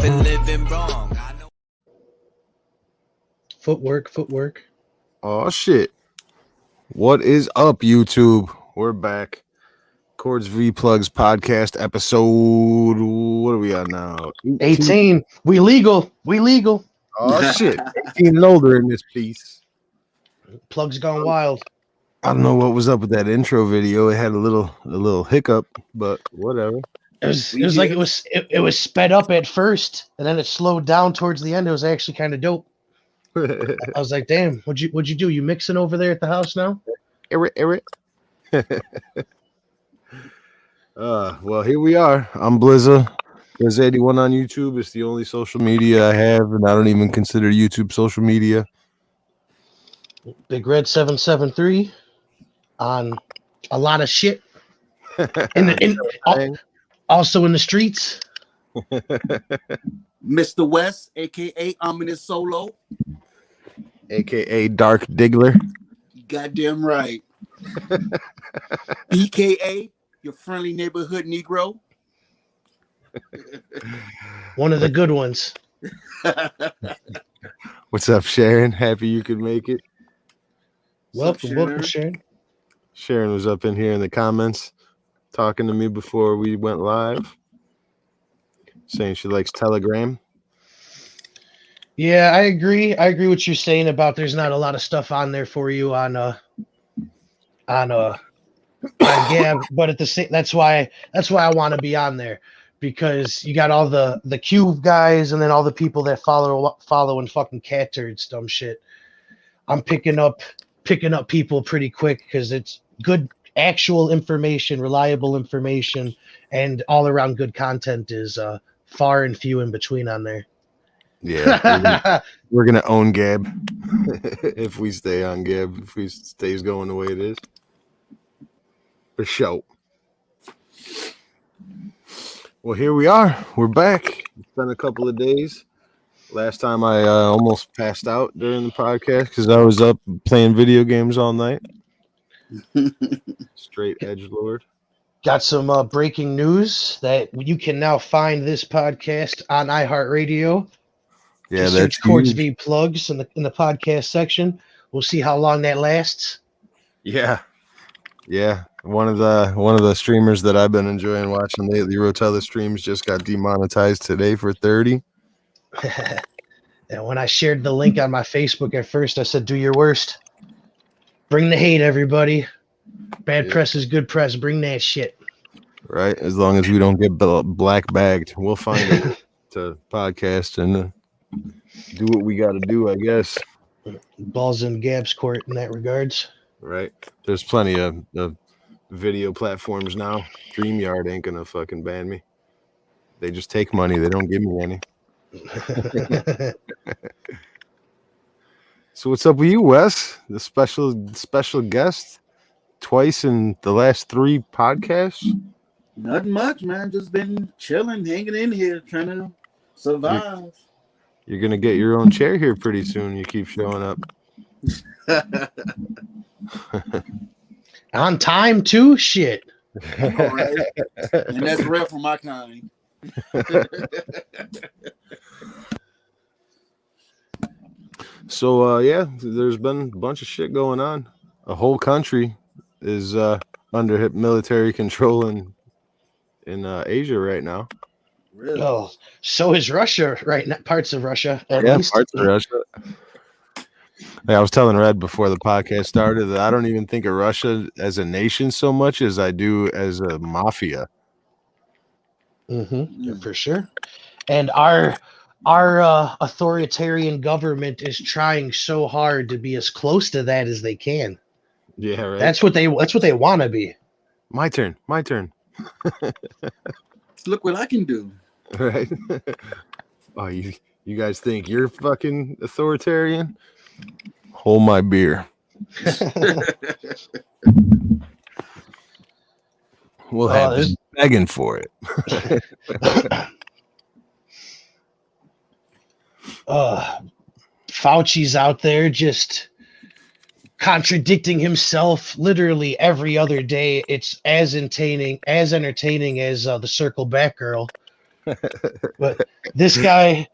been living wrong. I know. Footwork. Oh shit. What is up, YouTube? We're back. Chords V Plugs podcast episode. What are we on now? 18. We legal. Oh shit. 18 and older in this piece. Plugs gone wild. I don't know what was up with that intro video. It had a little hiccup, but whatever. It was sped up at first, and then it slowed down towards the end. It was actually kind of dope. I was like, "Damn, what'd you do? You mixing over there at the house now?" Eric. Well, here we are. I'm Blizza. There's 81 on YouTube. It's the only social media I have, and I don't even consider YouTube social media. Big Red 773 on a lot of shit. Also in the streets. Mr. West, aka Ominous Solo, aka Dark Diggler. Goddamn right. BKA, your friendly neighborhood Negro. One of the good ones. What's up, Sharon? Happy you could make it. Welcome, Sharon. Sharon was up in here in the comments talking to me before we went live, saying she likes Telegram. Yeah, I agree. I agree what you're saying about there's not a lot of stuff on there for you on Gab, but at the same that's why I want to be on there, because you got all the Cube guys and then all the people that follow and fucking cat turds, dumb shit. I'm picking up people pretty quick because it's good actual information, reliable information, and all around good content is far and few in between on there. Yeah, we're gonna own Gab if we stay on Gab, if we stays going the way it is. For sure. Well, here we are. We're back. It's been a couple of days. Last time I almost passed out during the podcast because I was up playing video games all night. Straight edgelord. Got some breaking news that you can now find this podcast on iHeartRadio. Yeah, just that's search Chords huge. V Plugs in the podcast section. We'll see how long that lasts. Yeah. One of the streamers that I've been enjoying watching lately, Rotella Streams, just got demonetized today for 30. And when I shared the link on my Facebook at first, I said, "Do your worst. Bring the hate, everybody. Bad press is good press. Bring that shit." Right? As long as we don't get black bagged, we'll find a way to podcast and do what we got to do, I guess. Balls in Gab's court in that regards. Right? There's plenty of video platforms now. StreamYard ain't gonna fucking ban me. They just take money. They don't give me any. So what's up with you, Wes? The special guest twice in the last 3 podcasts? Nothing much, man. Just been chilling, hanging in here, trying to survive. You're gonna get your own chair here pretty soon. You keep showing up. On time too? Shit. All right. And that's rare for my kind. So there's been a bunch of shit going on. A whole country is under military control in Asia right now. Really? Oh, so is Russia right now. Parts of Russia, at least. Parts of Russia. I was telling Red before the podcast started that I don't even think of Russia as a nation so much as I do as a mafia. Mm-hmm. For sure. And our authoritarian government is trying so hard to be as close to that as they can. Yeah, right. That's what they want to be. My turn. Look what I can do. Right. Oh, you guys think you're fucking authoritarian? Hold my beer. We'll have them begging for it. Fauci's out there just contradicting himself literally every other day. It's as entertaining as the Circle Back Girl. But this guy,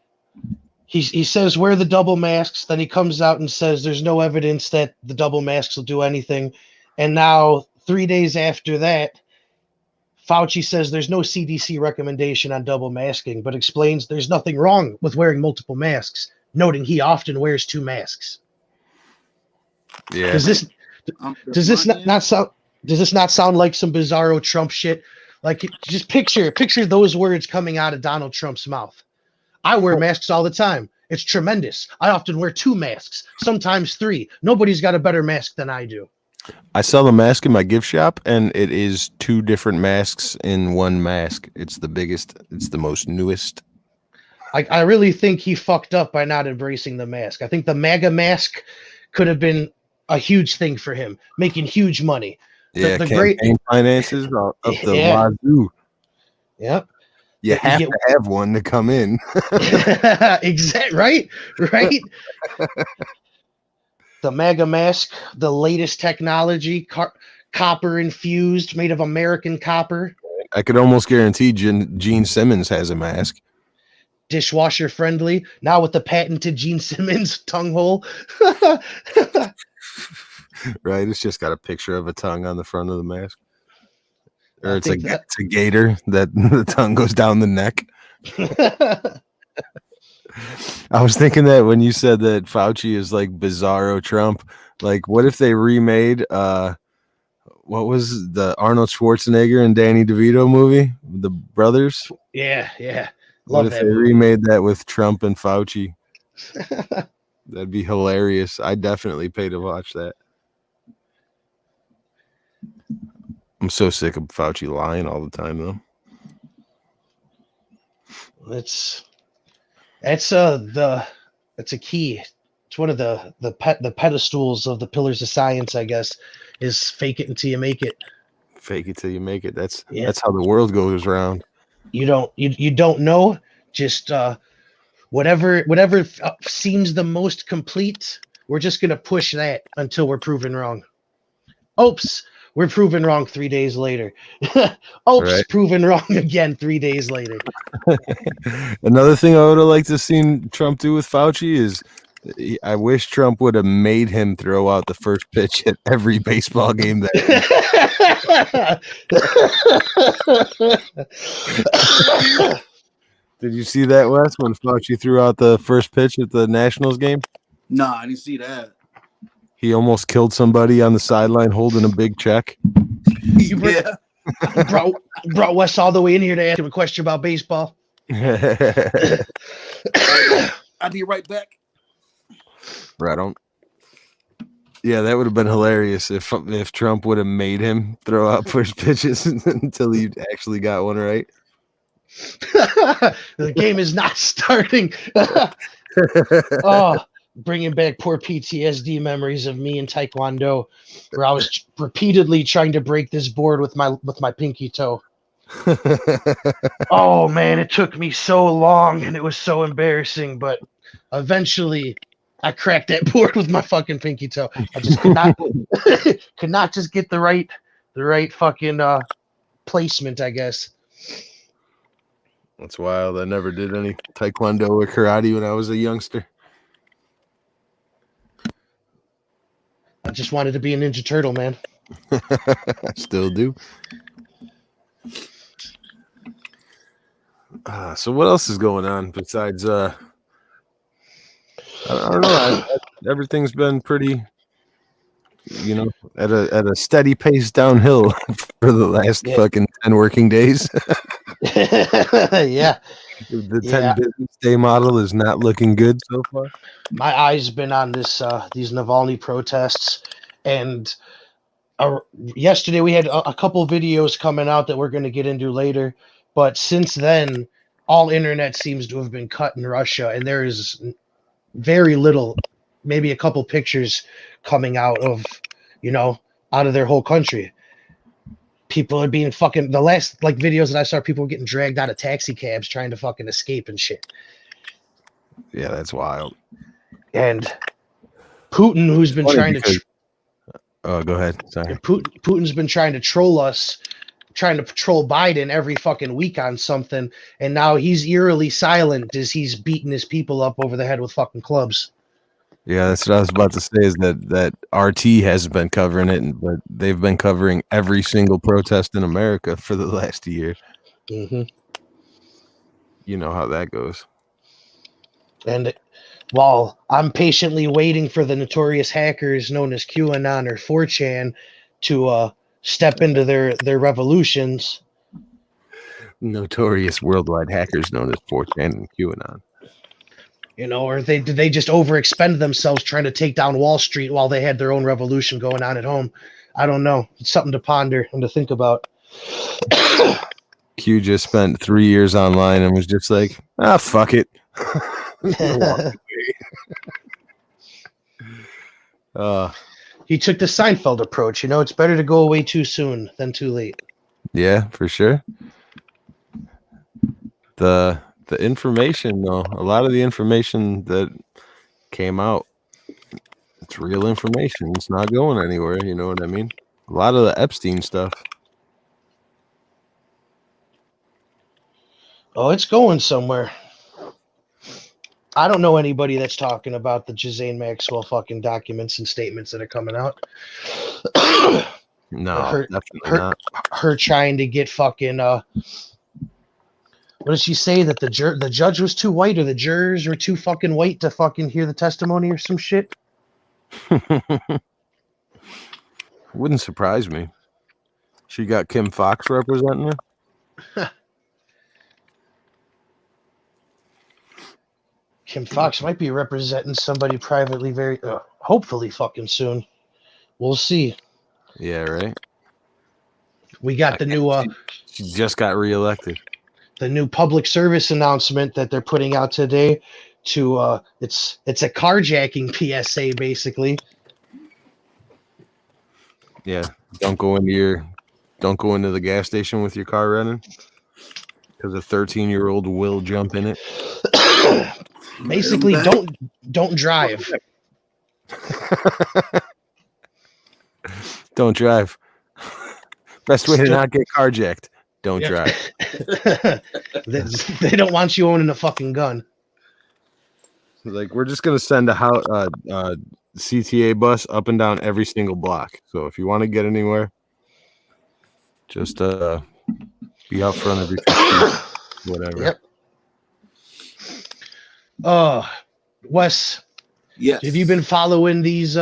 he says wear the double masks. Then he comes out and says there's no evidence that the double masks will do anything. And now 3 days after that, Fauci says there's no CDC recommendation on double masking, but explains there's nothing wrong with wearing multiple masks, noting he often wears 2 masks. Yeah. Does this not sound like some bizarro Trump shit? Like, just picture those words coming out of Donald Trump's mouth. I wear masks all the time. It's tremendous. I often wear 2 masks, sometimes 3. Nobody's got a better mask than I do. I sell a mask in my gift shop, and it is 2 different masks in one mask. It's the biggest. It's the most newest. I really think he fucked up by not embracing the mask. I think the MAGA mask could have been a huge thing for him, making huge money. The campaign finances are up the wazoo. Yep. You have to have one to come in. Exactly. Right. The MAGA mask, the latest technology, copper infused, made of American copper. I could almost guarantee Gene Simmons has a mask. Dishwasher friendly. Now with the patented Gene Simmons tongue hole. Right, it's just got a picture of a tongue on the front of the mask. Or it's a gator that the tongue goes down the neck. I was thinking that when you said that Fauci is like bizarro Trump, like what if they remade what was the Arnold Schwarzenegger and Danny DeVito movie, The Brothers? Yeah. What if they remade that with Trump and Fauci? That'd be hilarious. I'd definitely pay to watch that. I'm so sick of Fauci lying all the time, though. It's a key. It's one of the pedestals of the pillars of science, I guess, is fake it until you make it. Fake it till you make it. That's how the world goes around. You don't know. Just whatever seems the most complete. We're just gonna push that until we're proven wrong. Oops. We're proven wrong 3 days later. Oops, right. Proven wrong again 3 days later. Another thing I would have liked to have seen Trump do with Fauci is I wish Trump would have made him throw out the first pitch at every baseball game. Did you see that, Wes, when Fauci threw out the first pitch at the Nationals game? No, I didn't see that. He almost killed somebody on the sideline holding a big check. Yeah. brought Wes all the way in here to ask him a question about baseball. I'll be right back. Right on. Yeah, that would have been hilarious if Trump would have made him throw out first pitches until he actually got one right. The game is not starting. Oh. Bringing back poor PTSD memories of me in Taekwondo, where I was repeatedly trying to break this board with my pinky toe. Oh man, it took me so long and it was so embarrassing, but eventually I cracked that board with my fucking pinky toe. I just could not just get the right fucking placement, I guess. That's wild. I never did any Taekwondo or karate when I was a youngster. I just wanted to be a Ninja Turtle, man. I still do. So what else is going on besides I don't know. Everything's been pretty, at a steady pace downhill for the last fucking 10 working days. Yeah. The 10 business day model is not looking good so far. My eye's been on these Navalny protests, and yesterday we had a couple videos coming out that we're going to get into later, but since then all internet seems to have been cut in Russia, and there is very little, maybe a couple pictures coming out of their whole country. People are being fucking, the last videos that I saw, people were getting dragged out of taxi cabs trying to fucking escape and shit. Yeah, that's wild. And Putin, who's been trying to oh, go ahead. Sorry. Putin's been trying to troll us, trying to patrol Biden every fucking week on something, and now he's eerily silent as he's beating his people up over the head with fucking clubs. Yeah, that's what I was about to say. Is that RT has been covering it, but they've been covering every single protest in America for the last year. Mm-hmm. You know how that goes. And while I'm patiently waiting for the notorious hackers known as QAnon or 4chan to step into their revolutions. Notorious worldwide hackers known as 4chan and QAnon. You know, or did they just overexpend themselves trying to take down Wall Street while they had their own revolution going on at home? I don't know. It's something to ponder and to think about. Q just spent 3 years online and was just like, fuck it. He took the Seinfeld approach. You know, it's better to go away too soon than too late. Yeah, for sure. The information, though, a lot of the information that came out, it's real information. It's not going anywhere. You know what I mean? A lot of the Epstein stuff. Oh, it's going somewhere. I don't know anybody that's talking about the Ghislaine Maxwell fucking documents and statements that are coming out. No, definitely not. Her trying to get fucking what did she say, that the judge was too white or the jurors were too fucking white to fucking hear the testimony or some shit? Wouldn't surprise me. She got Kim Fox representing her. Kim Fox might be representing somebody privately very hopefully fucking soon. We'll see. Yeah, right. We got the new she just got reelected. The new public service announcement that they're putting out today to it's a carjacking PSA basically. Yeah, don't go into the gas station with your car running, because a 13-year-old will jump in it. Basically, don't drive. Don't drive. Best way to not get carjacked. Don't drive. They don't want you owning a fucking gun. Like, we're just gonna send a CTA bus up and down every single block. So if you want to get anywhere, just be out front of your whatever. Yep. Wes. Yes. Have you been following these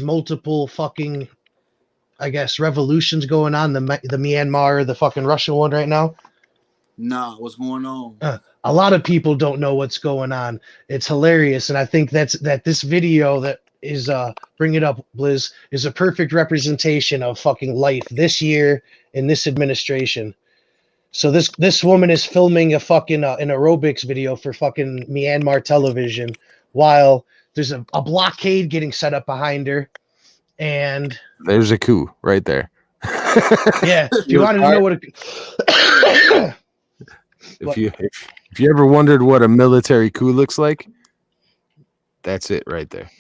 multiple fucking, I guess, revolutions going on? The Myanmar, the fucking Russian one right now? Nah, what's going on? A lot of people don't know what's going on. It's hilarious, and I think that this video that is bring it up, Blizz, is a perfect representation of fucking life this year in this administration. So this woman is filming a fucking an aerobics video for fucking Myanmar television while there's a blockade getting set up behind her, and there's a coup right there. Yeah, if you wanted to know what if you ever wondered what a military coup looks like, that's it right there.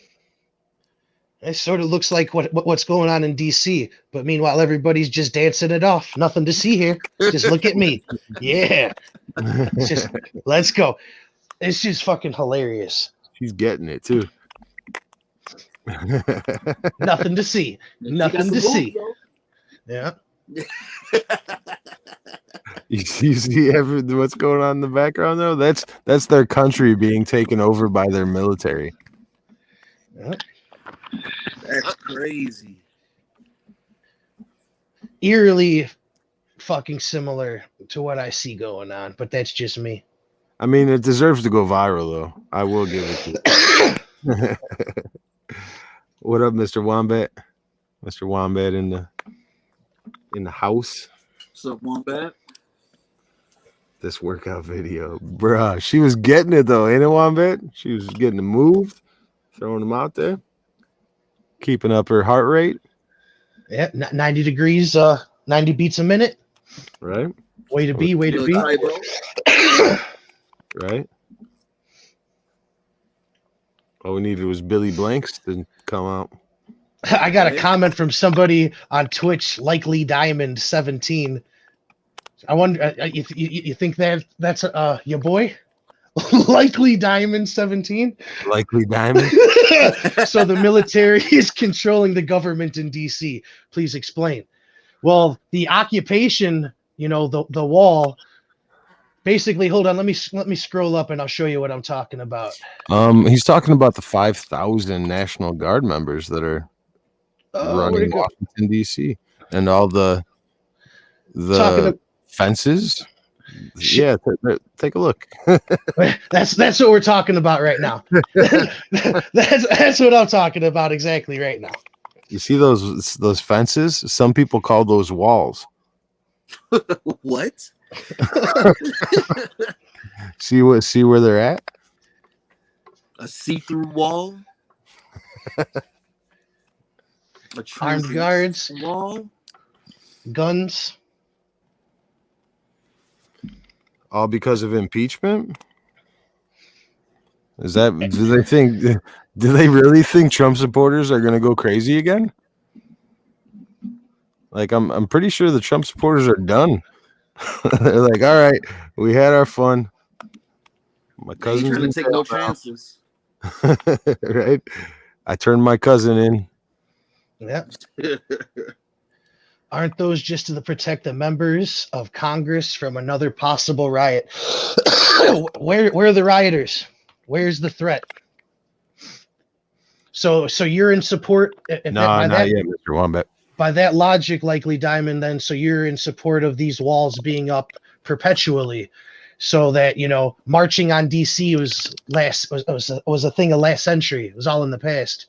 It sort of looks like what's going on in DC, but meanwhile everybody's just dancing it off. Nothing to see here. Just look at me. Yeah. It's just, let's go. It's just fucking hilarious. She's getting it too. Nothing to see. Nothing to see. Yeah. You see what's going on in the background though? That's their country being taken over by their military. Yeah. That's crazy. Eerily fucking similar to what I see going on, but that's just me. I mean, it deserves to go viral though. I will give it to you. What up, Mr. Wombat? Mr. Wombat in the house. What's up, Wombat? This workout video, bruh. She was getting it though, ain't it, Wombat? She was getting it moved, throwing them out there, keeping up her heart rate. Yeah, 90 degrees, 90 beats a minute. Right. Way to be. Right. All we needed was Billy Blanks to come out. I got a Okay. comment from somebody on Twitch, Likely Diamond 17. I wonder, you think that's your boy? Likely Diamond 17. Likely Diamond. So the military is controlling the government in DC. Please explain. Well, the occupation, the wall. Basically, hold on. Let me scroll up and I'll show you what I'm talking about. He's talking about the 5,000 National Guard members that are Where'd running it go? Washington D.C. and all the Talking of, fences. Shit. Yeah, take a look. that's what we're talking about right now. that's what I'm talking about exactly right now. You see those fences? Some people call those walls. What? See where they're at? A see-through wall? A Armed transient guards, wall? guns. All because of impeachment? Do they really think Trump supporters are going to go crazy again? Like I'm pretty sure the Trump supporters are done. They're like, all right, we had our fun. My Ain't cousin's trying to in take no jail now. chances. Right? I turned my cousin in. Yep. Aren't those just to protect the members of Congress from another possible riot? Where are the rioters? Where's the threat? So you're in support No, not yet, Mr. Wombat. by that logic, Likely Diamond, then, so you're in support of these walls being up perpetually, so that marching on DC was a thing of last century. It was all in the past,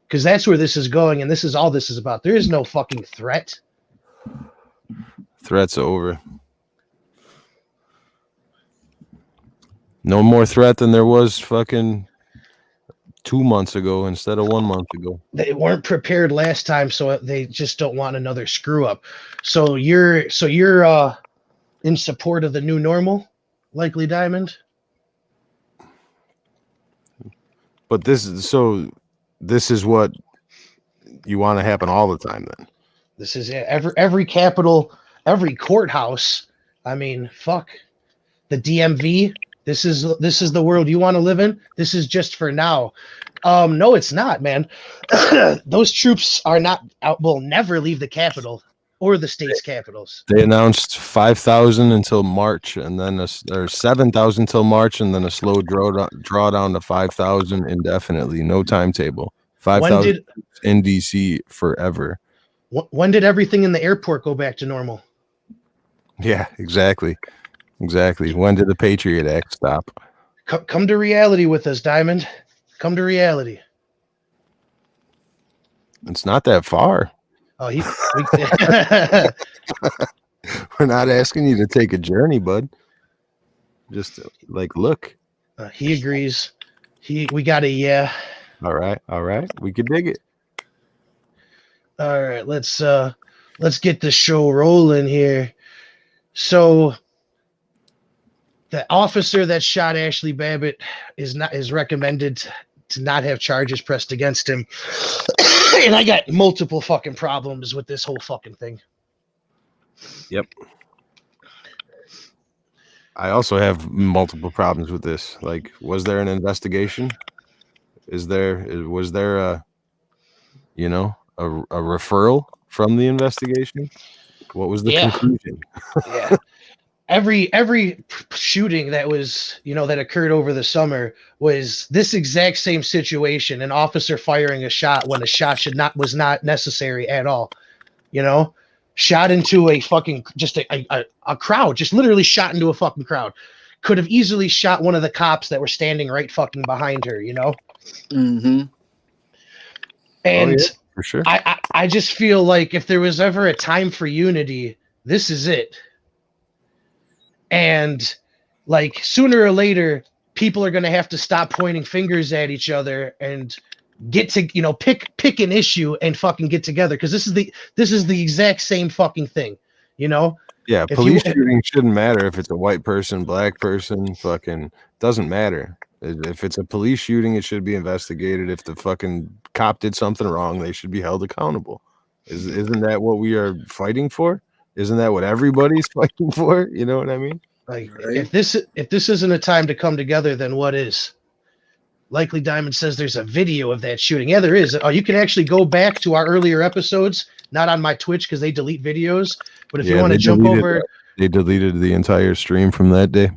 because that's where this is going, and this is all this is about. There is no fucking threat. Threat's over. No more threat than there was fucking 2 months ago instead of 1 month ago. They weren't prepared last time, so they just don't want another screw up. So you're in support of the new normal, Likely Diamond? But this is what you want to happen all the time then. This is every capital, every courthouse. I mean, fuck the DMV. This is the world you want to live in. This is just for now. No, it's not, man. Those troops will never leave the capital or the state's capitals. They announced 5,000 until March, and then or 7,000 until March, and then a slow drawdown to 5,000 indefinitely. No timetable. 5,000 in DC forever. When did everything in the airport go back to normal? Yeah, exactly. When did the Patriot Act stop? Come to reality with us, Diamond. Come to reality. It's not that far. Oh, We're not asking you to take a journey, bud. Just look. He agrees. We got a yeah. All right. We could dig it. All right, let's get the show rolling here. So the officer that shot Ashley Babbitt is recommended to not have charges pressed against him. And I got multiple fucking problems with this whole fucking thing. Yep. I also have multiple problems with this. Like, was there an investigation? Was there a referral from the investigation? What was the conclusion? Yeah. Every shooting that was, that occurred over the summer was this exact same situation, an officer firing a shot when a shot was not necessary at all. Shot into a fucking, just a crowd, just literally shot into a fucking crowd. Could have easily shot one of the cops that were standing right fucking behind her, Mm-hmm. And for sure. I just feel like if there was ever a time for unity, this is it. And sooner or later, people are going to have to stop pointing fingers at each other and get to, pick an issue and fucking get together. Cause this is the exact same fucking thing, Yeah, If police you shooting shouldn't matter if it's a white person, black person, fucking doesn't matter. If it's a police shooting, it should be investigated. If the fucking cop did something wrong, they should be held accountable. Isn't that what we are fighting for? Isn't that what everybody's fighting for? You know what I mean? like Right. if this isn't a time to come together, then what is? Likely Diamond says there's a video of that shooting. Yeah, there is. Oh, you can actually go back to our earlier episodes, not on my Twitch because they delete videos. But if you Yeah, want to jump over, they deleted the entire stream from that day.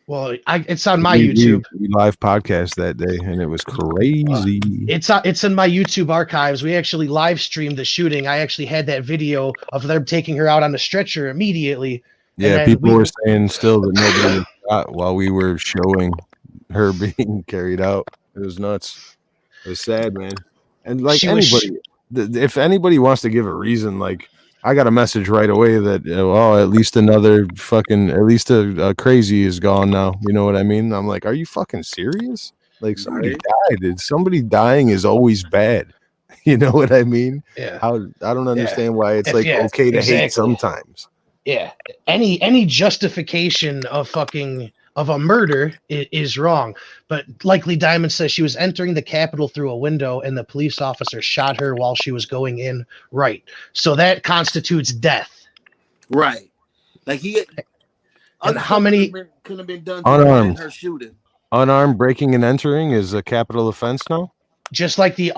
well, it's on my We YouTube. live podcast that day, and it was crazy. It's in my YouTube archives. We actually live streamed the shooting. I actually had that video of them taking her out on the stretcher immediately. Yeah, people were saying still that nobody was shot while we were showing her being carried out. It was nuts. It was sad, man. And like if anybody wants to give a reason, like I got a message right away that at least a crazy is gone now. You know what I mean? I'm like, are you fucking serious? Like somebody died. Somebody dying is always bad. You know what I mean? Yeah. I don't understand why it's okay to hate sometimes. Yeah, any justification of a murder is wrong. But Likely Diamond says she was entering the Capitol through a window and the police officer shot her while she was going in. Right. So that constitutes death. Right. Like and how many could have been done unarmed her shooting? Unarmed breaking and entering is a capital offense now. Just like the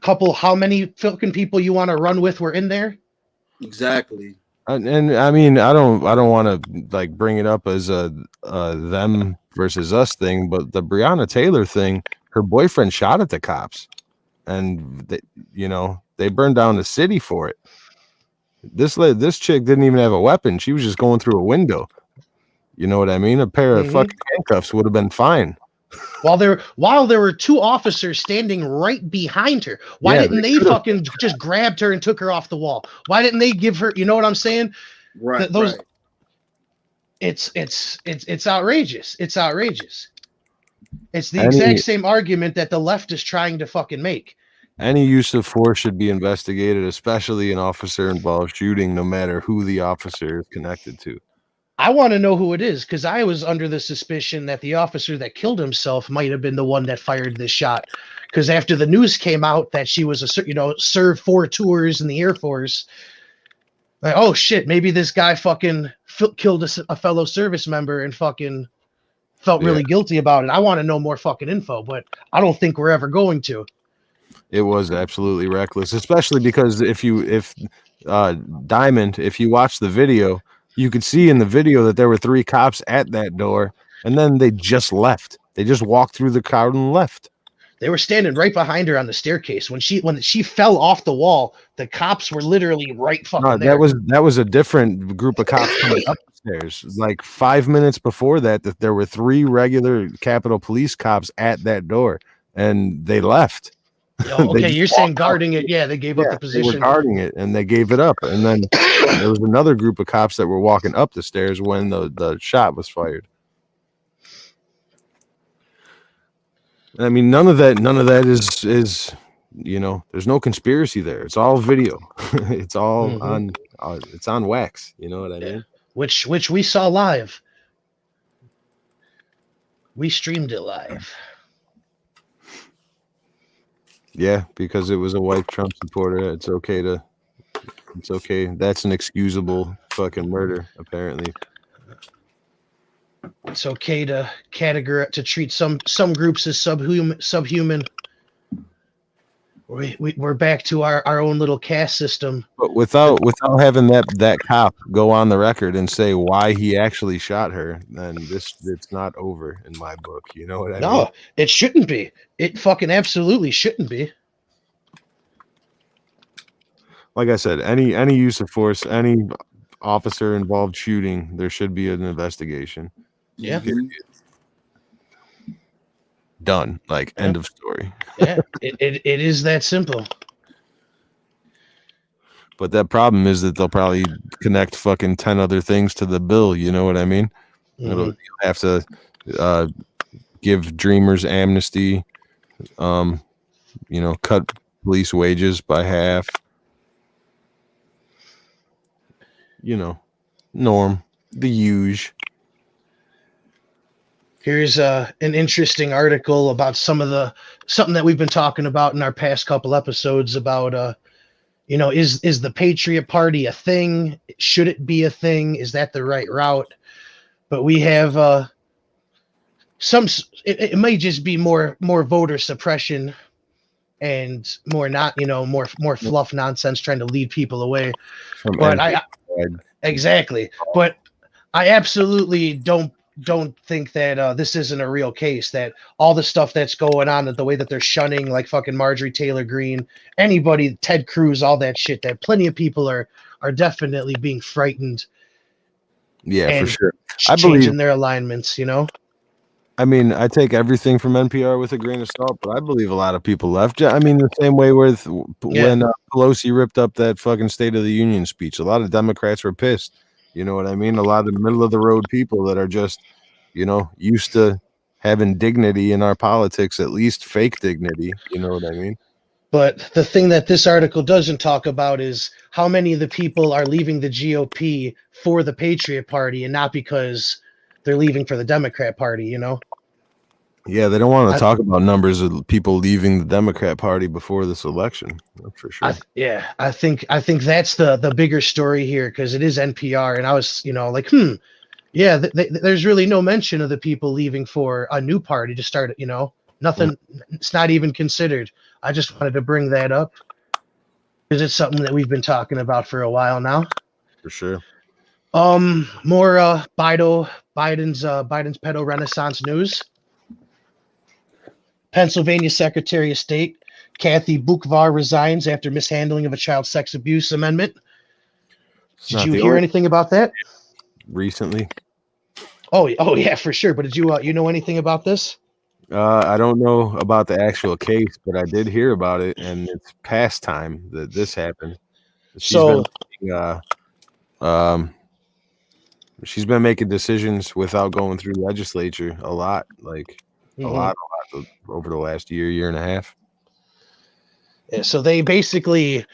couple, how many fucking people you want to run with were in there? Exactly. And I mean, I don't want to like bring it up as a them versus us thing, but the Breonna Taylor thing, her boyfriend shot at the cops, and they burned down the city for it. This chick didn't even have a weapon; she was just going through a window. You know what I mean? A pair of fucking handcuffs would have been fine. While there were two officers standing right behind her, why didn't they fucking just grabbed her and took her off the wall? Why didn't they give her? You know what I'm saying? Right. It's outrageous. It's outrageous. It's the exact same argument that the left is trying to fucking make. Any use of force should be investigated, especially an officer-involved shooting, no matter who the officer is connected to. I want to know who it is because I was under the suspicion that the officer that killed himself might have been the one that fired this shot. Because after the news came out that she was served 4 tours in the Air Force, like, oh shit, maybe this guy fucking killed a fellow service member and fucking felt really guilty about it. I want to know more fucking info, but I don't think we're ever going to. It was absolutely reckless, especially because if Diamond, if you watch the video, you could see in the video that there were 3 cops at that door, and then they just left. They just walked through the crowd and left. They were standing right behind her on the staircase. When she fell off the wall, the cops were literally right fucking there. That was a different group of cops coming up the stairs. Like 5 minutes before that there were 3 regular Capitol Police cops at that door, and they left. Okay, you're saying guarding it. Yeah, they gave up the position. They were guarding it, and they gave it up. And then there was another group of cops that were walking up the stairs when the shot was fired. I mean, none of that is there's no conspiracy there. It's all video. It's all on wax. You know what I mean? Which we saw live. We streamed it live. Yeah, because it was a white Trump supporter. It's okay. That's an excusable fucking murder, apparently. It's okay to treat some groups as subhuman. We're back to our own little caste system. But without having that cop go on the record and say why he actually shot her, then it's not over in my book. You know what I mean? No, it shouldn't be. It fucking absolutely shouldn't be. Like I said, any use of force, any officer involved shooting, there should be an investigation. Yeah. Done. Like end of story. Yeah, it is that simple. But that problem is that they'll probably connect fucking 10 other things to the bill. You know what I mean? You'll have to give dreamers amnesty, cut police wages by half. norm, the huge. Here's an interesting article about something that we've been talking about in our past couple episodes about is the Patriot Party a thing? Should it be a thing? Is that the right route? But we have it may just be more voter suppression and more not more fluff nonsense trying to lead people away. But exactly. But I absolutely don't think that this isn't a real case, that all the stuff that's going on, the way that they're shunning like fucking Marjorie Taylor Greene, anybody, Ted Cruz, all that shit, that plenty of people are definitely being frightened. Yeah, for sure. Changing their alignments, I mean, I take everything from NPR with a grain of salt, but I believe a lot of people left. I mean, the same way with when Pelosi ripped up that fucking State of the Union speech. A lot of Democrats were pissed. You know what I mean? A lot of the middle of the road people that are just, used to having dignity in our politics, at least fake dignity. You know what I mean? But the thing that this article doesn't talk about is how many of the people are leaving the GOP for the Patriot Party and not because they're leaving for the Democrat Party, Yeah, they don't want to talk about numbers of people leaving the Democrat Party before this election. That's for sure. I think that's the bigger story here, because it is NPR, and I was like, there's really no mention of the people leaving for a new party to start. Nothing. It's not even considered. I just wanted to bring that up because it's something that we've been talking about for a while now. For sure. More Biden's pedo renaissance news. Pennsylvania Secretary of State Kathy Boockvar resigns after mishandling of a child sex abuse amendment. Did you hear anything about that? Recently? Oh yeah, for sure. But did you know anything about this? I don't know about the actual case, but I did hear about it, and it's past time that this happened. She's been making decisions without going through legislature a lot, a lot over the last year and a half. Yeah, so they basically,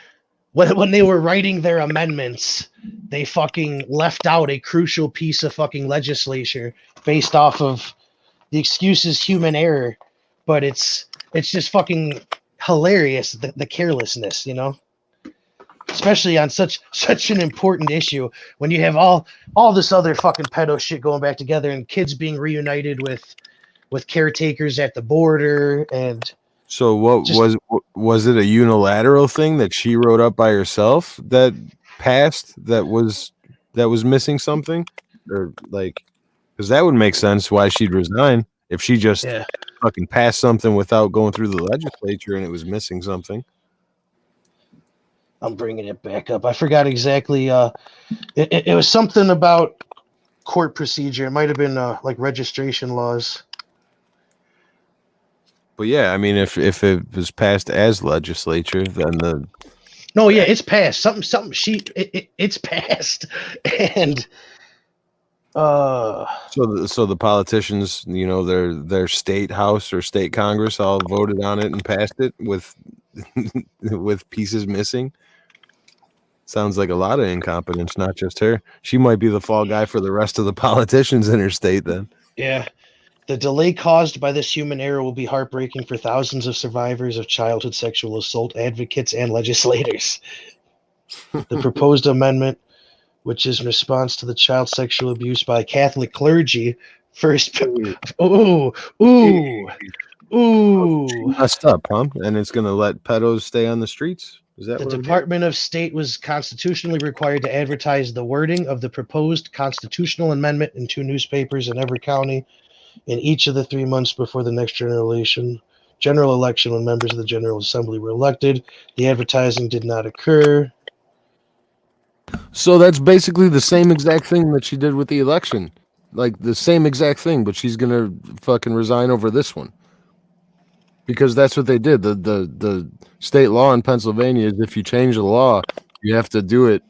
when they were writing their amendments, they fucking left out a crucial piece of fucking legislature based off of the excuse is human error, but it's just fucking hilarious, the carelessness, especially on such an important issue when you have all this other fucking pedo shit going back together and kids being reunited with caretakers at the border. And so was it a unilateral thing that she wrote up by herself that passed that was missing something, or because that would make sense why she'd resign if she just fucking passed something without going through the legislature and it was missing something. I'm bringing it back up. I forgot exactly. It was something about court procedure. It might have been like registration laws. But yeah, I mean, if it was passed as legislature, then it's passed. It's passed, and so the politicians, their state house or state Congress all voted on it and passed it with with pieces missing. Sounds like a lot of incompetence, not just her. She might be the fall guy for the rest of the politicians in her state then. Yeah. The delay caused by this human error will be heartbreaking for thousands of survivors of childhood sexual assault, advocates, and legislators. The proposed amendment, which is in response to the child sexual abuse by Catholic clergy, first. Ooh. Messed up, huh? And it's going to let pedos stay on the streets? Is that the Department of State was constitutionally required to advertise the wording of the proposed constitutional amendment in 2 newspapers in every county in each of the 3 months before the next general election when members of the General Assembly were elected. The advertising did not occur. So that's basically the same exact thing that she did with the election. Like the same exact thing, but she's going to fucking resign over this one. Because that's what they did. The state law in Pennsylvania is if you change the law, you have to do it,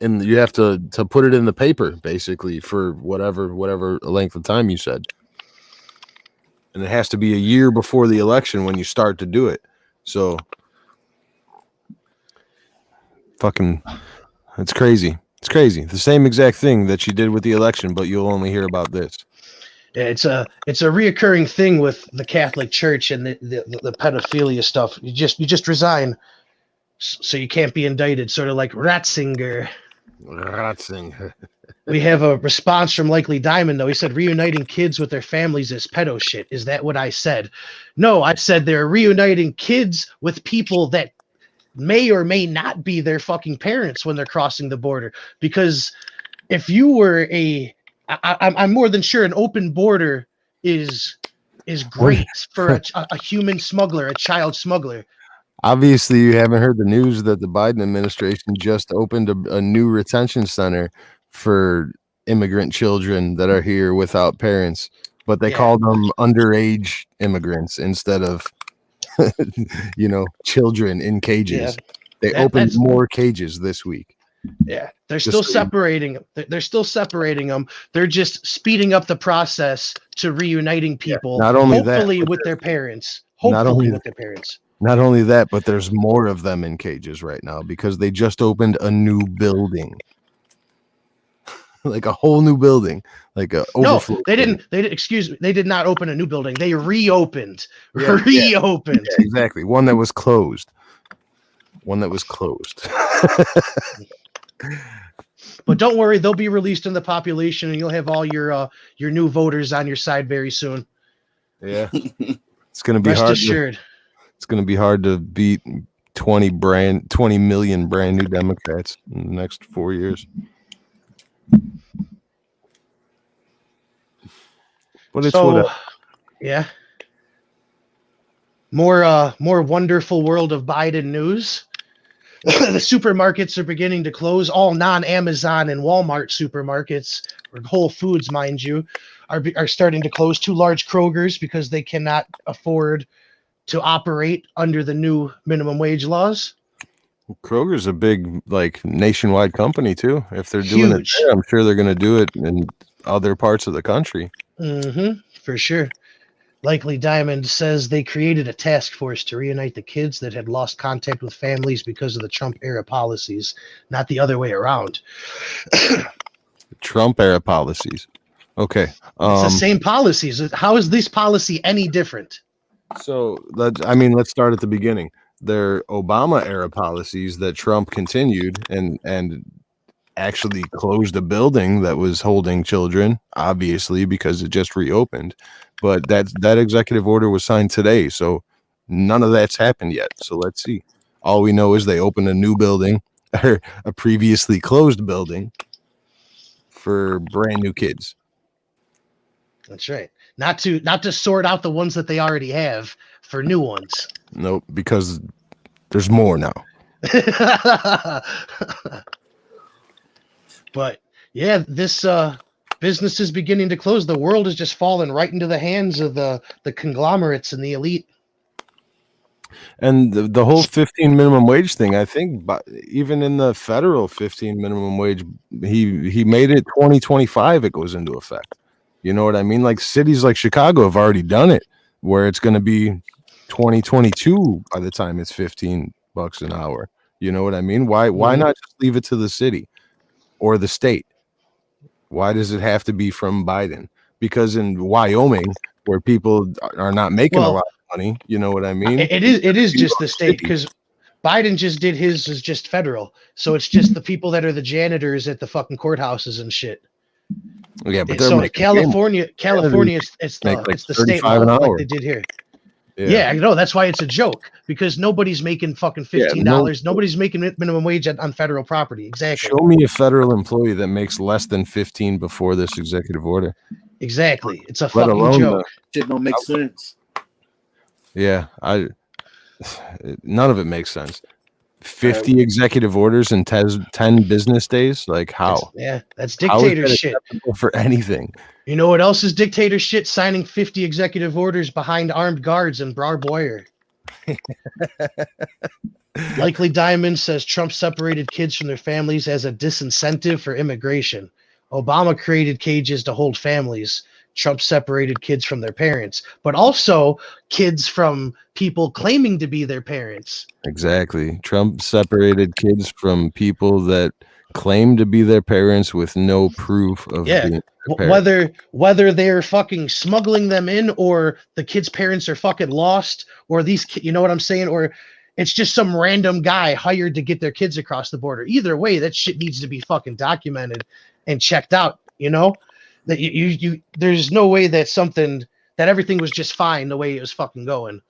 and you have to put it in the paper basically for whatever length of time you said. And it has to be a year before the election when you start to do it. So fucking, it's crazy. It's crazy. The same exact thing that she did with the election, but you'll only hear about this. Yeah, it's a reoccurring thing with the Catholic Church and the pedophilia stuff. You just resign, so you can't be indicted. Sort of like Ratzinger. We have a response from Likely Diamond, though. He said reuniting kids with their families is pedo shit. Is that what I said? No, I said they're reuniting kids with people that may or may not be their fucking parents when they're crossing the border. Because if you were I'm more than sure an open border is great for a human smuggler, a child smuggler. Obviously, you haven't heard the news that the Biden administration just opened a new retention center for immigrant children that are here without parents, but they call them underage immigrants instead of, children in cages. Yeah. They opened more cages this week. Yeah, they're still separating them. They're still separating them. They're just speeding up the process to reuniting people. Not only hopefully that, with their parents. Hopefully with their parents. Not only that, but there's more of them in cages right now because they just opened a new building. Like a whole new building. Like a No, they didn't. Excuse me. They did not open a new building. They reopened. Yeah, reopened. Yeah, exactly. One that was closed. But don't worry, they'll be released in the population, and you'll have all your new voters on your side very soon. Yeah, it's gonna be Rest hard. Assured. It's gonna be hard to beat 20 million brand new Democrats in the next 4 years. But it's whatever. Yeah. More wonderful world of Biden news. The supermarkets are beginning to close. All non-Amazon and Walmart supermarkets, or Whole Foods, mind you, are starting to close. 2 large Krogers because they cannot afford to operate under the new minimum wage laws. Kroger's a big, nationwide company too. If they're doing it there, I'm sure they're going to do it in other parts of the country. Mm-hmm, for sure. Likely Diamond says they created a task force to reunite the kids that had lost contact with families because of the Trump era policies, not the other way around. Trump era policies. Okay. It's the same policies. How is this policy any different? So let's start at the beginning. They're Obama era policies that Trump continued and actually closed a building that was holding children, obviously, because it just reopened. But that executive order was signed today, so none of that's happened yet. So let's see. All we know is they opened a new building, or a previously closed building, for brand new kids. That's right. Not to sort out the ones that they already have for new ones. Nope, because there's more now. But yeah, this business is beginning to close. The world is just falling right into the hands of the conglomerates and the elite. And the whole 15 minimum wage thing, I think, even in the federal 15 minimum wage, he made it 2025. It goes into effect. You know what I mean? Like cities like Chicago have already done it, where it's going to be 2022 by the time it's $15 an hour. You know what I mean? Why not just leave it to the city or the state? Why does it have to be from Biden? Because in Wyoming, where people are not making a lot of money, you know what I mean? It is just the state, because Biden just did his is just federal. So it's just the people that are the janitors at the fucking courthouses and shit. Yeah, but so California, it's the state law like they did here. Yeah, I know. That's why it's a joke, because nobody's making fucking $15. Nobody's making minimum wage on federal property. Exactly. Show me a federal employee that makes less than 15 before this executive order. Exactly. It's a fucking joke. Shit don't make sense. Yeah, none of it makes sense. 50 executive orders in 10 business days? Like how? That's dictator shit. For anything. You know what else is dictator shit? Signing 50 executive orders behind armed guards in barbed wire. Likely Diamond says Trump separated kids from their families as a disincentive for immigration. Obama created cages to hold families. Trump separated kids from their parents, but also kids from people claiming to be their parents. Exactly. Trump separated kids from people that claim to be their parents with no proof of Yeah. being their parents. Whether they're fucking smuggling them in, or the kid's parents are fucking lost, or you know what I'm saying, or it's just some random guy hired to get their kids across the border. Either way, that shit needs to be fucking documented and checked out. You know, that you there's no way that everything was just fine the way it was fucking going.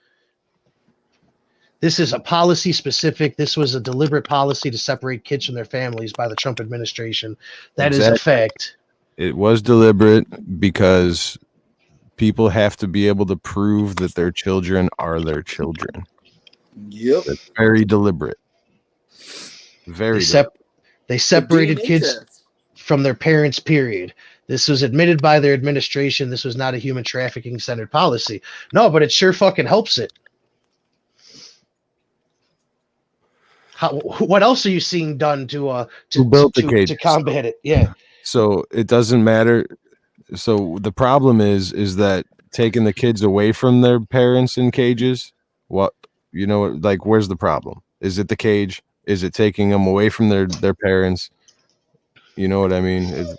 This is a policy specific. This was a deliberate policy to separate kids from their families by the Trump administration. That is a fact. It was deliberate because people have to be able to prove that their children are their children. Yep. It's very deliberate. Very deliberate. They separated kids from their parents, period. This was admitted by their administration. This was not a human trafficking centered policy. No, but it sure fucking helps it. What else are you seeing done to combat it? Yeah. So it doesn't matter. So the problem is that taking the kids away from their parents in cages. What, you know, like, where's the problem? Is it the cage? Is it taking them away from their parents? You know what I mean?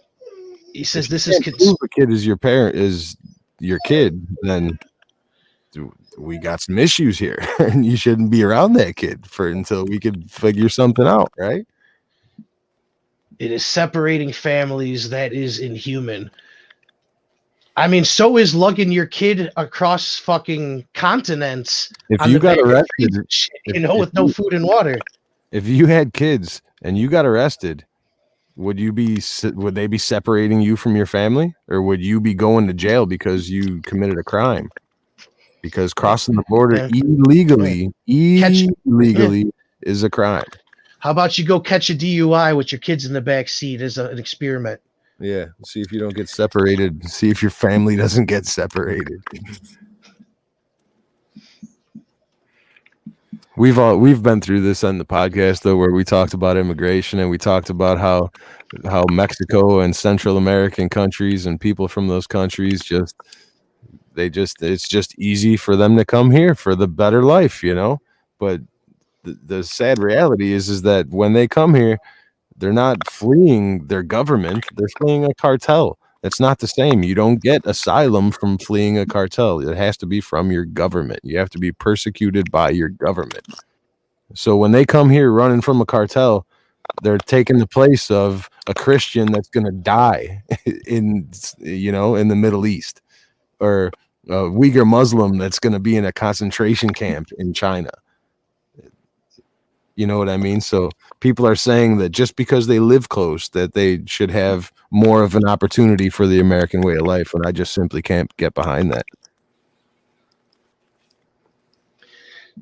He says this is kids. If a kid is your parent, is your kid, then we got some issues here, and you shouldn't be around that kid until we could figure something out, right? It is separating families. That is inhuman. I mean, so is lugging your kid across fucking continents. If you got arrested, with no food and water. If you had kids and you got arrested, would they be separating you from your family, or would you be going to jail because you committed a crime? Because crossing the border illegally is a crime. How about you go catch a DUI with your kids in the back seat as an experiment? Yeah, see if you don't get separated. See if your family doesn't get separated. We've been through this on the podcast though, where we talked about immigration, and we talked about how Mexico and Central American countries and people from those countries it's just easy for them to come here for the better life, you know. But the sad reality is that when they come here, they're not fleeing their government, they're fleeing a cartel. It's not the same. You don't get asylum from fleeing a cartel. It has to be from your government. You have to be persecuted by your government. So when they come here running from a cartel, they're taking the place of a Christian that's going to die in the Middle East, or a Uyghur Muslim that's going to be in a concentration camp in China. You know what I mean? So people are saying that just because they live close, that they should have more of an opportunity for the American way of life. And I just simply can't get behind that.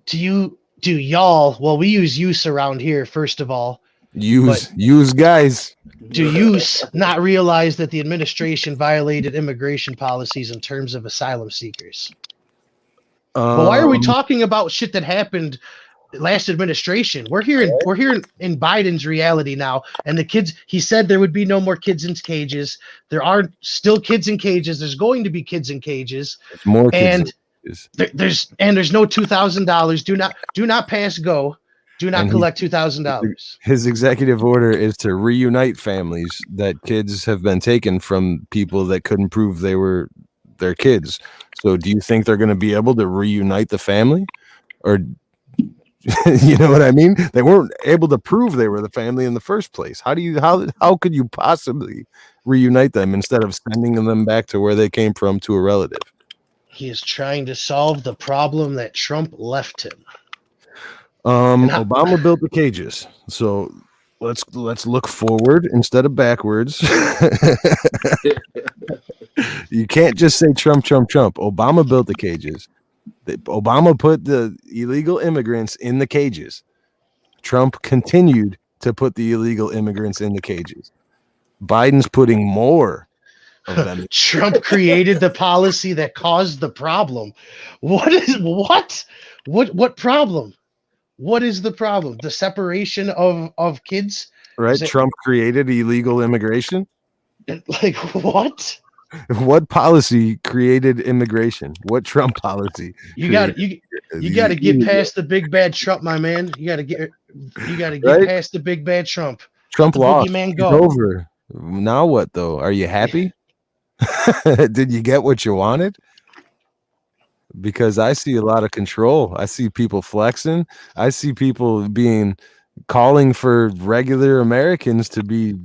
Do y'all, well, we use use around here, first of all. Use guys. Do use not realize that the administration violated immigration policies in terms of asylum seekers? But why are we talking about shit that happened last administration? We're here in Biden's reality now, and the kids. He said there would be no more kids in cages. There are still kids in cages. There's going to be kids in cages. There's more kids. There's no $2,000. Do not pass go. Do not collect $2,000. His executive order is to reunite families that kids have been taken from people that couldn't prove they were their kids. So do you think they're going to be able to reunite the family? Or you know what I mean? They weren't able to prove they were the family in the first place. How could you possibly reunite them instead of sending them back to where they came from, to a relative? He is trying to solve the problem that Trump left him. Obama built the cages, so let's look forward instead of backwards. You can't just say Trump. Obama built the cages. Obama put the illegal immigrants in the cages. Trump continued to put the illegal immigrants in the cages. Biden's putting more of them. Trump created the policy that caused the problem. What problem? What is the problem? The separation of kids? Right? Trump created illegal immigration? Like what? What policy created immigration? What Trump policy? You got to get past the big bad Trump, my man. You got to get right? past the big bad Trump. Trump the lost. boogeyman It's go. over. Now what though? Are you happy? Did you get what you wanted? Because I see a lot of control. I see people flexing. I see people calling for regular Americans to be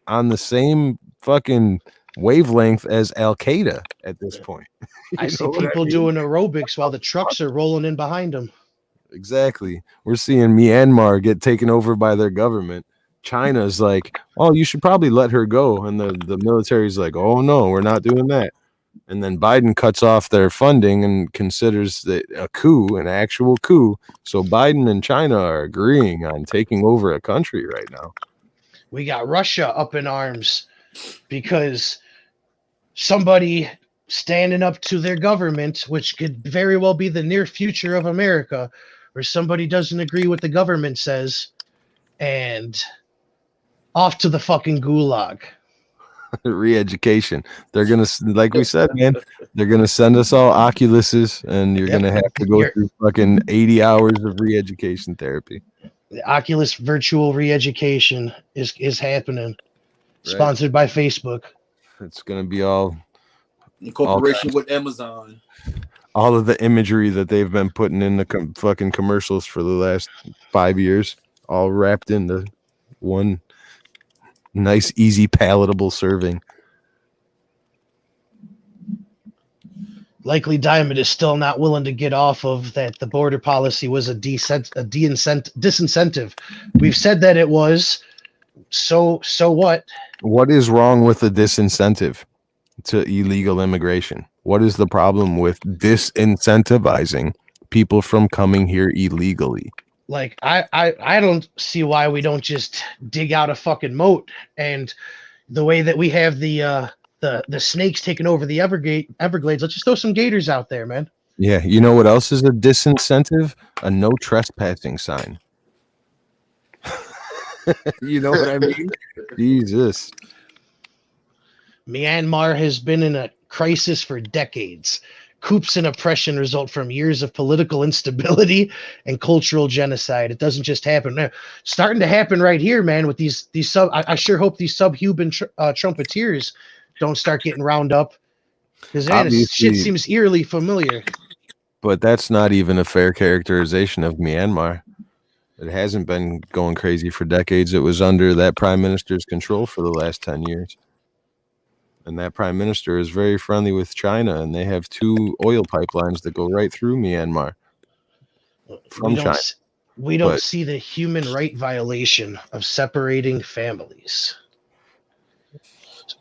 on the same fucking wavelength as Al Qaeda at this point. I see people doing aerobics while the trucks are rolling in behind them. Exactly. We're seeing Myanmar get taken over by their government. China's like, oh, you should probably let her go. And the military's like, oh, no, we're not doing that. And then Biden cuts off their funding and considers that a coup, an actual coup. So Biden and China are agreeing on taking over a country right now. We got Russia up in arms because somebody standing up to their government, which could very well be the near future of America, where somebody doesn't agree with the government says, and off to the fucking gulag. Re-education. They're gonna, like we said, man, they're gonna send us all Oculuses, and you're gonna have to go through fucking 80 hours of re-education therapy. The Oculus virtual re-education is happening, sponsored by Facebook. It's gonna be all in cooperation with Amazon. All of the imagery that they've been putting in the fucking commercials for the last 5 years, all wrapped into one nice, easy, palatable serving. Likely Diamond is still not willing to get off of that. The border policy was a disincentive. We've said that it was. So what? What is wrong with the disincentive to illegal immigration? What is the problem with disincentivizing people from coming here illegally? Like, I don't see why we don't just dig out a fucking moat. And the way that we have the snakes taking over the Everglades, let's just throw some gators out there, man. Yeah, you know what else is a disincentive? A no trespassing sign. You know what I mean? Jesus. Myanmar has been in a crisis for decades. Coups and oppression result from years of political instability and cultural genocide. It doesn't just happen. It's starting to happen right here, man, with these I sure hope these subhuman trumpeters don't start getting round up. Because this shit seems eerily familiar. But that's not even a fair characterization of Myanmar. It hasn't been going crazy for decades. It was under that prime minister's control for the last 10 years. And that prime minister is very friendly with China, and they have 2 oil pipelines that go right through Myanmar from China. We don't see the human right violation of separating families.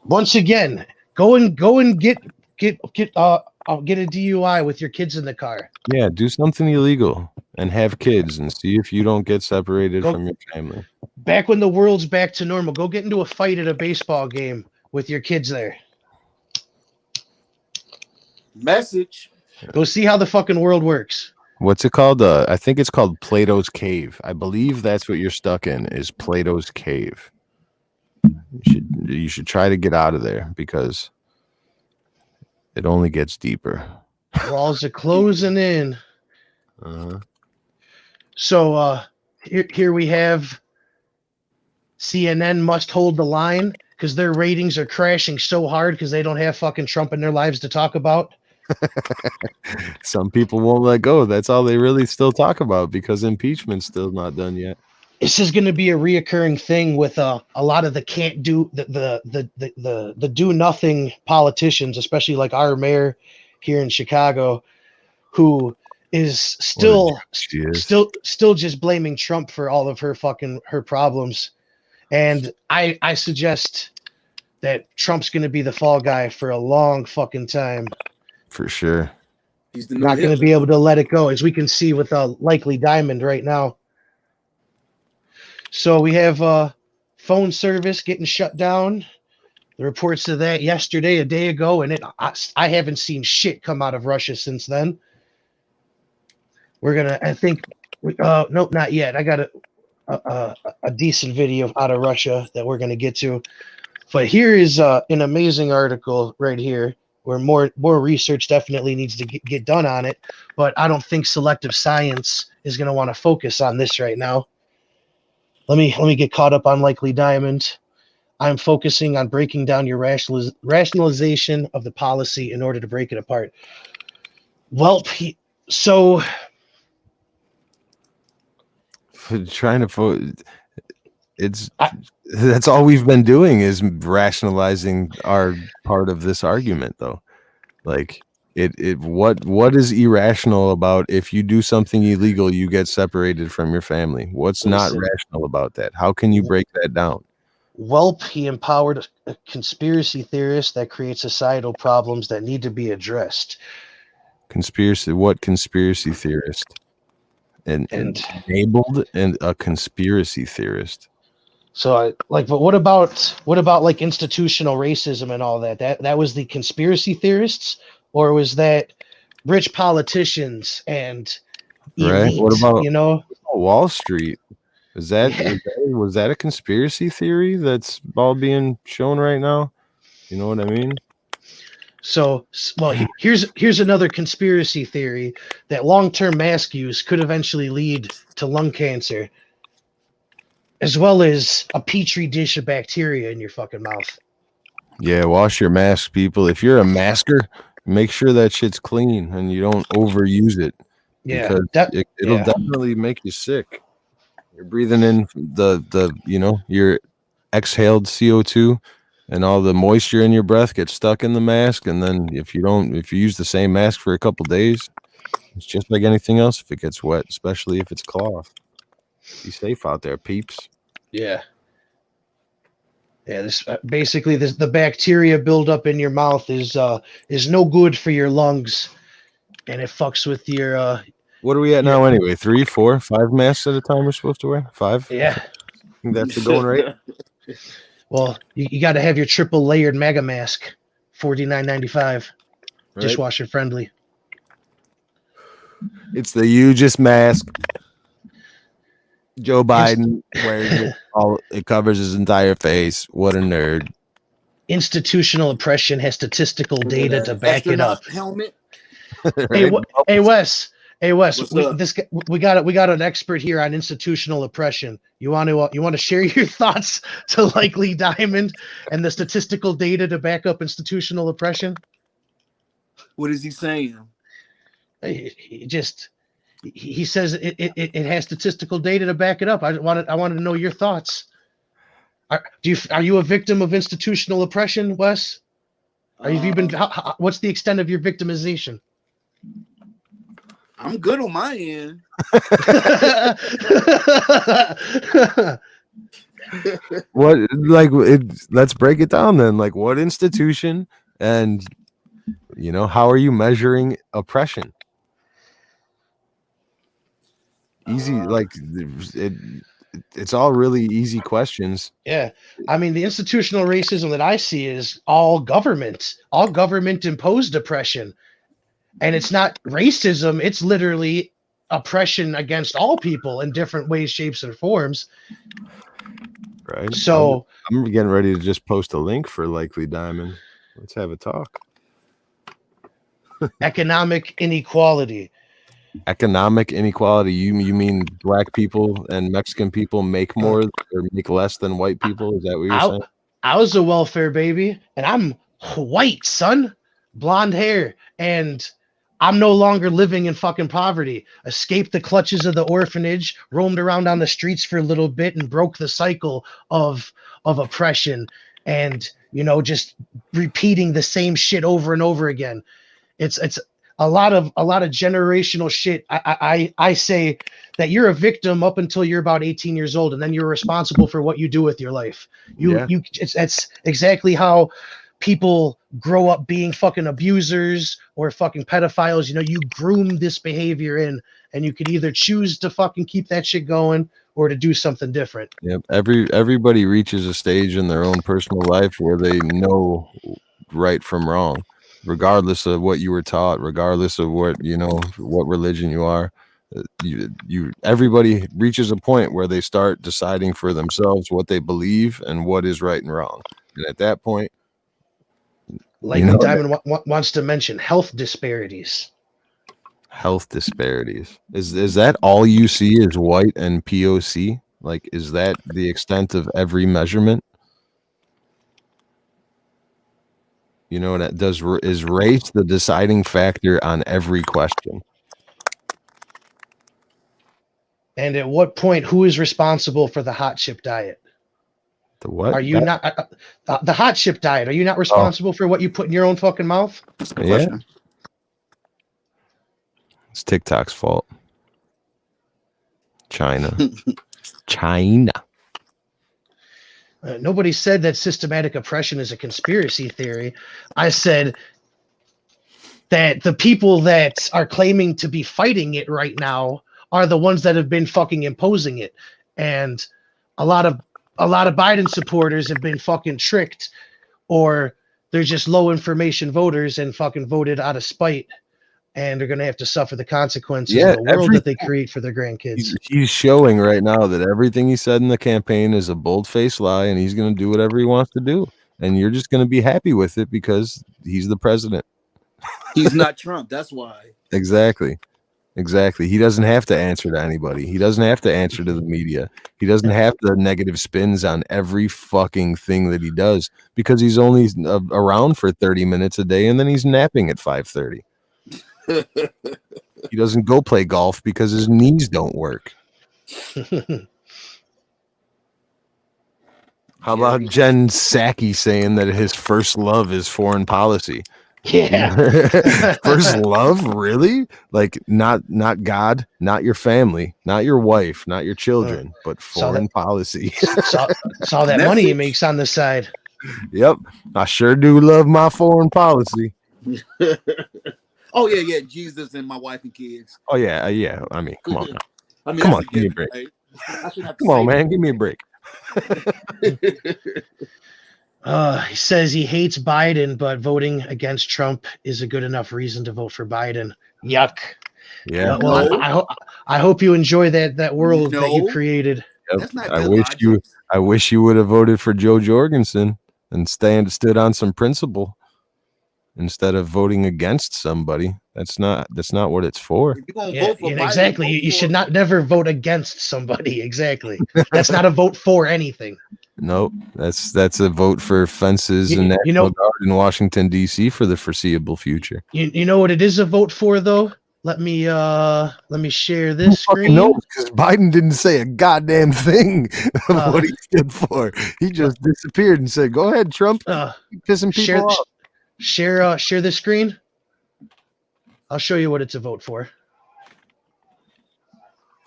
Once again, go and get a DUI with your kids in the car. Yeah, do something illegal and have kids and see if you don't get separated from your family. Back when the world's back to normal, go get into a fight at a baseball game with your kids there. Message. Go see how the fucking world works. What's it called? I think it's called Plato's Cave. I believe that's what you're stuck in, is Plato's Cave. You should try to get out of there because it only gets deeper. Walls are closing in. Uh-huh. So here we have CNN must hold the line because their ratings are crashing so hard because they don't have fucking Trump in their lives to talk about. Some people won't let go. That's all they really still talk about because impeachment's still not done yet. This is going to be a reoccurring thing with a lot of the can't do the do nothing politicians, especially like our mayor here in Chicago, who is still just blaming Trump for all of her problems. And I suggest that Trump's going to be the fall guy for a long fucking time. For sure. He's the not going to be able to let it go, as we can see with likely Diamond right now. So we have phone service getting shut down. The reports of that yesterday, a day ago, and I haven't seen shit come out of Russia since then. We're gonna, I think, nope, not yet. I got a decent video out of Russia that we're gonna get to, but here is an amazing article right here where more research definitely needs to get done on it. But I don't think selective science is gonna want to focus on this right now. Let me get caught up on Likely Diamond. I'm focusing on breaking down your rationalization of the policy in order to break it apart. Well, so Trying to that's all we've been doing is rationalizing our part of this argument, though. Like what is irrational about if you do something illegal, you get separated from your family? What's not rational about that? How can you break that down? Welp, he empowered a conspiracy theorist that creates societal problems that need to be addressed. Conspiracy? What conspiracy theorist? And enabled and a conspiracy theorist. So but what about like institutional racism and all that? That was the conspiracy theorists, or was that rich politicians and elite, right? What about Wall Street? Was that a conspiracy theory that's all being shown right now? You know what I mean? So, well, here's another conspiracy theory that long-term mask use could eventually lead to lung cancer, as well as a petri dish of bacteria in your fucking mouth. Yeah, wash your mask, people. If you're a masker, make sure that shit's clean and you don't overuse it. Yeah, because it'll definitely make you sick. You're breathing in your exhaled CO2, and all the moisture in your breath gets stuck in the mask. And then if you use the same mask for a couple days, it's just like anything else. If it gets wet, especially if it's cloth, be safe out there, peeps. Yeah. This basically the bacteria buildup in your mouth is no good for your lungs, and it fucks with your. What are we at now anyway? 3, 4, 5 masks at a time we're supposed to wear? 5? Yeah. I think that's the going rate. Well, you got to have your triple layered mega mask, $49.95, right. Dishwasher friendly. It's the hugest mask. Joe Biden wears it. It covers his entire face. What a nerd. Institutional oppression has statistical data to back it up. Helmet. Right? Hey Wes. We got an expert here on institutional oppression. You want to share your thoughts to Likely Diamond and the statistical data to back up institutional oppression? What is he saying? He says it has statistical data to back it up. I wanted to know your thoughts. Are you a victim of institutional oppression, Wes? What's the extent of your victimization? I'm good on my end. Let's break it down then. Like, what institution, and how are you measuring oppression? Easy, it's all really easy questions. Yeah, I mean, the institutional racism that I see is all government imposed oppression. And it's not racism, it's literally oppression against all people in different ways, shapes, and forms. Right. So I'm getting ready to just post a link for Likely Diamond. Let's have a talk. Economic inequality. Economic inequality. You mean black people and Mexican people make more or make less than white people? Is that what you're saying? I was a welfare baby, and I'm white, son. Blonde hair, and I'm no longer living in fucking poverty. Escaped the clutches of the orphanage, roamed around on the streets for a little bit, and broke the cycle of oppression, and just repeating the same shit over and over again. It's a lot of generational shit. I say that you're a victim up until you're about 18 years old, and then you're responsible for what you do with your life. That's exactly how people grow up being fucking abusers or fucking pedophiles. You groom this behavior in, and you could either choose to fucking keep that shit going or to do something different. Yep. Everybody reaches a stage in their own personal life where they know right from wrong, regardless of what you were taught, regardless of what religion you are. Everybody reaches a point where they start deciding for themselves what they believe and what is right and wrong. And at that point, Diamond wants to mention health disparities. Health disparities. Is that all you see is white and POC? Like, is that the extent of every measurement? You know, that is race the deciding factor on every question? And at what point, who is responsible for the hot chip diet? The what? Are you not the hot chip diet? Are you not responsible for what you put in your own fucking mouth? That's the Yeah. question. It's TikTok's fault. China. Nobody said that systematic oppression is a conspiracy theory. I said that the people that are claiming to be fighting it right now are the ones that have been fucking imposing it. And a lot of Biden supporters have been fucking tricked, or they're just low information voters and fucking voted out of spite, and they're going to have to suffer the consequences of the world that they create for their grandkids. He's showing right now that everything he said in the campaign is a bold-faced lie, and he's going to do whatever he wants to do. And you're just going to be happy with it because he's the president. He's not Trump. That's why. Exactly. He doesn't have to answer to anybody. He doesn't have to answer to the media. He doesn't have the negative spins on every fucking thing that he does because he's only around for 30 minutes a day, and then he's napping at 5:30. He doesn't go play golf because his knees don't work. How about Jen Psaki saying that his first love is foreign policy? Yeah. First love? Really? Like not God, not your family, not your wife, not your children, but foreign policy. saw that money he makes on the side. Yep. I sure do love my foreign policy. Oh yeah, Jesus and my wife and kids. Oh yeah. I mean, come on. Come on, give me a break. Right? Come on, man, give me a break. He says he hates Biden, but voting against Trump is a good enough reason to vote for Biden. Yuck. Yeah. Well, I hope you enjoy that world that you created. Yep. That's not I wish you would have voted for Joe Jorgensen and stood on some principle instead of voting against somebody. That's not what it's for. Vote for Biden, exactly. You should not never vote against somebody. Exactly. That's not a vote for anything. Nope. That's a vote for fences and National Guard in Washington, D.C. for the foreseeable future. You know what it is a vote for, though? Let me share this screen. No, because Biden didn't say a goddamn thing of what he stood for. He just disappeared and said, "Go ahead, Trump." Pissing people off. Share this screen. I'll show you what it's a vote for.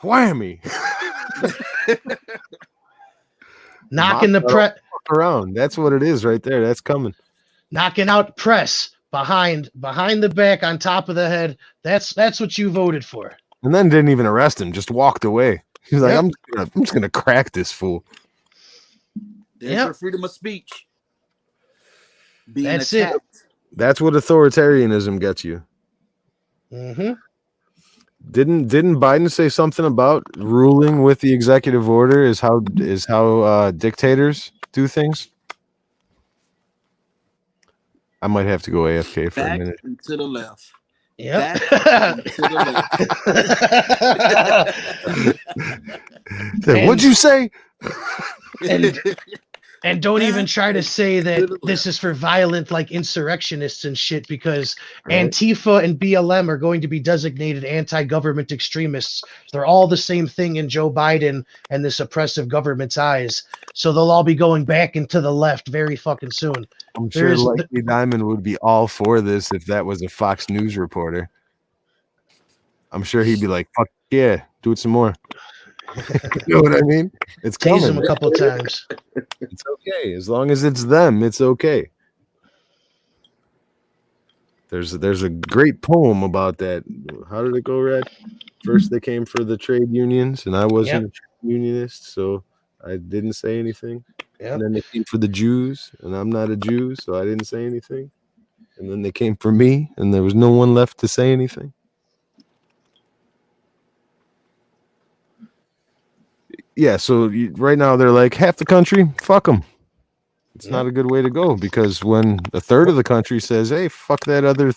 Whammy. Knocking the press around. That's what it is right there. That's coming. Knocking out press behind the back, on top of the head. That's what you voted for. And then didn't even arrest him. Just walked away. He's like, I'm just gonna crack this fool. There's your freedom of speech. That's it. That's what authoritarianism gets you. Mm-hmm. Didn't Biden say something about ruling with the executive order is how dictators do things? I might have to go AFK for a minute. And to the left. Yeah. What'd you say? And don't even try to say that this is for violent, like, insurrectionists and shit, because Antifa and BLM are going to be designated anti-government extremists. They're all the same thing in Joe Biden and this oppressive government's eyes. So they'll all be going back into the left very fucking soon. I'm sure Likely Diamond would be all for this if that was a Fox News reporter. I'm sure he'd be like, fuck yeah, do it some more. You know what I mean? It's Tease coming. him a couple of times. It's okay. As long as it's them, it's okay. There's a great poem about that. How did it go, Red? First they came for the trade unions, and I wasn't a trade unionist, so I didn't say anything. Yep. And then they came for the Jews, and I'm not a Jew, so I didn't say anything. And then they came for me, and there was no one left to say anything. Yeah, so right now they're like, half the country, fuck them. It's not a good way to go, because when a third of the country says, hey, fuck that other,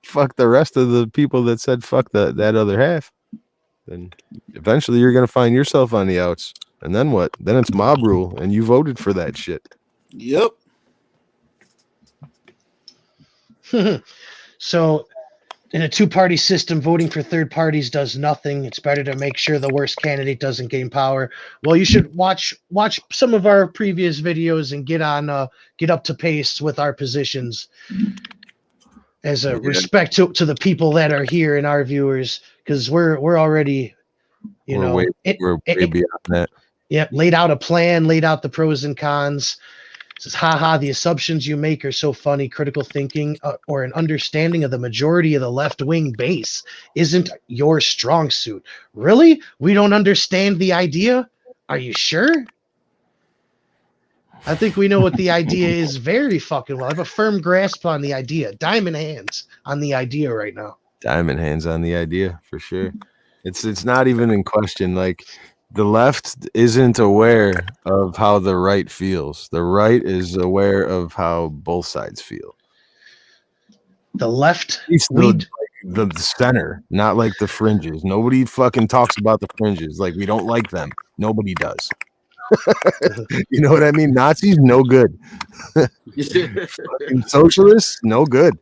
fuck the rest of the people that said fuck that other half, then eventually you're gonna find yourself on the outs. And then what? Then it's mob rule, and you voted for that shit. Yep. So, in a two-party system, voting for third parties does nothing. It's better to make sure the worst candidate doesn't gain power. Well, you should watch some of our previous videos and get up to pace with our positions as a respect to the people that are here and our viewers, because we're already, We're way beyond that. Yep, laid out a plan, laid out the pros and cons. It says, haha, the assumptions you make are so funny. Critical thinking or an understanding of the majority of the left-wing base isn't your strong suit. Really? We don't understand the idea? Are you sure? I think we know what the idea is very fucking well. I have a firm grasp on the idea. Diamond hands on the idea right now. Diamond hands on the idea, for sure. It's not even in question. Like, the left isn't aware of how the right feels. The right is aware of how both sides feel. The left, the center, not like the fringes. Nobody fucking talks about the fringes. Like, we don't like them. Nobody does. You know what I mean? Nazis, no good. Fucking socialists, no good.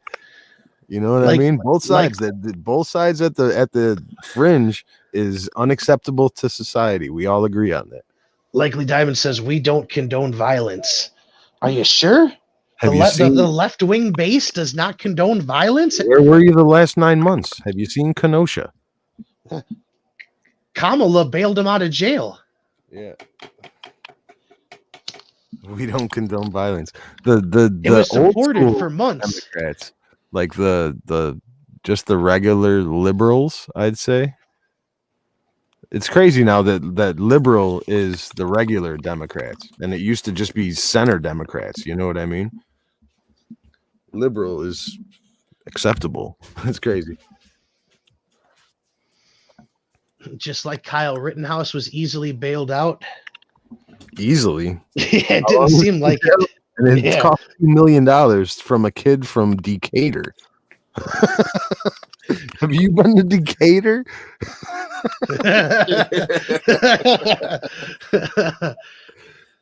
You know what I mean? Both sides. Both sides at the fringe is unacceptable to society. We all agree on that. Likely Diamond says we don't condone violence. Are you sure? Have you seen the left-wing base does not condone violence? Where were you the last 9 months? Have you seen Kenosha? Kamala bailed him out of jail. Yeah. We don't condone violence. It was supported for months. Democrats, like the just the regular liberals, I'd say. It's crazy now that liberal is the regular Democrats, and it used to just be center Democrats. You know what I mean? Liberal is acceptable. It's crazy. Just like Kyle Rittenhouse was easily bailed out. Easily? Yeah, it didn't seem like it. And it cost $2 million from a kid from Decatur. Have you been to Decatur?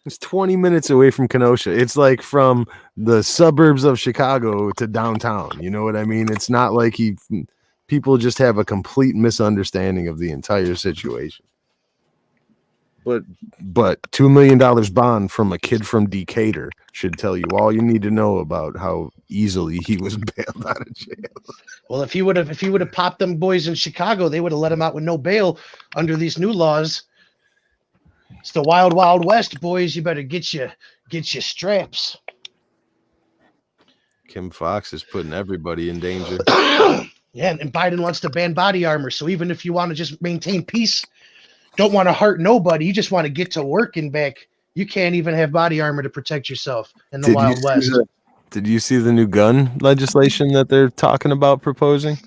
It's 20 minutes away from Kenosha. It's like from the suburbs of Chicago to downtown. You know what I mean? It's not like people just have a complete misunderstanding of the entire situation. But $2 million bond from a kid from Decatur should tell you all you need to know about how easily he was bailed out of jail. Well, if he would have popped them boys in Chicago, they would have let him out with no bail under these new laws. It's the wild, wild west, boys. You better get your straps. Kim Fox is putting everybody in danger. Yeah, and Biden wants to ban body armor. So even if you want to just maintain peace, don't want to hurt nobody, you just want to get to work and back, you can't even have body armor to protect yourself in the Wild West. Did you see the new gun legislation that they're talking about proposing?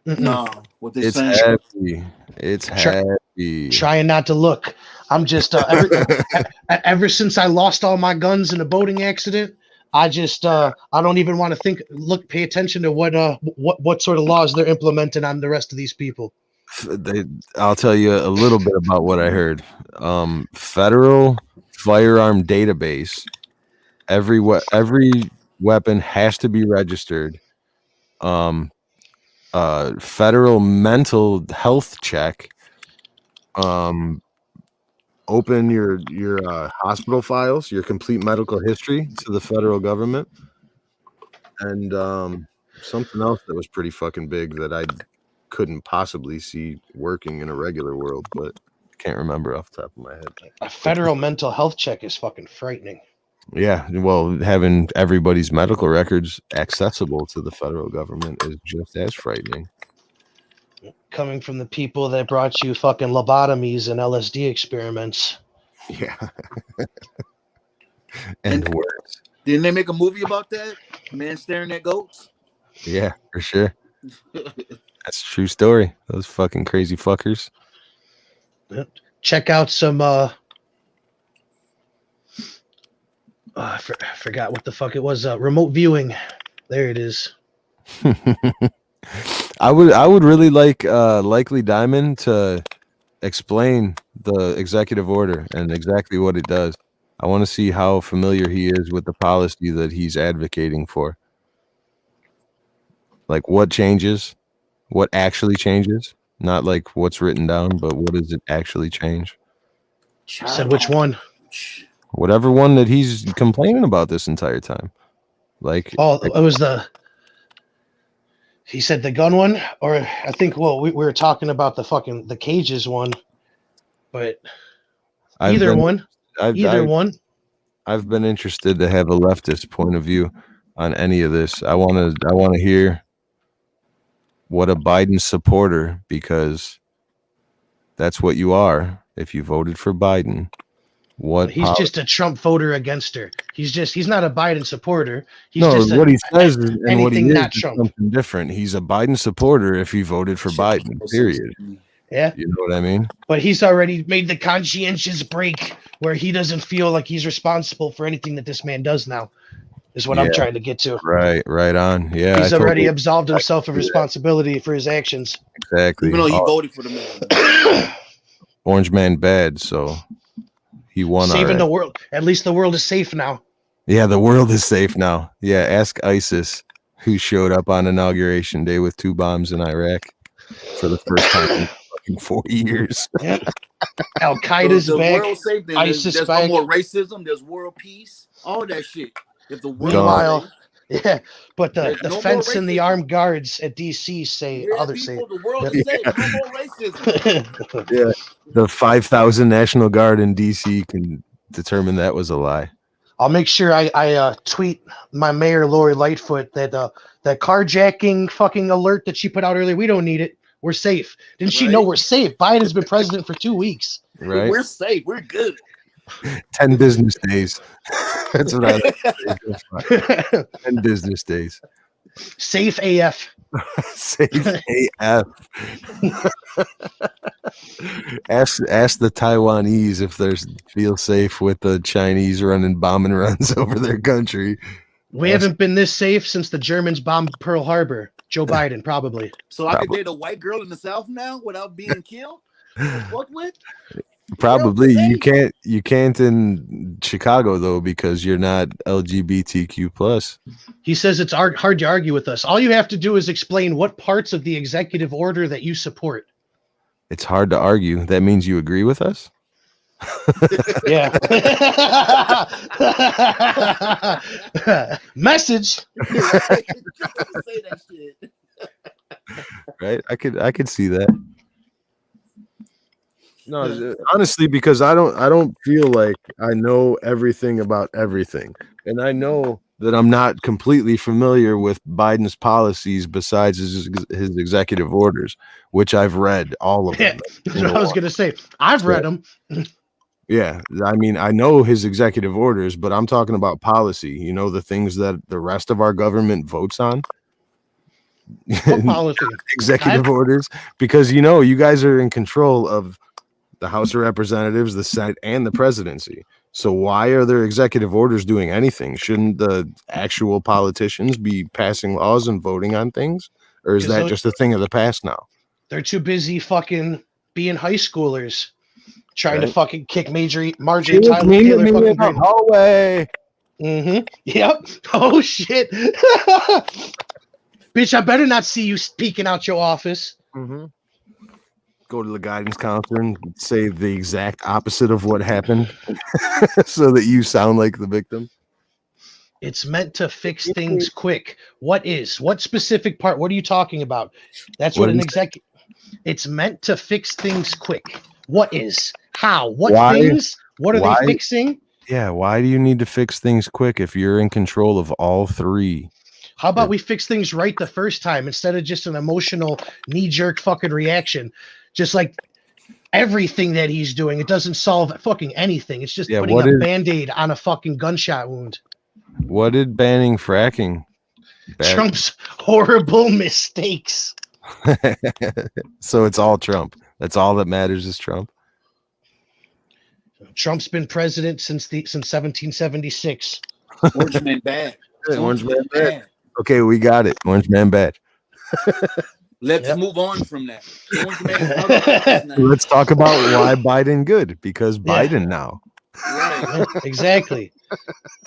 No, what they it's saying? Heavy. It's heavy. Trying not to look. I'm just ever since I lost all my guns in a boating accident, I just I don't even want to pay attention to what sort of laws they're implementing on the rest of these people. I'll tell you a little bit about what I heard. Federal firearm database. Every weapon has to be registered. Federal mental health check. Open your hospital files, your complete medical history to the federal government, and something else that was pretty fucking big that I couldn't possibly see working in a regular world, but can't remember off the top of my head. A federal mental health check is fucking frightening. Yeah, well, having everybody's medical records accessible to the federal government is just as frightening. Coming from the people that brought you fucking lobotomies and LSD experiments. Yeah. and worse. Didn't they make a movie about that? Man staring at goats? Yeah, for sure. That's a true story. Those fucking crazy fuckers. Check out some I forgot what the fuck it was. Remote viewing. There it is. I would really like Likely Diamond to explain the executive order and exactly what it does. I want to see how familiar he is with the policy that he's advocating for. Like what changes, what actually changes, not like what's written down, but what does it actually change? Said which one? Whatever one that he's complaining about this entire time. Like, it was he said the gun one, or I think, well, we were talking about the cages one, but either one. I've been interested to have a leftist point of view on any of this. I want to hear what a Biden supporter, because that's what you are if you voted for Biden. He's just a Trump voter against her. He's not a Biden supporter. He's what he says is, and what he is, not is Trump. something different. He's a Biden supporter if he voted for Biden. Period. Yeah, you know what I mean. But he's already made the conscientious break where he doesn't feel like he's responsible for anything that this man does now. Is what I'm trying to get to. Right on. Yeah, he's already absolved himself of responsibility for his actions. Exactly. Even though he voted for the man. Orange man bad, so he won. Saving the world. At least the world is safe now. Yeah, the world is safe now. Yeah, ask ISIS, who showed up on Inauguration Day with 2 bombs in Iraq for the first time in 4 years. Yeah. Al Qaeda's back. World safe, then ISIS there's back. no more racism. There's world peace. All that shit. If the world Meanwhile, but the no fence and the armed guards at DC say other say. The world is safe. No more racism. Yeah, the 5,000 National Guard in DC can determine that was a lie. I'll make sure I tweet my mayor Lori Lightfoot that that carjacking fucking alert that she put out earlier. We don't need it. We're safe. Didn't she know we're safe? Biden's been president for 2 weeks. Right. We're safe. We're good. 10 business days. That's what I 10 business days. Safe AF. Safe AF. Ask the Taiwanese if they feel safe with the Chinese running bombing runs over their country. We haven't been this safe since the Germans bombed Pearl Harbor. Joe Biden, probably. So I could date a white girl in the South now without being killed? What with? Probably. You can't in Chicago though, because you're not LGBTQ plus. He says it's hard to argue with us. All you have to do is explain what parts of the executive order that you support. It's hard to argue. That means you agree with us? Yeah. Message. Right? I could see that. No, honestly, because I don't feel like I know everything about everything. And I know that I'm not completely familiar with Biden's policies besides his executive orders, which I've read all of them. That's what I was going to say. I've read them. Yeah, I mean, I know his executive orders, but I'm talking about policy. You know, the things that the rest of our government votes on. What policy? Executive orders, because you guys are in control of the House of Representatives, the Senate, and the presidency. So why are their executive orders doing anything? Shouldn't the actual politicians be passing laws and voting on things? Or is that just a thing of the past now? They're too busy fucking being high schoolers, trying to fucking kick Marjorie Taylor fucking Greene. Hallway. Mm-hmm. Yep. Oh shit. Bitch, I better not see you peeking out your office. Mm-hmm. Go to the guidance counselor and say the exact opposite of what happened so that you sound like the victim. It's meant to fix things quick. What specific part? What are you talking about? That's what an executive. It's meant to fix things quick. What is? How? What things? What are they fixing? Yeah, why do you need to fix things quick if you're in control of all three? How about we fix things right the first time instead of just an emotional knee-jerk fucking reaction? Just like everything that he's doing, it doesn't solve fucking anything. It's just putting a Band-Aid on a fucking gunshot wound. What did banning fracking? Trump's horrible mistakes. So it's all Trump. That's all that matters is Trump. Trump's been president since 1776. Orange man bad. Orange man bad. Okay, we got it. Orange man bad. Let's move on from that. No one's mad about us now. Let's talk about why Biden good, because Yeah. Biden now. Right. Yeah, exactly.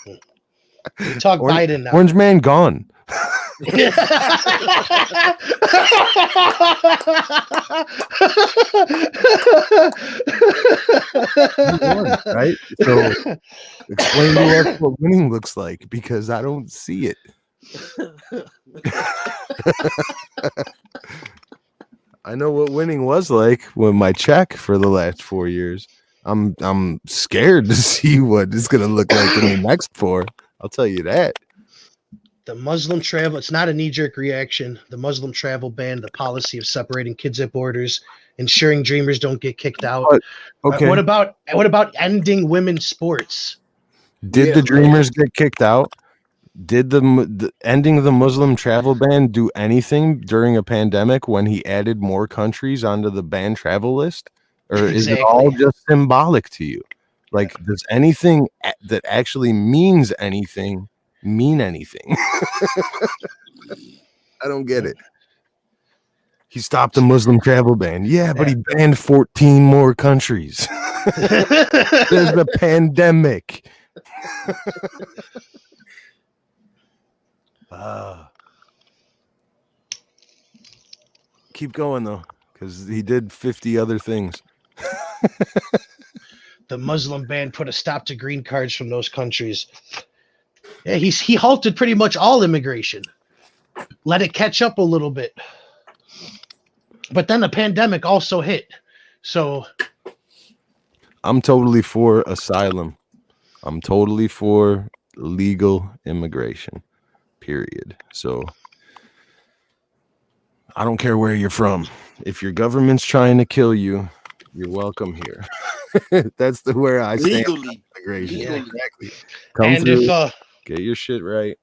We talk Biden now. Orange man gone. Right? So explain to us what winning looks like, because I don't see it. I know what winning was like when my check for the last 4 years. I'm scared to see what it's gonna look like in the next 4. I'll tell you that. The Muslim travel, it's not a knee-jerk reaction. The Muslim travel ban, the policy of separating kids at borders, ensuring dreamers don't get kicked out. But, okay. What about ending women's sports? Did the dreamers get kicked out? Did the ending the Muslim travel ban do anything during a pandemic when he added more countries onto the banned travel list? Or is it all just symbolic to you? Like, does anything that actually means anything mean anything? I don't get it. He stopped the Muslim travel ban. Yeah, but he banned 14 more countries. There's a pandemic. Keep going though, because he did 50 other things. The Muslim ban put a stop to green cards from those countries. Yeah, he halted pretty much all immigration. Let it catch up a little bit. But then the pandemic also hit. So I'm totally for asylum. I'm totally for legal immigration, period. So I don't care where you're from. If your government's trying to kill you, you're welcome here. That's where I stand. Legally. Immigration. Yeah. Exactly. Come and through, if get your shit right.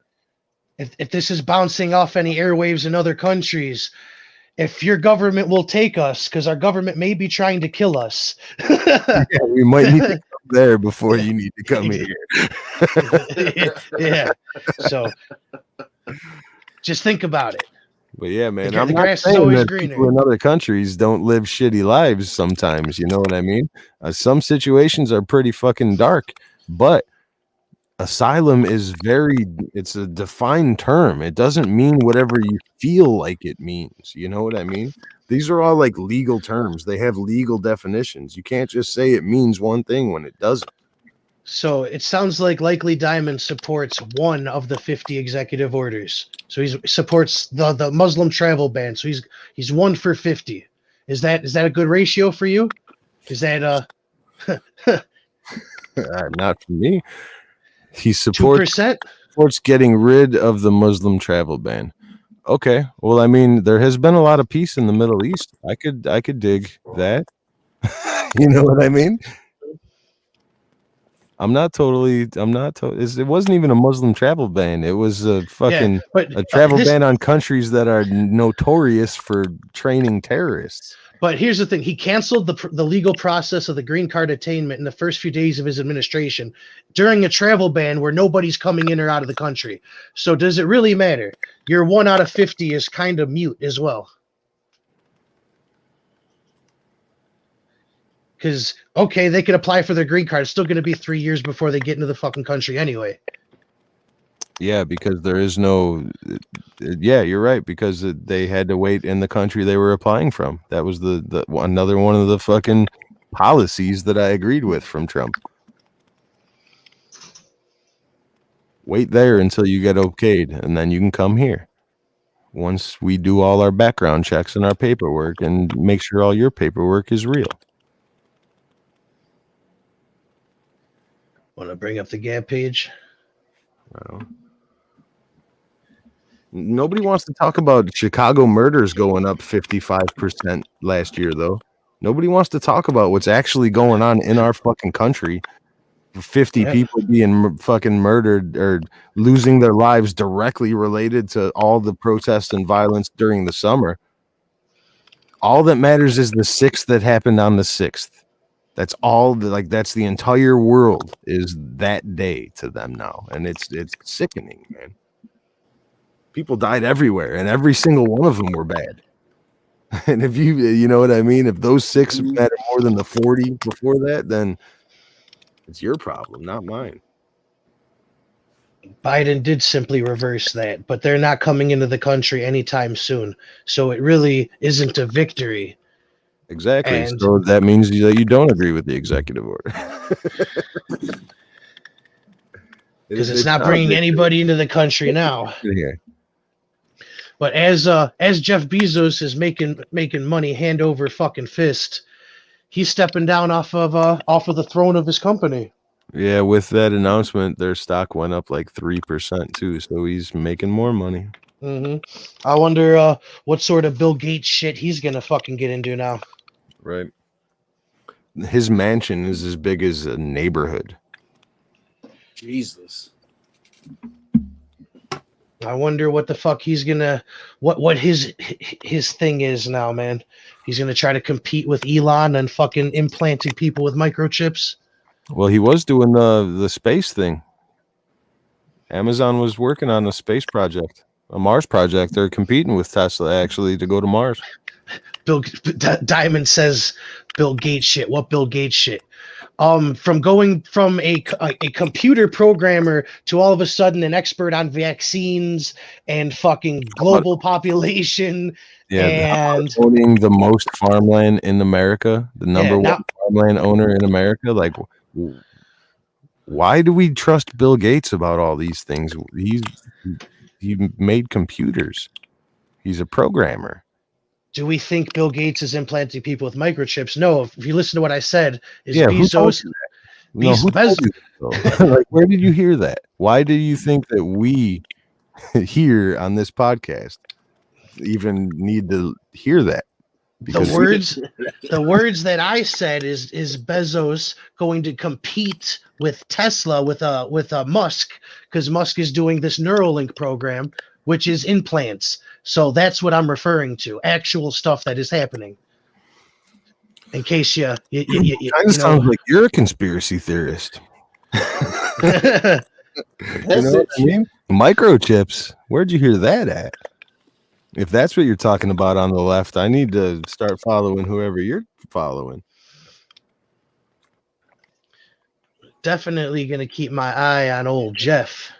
If this is bouncing off any airwaves in other countries, if your government will take us, because our government may be trying to kill us. Yeah, we might need to come there before you need to come here. Yeah. So just think about it. But yeah, man, The I'm not grass is saying always that greener. people in other countries don't live shitty lives sometimes. You know what I mean? Some situations are pretty fucking dark, but asylum is it's a defined term. It doesn't mean whatever you feel like it means. You know what I mean? These are all like legal terms. They have legal definitions. You can't just say it means one thing when it doesn't. So it sounds like Likely Diamond supports one of the 50 executive orders. So he supports the Muslim travel ban. So he's 1 for 50. Is that a good ratio for you? Is that not for me? He supports 2%? Getting rid of the Muslim travel ban. Okay, well, I mean, there has been a lot of peace in the Middle East. I could dig that. You know what I mean? It wasn't even a Muslim travel ban. It was a fucking a travel ban on countries that are notorious for training terrorists. But here's the thing. He canceled the legal process of the green card attainment in the first few days of his administration during a travel ban where nobody's coming in or out of the country. So does it really matter? Your 1 out of 50 is kind of mute as well. Because, okay, they could apply for their green card. It's still going to be 3 years before they get into the fucking country anyway. Yeah, because there is no... Yeah, you're right, because they had to wait in the country they were applying from. That was the another one of the fucking policies that I agreed with from Trump. Wait there until you get okayed, and then you can come here. Once we do all our background checks and our paperwork and make sure all your paperwork is real. Want to bring up the Gab page? Well, nobody wants to talk about Chicago murders going up 55% last year, though. Nobody wants to talk about what's actually going on in our fucking country. 50 people being fucking murdered or losing their lives directly related to all the protests and violence during the summer. All that matters is the 6th that happened on the 6th. That's all. That's the entire world is that day to them now, and it's sickening, man. People died everywhere, and every single one of them were bad. And if you know what I mean, if those 6 Mhm. matter more than the 40 before that, then it's your problem, not mine. Biden did simply reverse that, but they're not coming into the country anytime soon. So it really isn't a victory. Exactly. And So that means that you don't agree with the executive order. because it's not bringing anybody into the country now. Here. But as Jeff Bezos is making money hand over fucking fist, he's stepping down off of the throne of his company. Yeah, with that announcement, their stock went up like 3% too. So he's making more money. I wonder what sort of Bill Gates shit he's gonna fucking get into now. Right. His mansion is as big as a neighborhood. Jesus. I wonder what the fuck he's gonna what his thing is now, man. He's gonna try to compete with Elon and fucking implanting people with microchips. Well, he was doing the space thing. Amazon was working on a space project, a Mars project. They're competing with Tesla actually to go to Mars. Diamond says Bill Gates shit. What Bill Gates shit? From going from a computer programmer to all of a sudden an expert on vaccines and fucking global population. Yeah, And owning the most farmland in America, the number one farmland owner in America. Like, why do we trust Bill Gates about all these things? He made computers. He's a programmer. Do we think Bill Gates is implanting people with microchips? No. If you listen to what I said, is Yeah, Bezos. No, who told you that, like, where did you hear that? Why do you think that we here on this podcast even need to hear that? Because the words that I said is Bezos going to compete with Tesla with Musk, because Musk is doing this Neuralink program, which is implants. So that's what I'm referring to. Actual stuff that is happening. In case you know, sounds like you're a conspiracy theorist. You know what I mean? Microchips. Where'd you hear that at? If that's what you're talking about on the left, I need to start following whoever you're following. Definitely going to keep my eye on old Jeff.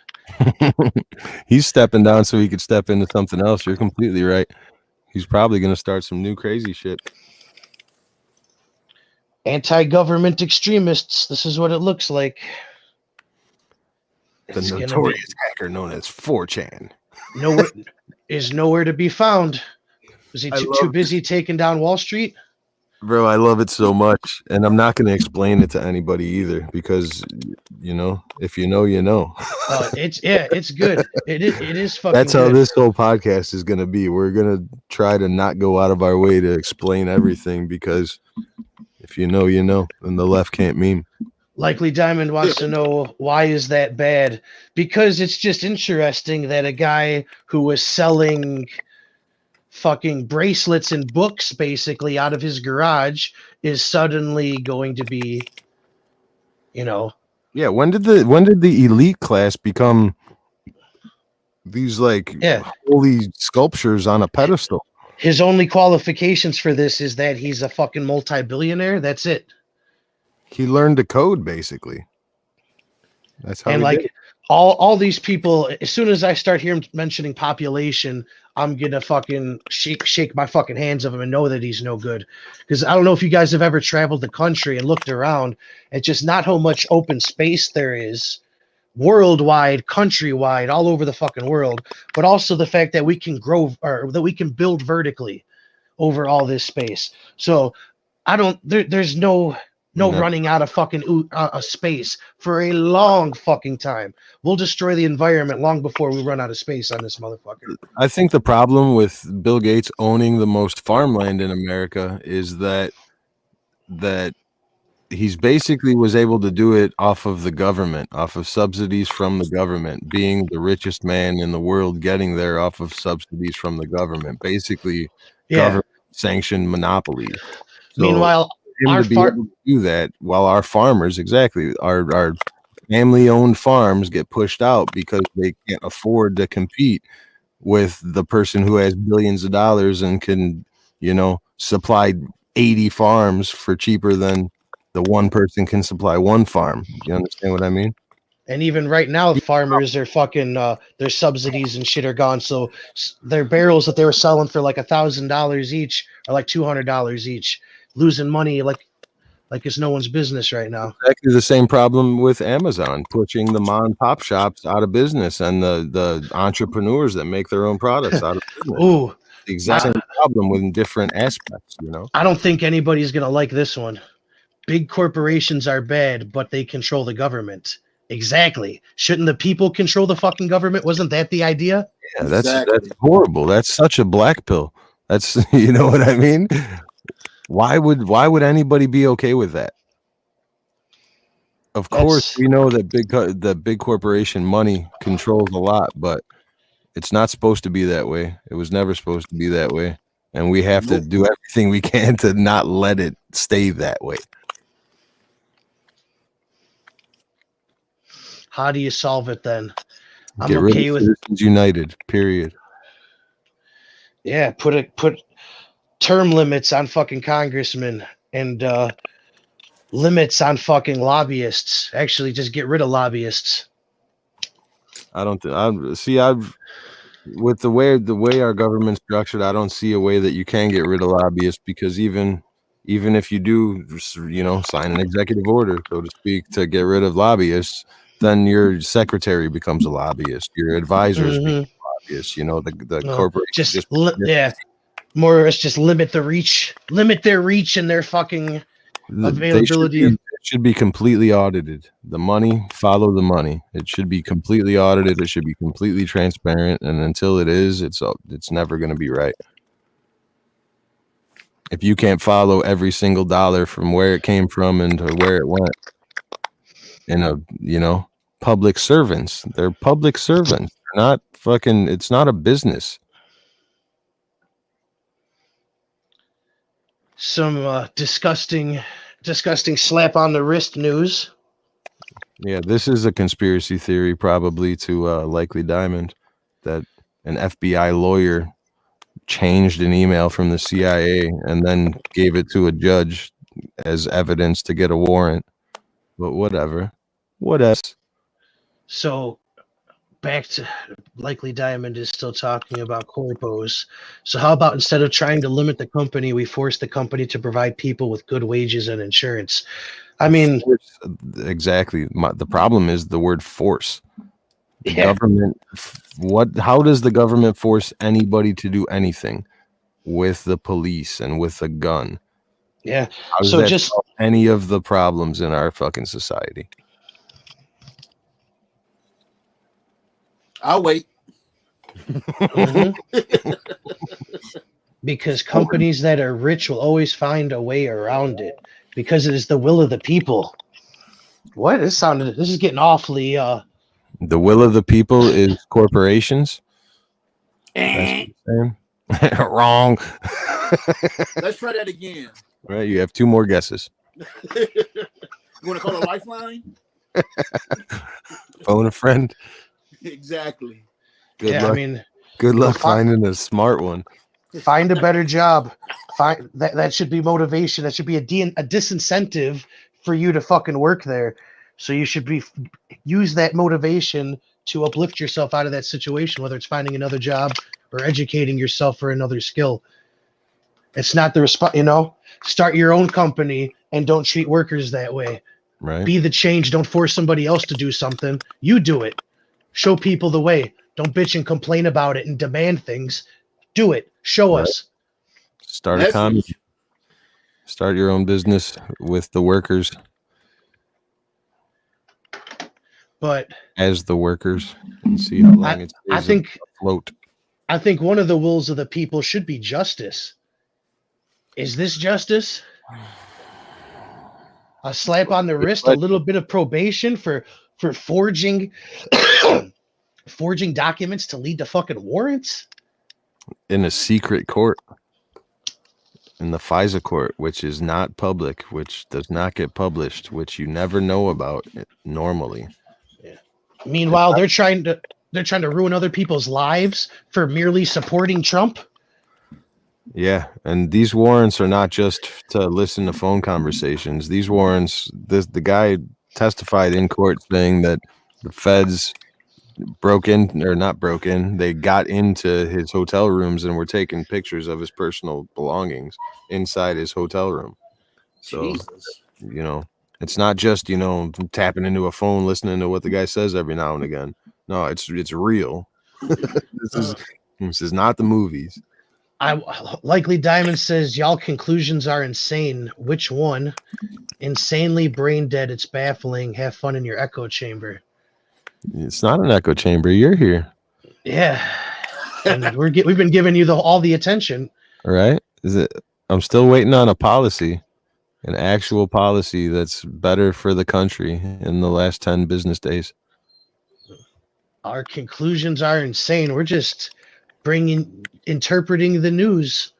He's stepping down so he could step into something else. You're completely right. He's probably going to start some new crazy shit. Anti-government extremists. This is what it looks like. The notorious hacker known as 4chan. Nowhere to be found. Was he too busy taking down Wall Street? Bro, I love it so much, and I'm not going to explain it to anybody either, because if you know, you know. It's good. It is fucking. That's how good. this whole podcast is going to be. We're going to try to not go out of our way to explain everything, because if you know, you know, and the left can't meme. Likely Diamond wants to know, why is that bad? Because it's just interesting that a guy who was selling fucking bracelets and books basically out of his garage is suddenly going to be, Yeah, when did the elite class become these holy sculptures on a pedestal? His only qualifications for this is that he's a fucking multi-billionaire. That's it. He learned to code, basically. That's how. And all these people, as soon as I start hearing mentioning population, I'm gonna fucking shake my fucking hands of him and know that he's no good. Because I don't know if you guys have ever traveled the country and looked around. It's just not how much open space there is, worldwide, countrywide, all over the fucking world. But also the fact that we can grow, or that we can build vertically over all this space. So there's no running out of fucking space for a long fucking time. We'll destroy the environment long before we run out of space on this motherfucker. I think the problem with Bill Gates owning the most farmland in America is that he's basically was able to do it off of the government, off of subsidies from the government, being the richest man in the world, getting there off of subsidies from the government, basically government sanctioned monopoly. So, meanwhile, him to be able to do that while our farmers, our family-owned farms get pushed out because they can't afford to compete with the person who has billions of dollars and can supplied 80 farms for cheaper than the one person can supply one farm. You understand what I mean? And even right now, farmers are fucking their subsidies and shit are gone. So their barrels that they were selling for like $1,000 each are like $200 each, losing money like it's no one's business right now. Exactly the same problem with Amazon pushing the mom and pop shops out of business and the entrepreneurs that make their own products out of business. Ooh, The exact same problem with different aspects. I don't think anybody's gonna like this one. Big corporations are bad, but they control the government. Exactly. Shouldn't the people control the fucking government? Wasn't that the idea? Yeah, that's horrible. That's such a black pill. That's you know what I mean? Why would anybody be okay with that? Of course, we know that the big corporation money controls a lot, but it's not supposed to be that way. It was never supposed to be that way, and we have to do everything we can to not let it stay that way. How do you solve it then? Get rid of Citizens United. Period. Yeah, put term limits on fucking congressmen and limits on fucking lobbyists. Actually, just get rid of lobbyists. I don't think with the way our government's structured, I don't see a way that you can get rid of lobbyists, because even if you do, sign an executive order, so to speak, to get rid of lobbyists, then your secretary becomes a lobbyist, your advisors become lobbyists, the corporation more or less just limit their reach and their fucking availability. It should be completely audited. The money, follow the money. It should be completely audited. It should be completely transparent. And until it is, it's never going to be right. If you can't follow every single dollar from where it came from and to where it went, public servants. They're public servants. They're not fucking. It's not a business. Some disgusting slap on the wrist news. Yeah, this is a conspiracy theory, probably to Likely Diamond, that an FBI lawyer changed an email from the CIA and then gave it to a judge as evidence to get a warrant. But whatever. What else? So back to Likely Diamond is still talking about corpos. So how about instead of trying to limit the company, we force the company to provide people with good wages and insurance? I mean, exactly. The problem is the word force. The government. How does the government force anybody to do anything with the police and with a gun? Yeah. How does that solve any of the problems in our fucking society? I'll wait. Because companies that are rich will always find a way around it, because it is the will of the people. What? This is getting awfully the will of the people is corporations. That's what I'm saying. Wrong. Let's try that again. All right, you have two more guesses. You want to call a lifeline? Phone a friend. Exactly. Good luck. Good luck finding a smart one. Find a better job. That should be motivation. That should be a disincentive for you to fucking work there. So you should use that motivation to uplift yourself out of that situation, whether it's finding another job or educating yourself for another skill. It's not the response, start your own company and don't treat workers that way. Right. Be the change. Don't force somebody else to do something. You do it. Show people the way. Don't bitch and complain about it and demand things. Do it. Show us. Start a company. Start your own business with the workers. But as the workers, and see how long it stays afloat. I think one of the wills of the people should be justice. Is this justice? A slap on the wrist, a little bit of probation for forging documents to lead to fucking warrants in a secret court, in the FISA court, which is not public, which does not get published, which you never know about normally. Yeah. Meanwhile, they're trying to ruin other people's lives for merely supporting Trump. Yeah, and these warrants are not just to listen to phone conversations. These warrants, the guy testified in court saying that the feds broke in, or not broke in, they got into his hotel rooms and were taking pictures of his personal belongings inside his hotel room. So, Jesus. you know, it's not just, tapping into a phone, listening to what the guy says every now and again. No, it's real. This is not the movies. Likely Diamond says y'all conclusions are insane. Which one? Insanely brain dead. It's baffling. Have fun in your echo chamber. It's not an echo chamber. You're here. Yeah, and we've been giving you all the attention. All right. I'm still waiting on a policy, an actual policy that's better for the country in the last 10 business days. Our conclusions are insane. We're just interpreting the news.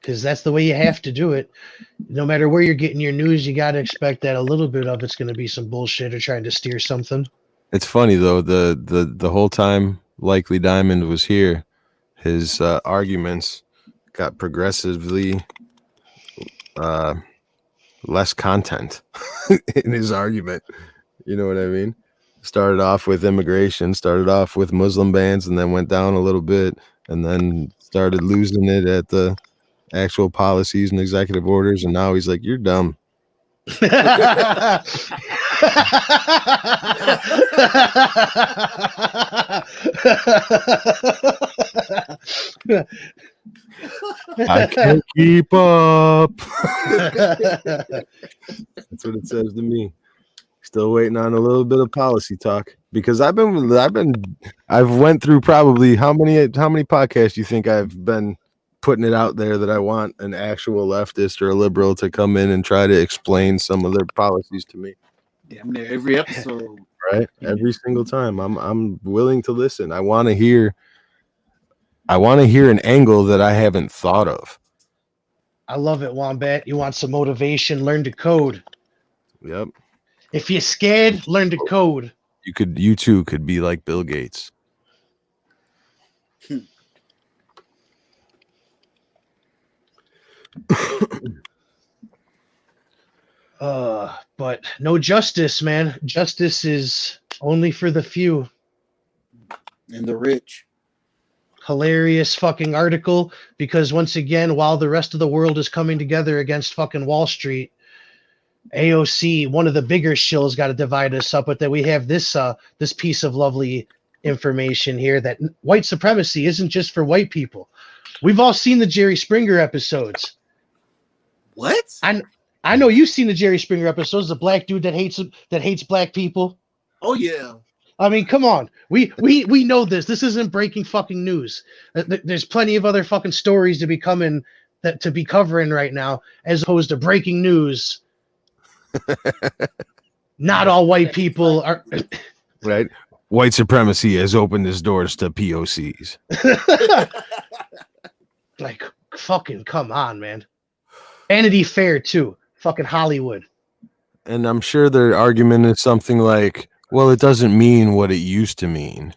Because that's the way you have to do it. No matter where you're getting your news, you got to expect that a little bit of it's going to be some bullshit or trying to steer something. It's funny though, the whole time Likely Diamond was here, his arguments got progressively less content in his argument. You know what I mean? Started off with immigration, started off with Muslim bans, and then went down a little bit, and then started losing it at the actual policies and executive orders, and now he's like, "You're dumb." I can't keep up. That's what it says to me. Still waiting on a little bit of policy talk, because I've went through probably how many podcasts do you think I've been putting it out there that I want an actual leftist or a liberal to come in and try to explain some of their policies to me. Damn near every episode. Right? Every single time. I'm willing to listen. I want to hear an angle that I haven't thought of. I love it, Wombat. You want some motivation? Learn to code. Yep. If you're scared, learn to code. You too could be like Bill Gates. But no justice, man. Justice is only for the few. And the rich. Hilarious fucking article, because once again, while the rest of the world is coming together against fucking Wall Street, AOC, one of the bigger shills, got to divide us up. But then we have this piece of lovely information here that white supremacy isn't just for white people. We've all seen the Jerry Springer episodes. What? I know you've seen the Jerry Springer episodes. The black dude that hates black people. Oh yeah. I mean, come on. We know this. This isn't breaking fucking news. There's plenty of other fucking stories to be covering right now, as opposed to breaking news. Not all white people are right. White supremacy has opened its doors to POCs. Like, fucking come on, man. Vanity Fair too. Fucking Hollywood. And I'm sure their argument is something like, well, it doesn't mean what it used to mean.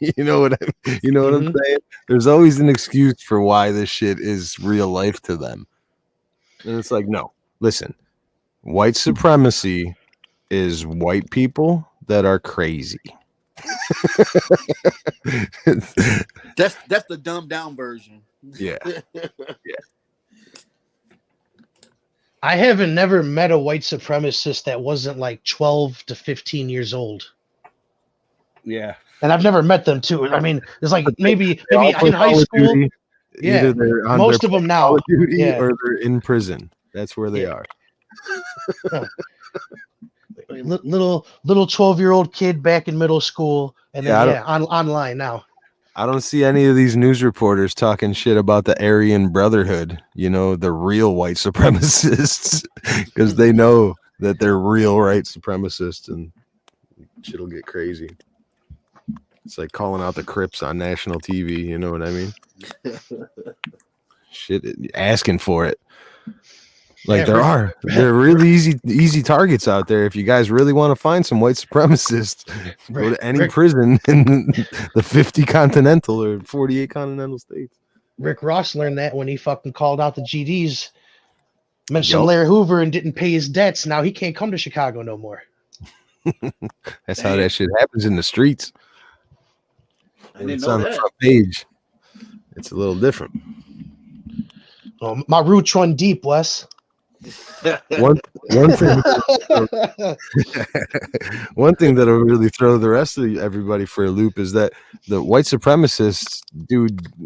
You know what I'm saying? There's always an excuse for why this shit is real life to them. And it's like, no, listen, white supremacy is white people that are crazy. That's the dumbed down version. Yeah. I haven't never met a white supremacist that wasn't like 12 to 15 years old. Yeah. And I've never met them too. I mean, there's like maybe in high school. Duty. Yeah. Either they're on most of them now. Duty or they're in prison. That's where they are. Little 12-year-old kid back in middle school, and then online now. I don't see any of these news reporters talking shit about the Aryan Brotherhood, the real white supremacists, because they know that they're real white supremacists, and shit'll get crazy. It's like calling out the Crips on national TV, you know what I mean? Shit, asking for it. Like there are really easy targets out there. If you guys really want to find some white supremacists, go to any prison in the 50 continental or 48 continental states. Rick Ross learned that when he fucking called out the GDs, mentioned Larry Hoover and didn't pay his debts. Now he can't come to Chicago no more. That's how that shit happens in the streets. I didn't It's know on that. the front page. It's a little different. Oh, my roots run deep, Wes. One thing one thing that'll really throw the rest of everybody for a loop is that the white supremacists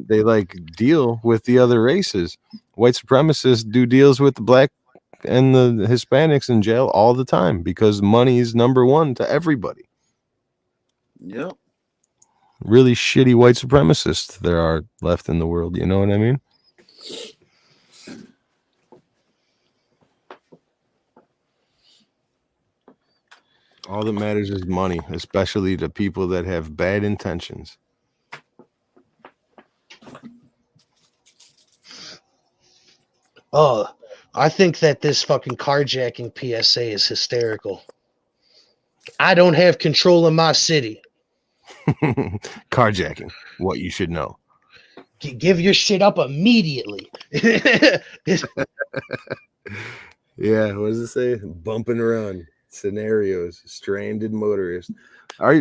they like deal with the other races. White supremacists do deals with the black and the Hispanics in jail all the time because money is number one to everybody. Yep. Really shitty white supremacists there are left in the world, you know what I mean? All that matters is money, especially to people that have bad intentions. Oh, I think that this fucking carjacking PSA is hysterical. I don't have control of my city. Carjacking, what you should know. Give your shit up immediately. Yeah, what does it say? Bump and run scenarios, stranded motorist. How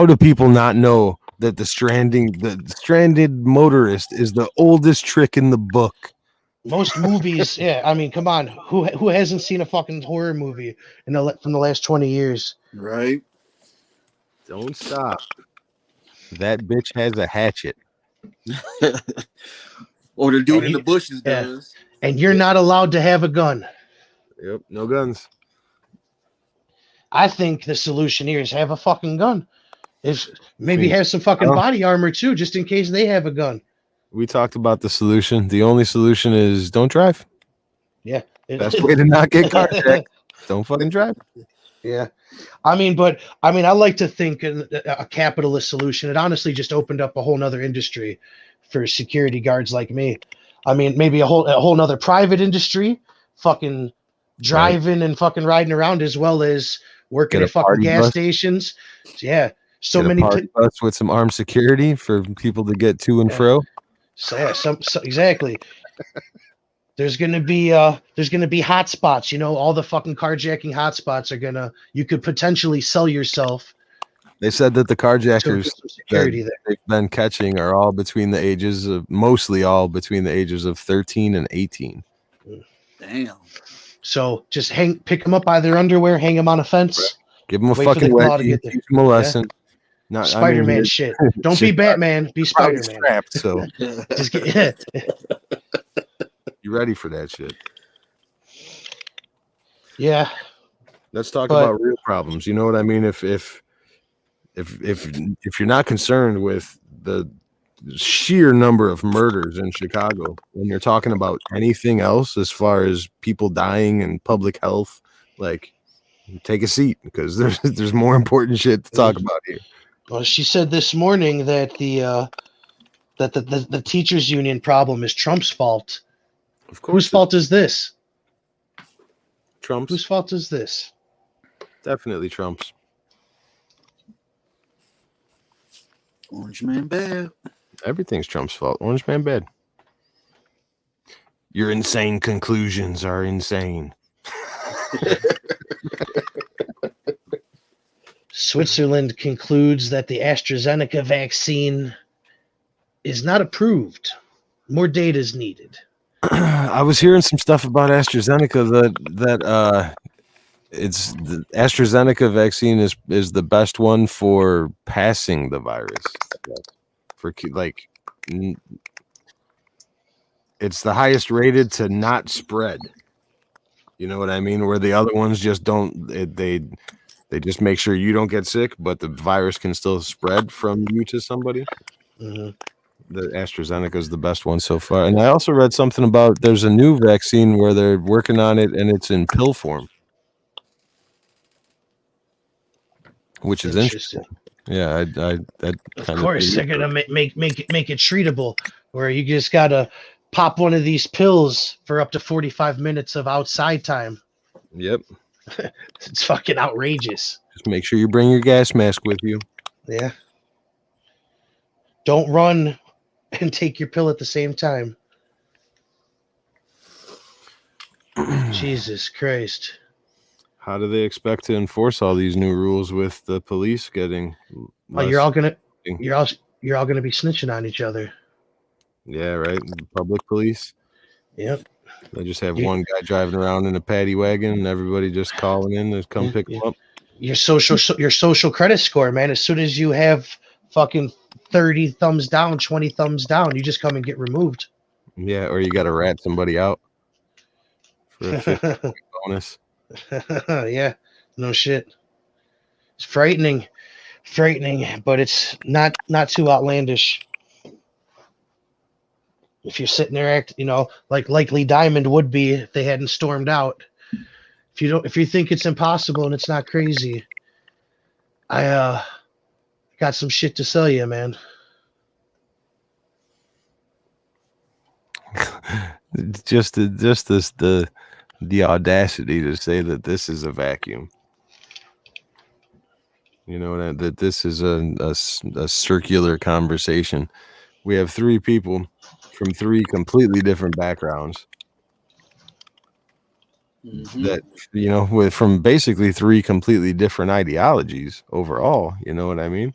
do people not know that the stranded motorist is the oldest trick in the book? Most movies, yeah. I mean, come on, who hasn't seen a fucking horror movie from the last 20 years? Right. Don't stop. That bitch has a hatchet. Or the dude in the bushes does. And you're not allowed to have a gun. Yep, no guns. I think the solution here is have a fucking gun. Maybe have some fucking body armor too, just in case they have a gun. We talked about the solution. The only solution is don't drive. Yeah. Best way to not get carjacked. Don't fucking drive. Yeah. I like to think a capitalist solution. It honestly just opened up a whole nother industry for security guards like me. I mean, maybe a whole nother private industry, fucking driving and fucking riding around, as well as working at fucking gas stations. Yeah. So many bus with some armed security for people to get to and fro. So yeah, exactly. There's gonna be hot spots, all the fucking carjacking hot spots you could potentially sell yourself. They said that the carjackers that they've been catching are mostly all between the ages of 13 and 18. Damn. So just pick them up by their underwear, hang them on a fence. Give them a fucking wedgie, teach them a lesson. Not Spider-Man shit. Don't be Batman, be Spider-Man. Strapped, so just get you ready for that shit? Yeah. Let's talk about real problems. You know what I mean? If you're not concerned with the sheer number of murders in Chicago, when you're talking about anything else as far as people dying and public health, like take a seat because there's more important shit to talk about here. Well, she said this morning that the teachers union problem is Trump's fault. Of course. Whose fault is this? Trump's. Whose fault is this? Definitely Trump's. Orange man bad. Everything's Trump's fault. Orange man bad. Your insane conclusions are insane. Switzerland concludes that the AstraZeneca vaccine is not approved. More data is needed. I was hearing some stuff about AstraZeneca that it's the AstraZeneca vaccine is the best one for passing the virus. For it's the highest rated to not spread. You know what I mean? Where the other ones just don't. They just make sure you don't get sick, but the virus can still spread from you to somebody. Mm-hmm. The AstraZeneca is the best one so far. And I also read something about there's a new vaccine where they're working on it and it's in pill form, which is interesting. Yeah, of course they're gonna make it treatable, where you just gotta pop one of these pills for up to 45 minutes of outside time. Yep. It's fucking outrageous. Just make sure you bring your gas mask with you. Yeah. Don't run and take your pill at the same time. Jesus Christ. How do they expect to enforce all these new rules with the police getting Oh, you're all less- gonna be snitching on each other. Yeah, right. Public police. Yep. They just have You- one guy driving around in a paddy wagon and everybody just calling in to come pick him up. Your social credit score, man. As soon as you have fucking 30 thumbs down, 20 thumbs down, you just come and get removed. Yeah, or you got to rat somebody out for a 50 bonus. Yeah, no shit. It's frightening, but it's not too outlandish. If you're sitting there like likely Diamond would be if they hadn't stormed out. If you think it's impossible and it's not crazy, I got some shit to sell you, man. just the audacity to say that this is a vacuum. You know, that this is a circular conversation. We have three people from three completely different backgrounds that, you know, from basically three completely different ideologies overall. You know what I mean?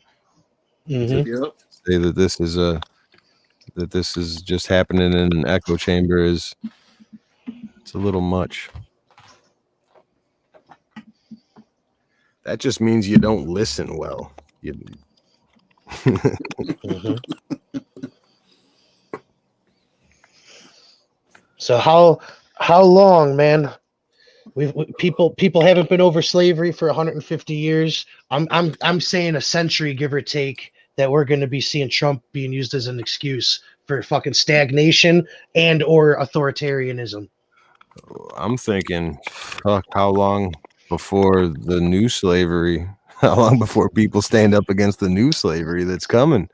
Mm-hmm. Yep. Say that this is just happening in an echo chamber it's a little much. That just means you don't listen well. Mm-hmm. So how long, man? People haven't been over slavery for 150 years. I'm saying a century, give or take, that we're going to be seeing Trump being used as an excuse for fucking stagnation and or authoritarianism. I'm thinking, fuck, how long before the new slavery? How long before people stand up against the new slavery that's coming?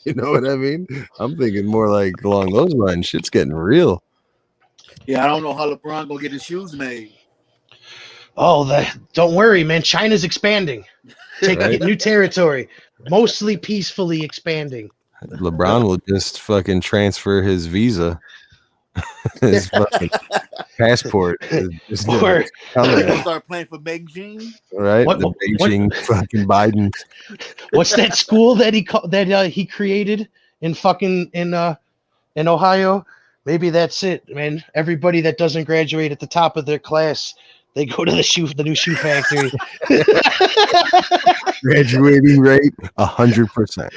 You know what I mean? I'm thinking more like along those lines. Shit's getting real. Yeah, I don't know how LeBron gonna get his shoes made. Oh, don't worry, man. China's expanding, taking new territory, mostly peacefully expanding. LeBron will just fucking transfer his visa, his fucking passport. Just Or- Start playing for Beijing. right? What- The what- Beijing fucking Biden. What's that school that he created in Ohio? Maybe that's it, man. Everybody that doesn't graduate at the top of their class, they go to the new shoe factory. Graduating rate 100%.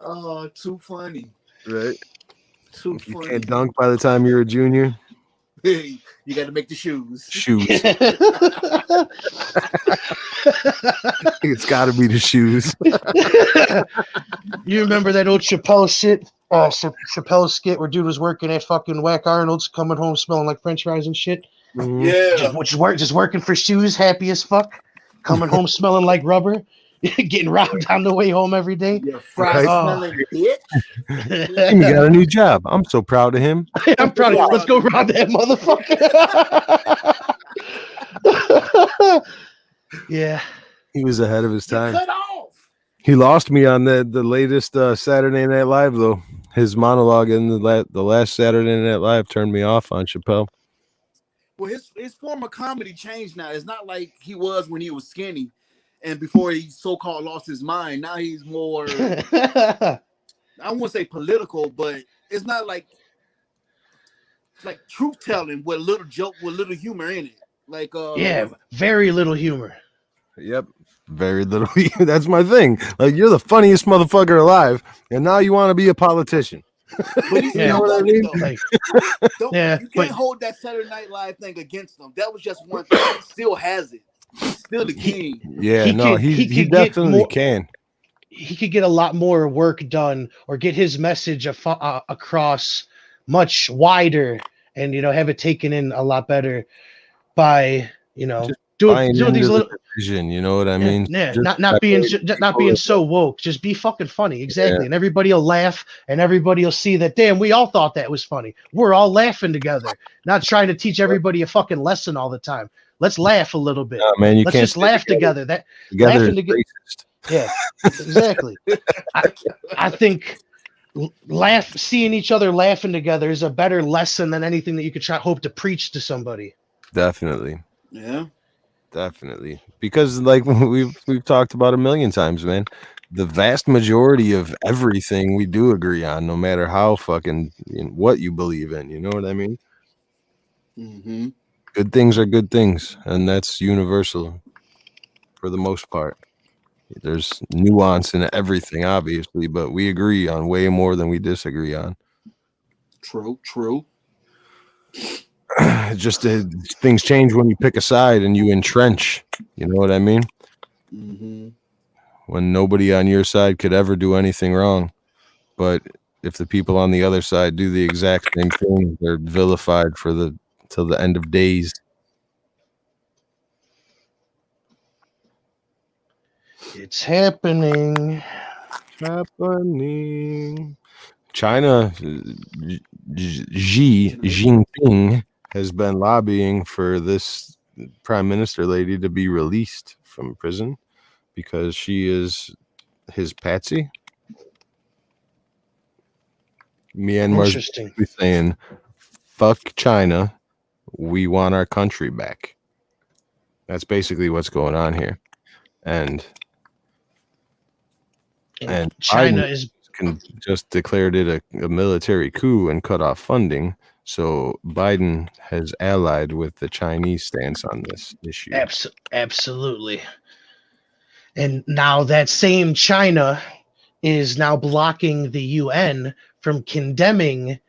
Oh, too funny. Right? Too If you funny. can't dunk by the time you're a junior, You got to make the shoes. shoes. It's got to be the shoes. You remember that old Chappelle shit? Chappelle skit where dude was working at fucking Whack Arnold's, coming home smelling like French fries and shit. Yeah. Just working for shoes, happy as fuck. Coming home smelling like rubber. Getting robbed on the way home every day. Yeah, fried Oh. smelling bitch. Jimmy got a new job. I'm so proud of him. I'm proud of you. Let's go rob that motherfucker. Yeah. He was ahead of his time. Cut off. He lost me on the latest Saturday Night Live, though. His monologue in the last Saturday Night Live turned me off on Chappelle. Well, his form of comedy changed now. It's not like he was when he was skinny and before he so-called lost his mind. Now he's more, I won't say political, but it's not like truth-telling with a little joke, with a little humor in it. Like Yeah, very little humor. Yep. Very little. That's my thing. Like, you're the funniest motherfucker alive, and now you want to be a politician. But he's Yeah. still what I funny, mean? though. Like, You but- can't hold that Saturday Night Live thing against him. That was just one thing. He still has it. He's still the king. Yeah, He no, could- he he could get definitely more- can. he could get a lot more work done or get his message across much wider and have it taken in a lot better by Just doing Buying these into little the vision. You know what I mean? Yeah, Just not being people- so woke. Just be fucking funny, exactly, Yeah. and everybody will laugh, and everybody will see that. Damn, we all thought that was funny. We're all laughing together, not trying to teach everybody a fucking lesson all the time. Let's laugh a little bit. Nah, man, you Let's can't just stay laugh together. That together. laughing Is together. racist. Yeah, exactly. I think seeing each other laughing together is a better lesson than anything that you could hope to preach to somebody. Definitely. Yeah. Definitely, because like we've talked about a million times, man. The vast majority of everything we do agree on, no matter how fucking what you believe in. You know what I mean? Mm-hmm. Good things are good things, and that's universal for the most part. There's nuance in everything, obviously, but we agree on way more than we disagree on. True. Just things change when you pick a side and you entrench. You know what I mean? Mm-hmm. When nobody on your side could ever do anything wrong. But if the people on the other side do the exact same thing, they're vilified for till the end of days. It's happening. China, Xi Jinping has been lobbying for this prime minister lady to be released from prison because she is his patsy. Myanmar's Interesting. saying, "Fuck China, we want our country back." That's basically what's going on here, and China Biden just declared it a military coup and cut off funding. So Biden has allied with the Chinese stance on this issue. Absolutely. And now that same China is now blocking the UN from condemning,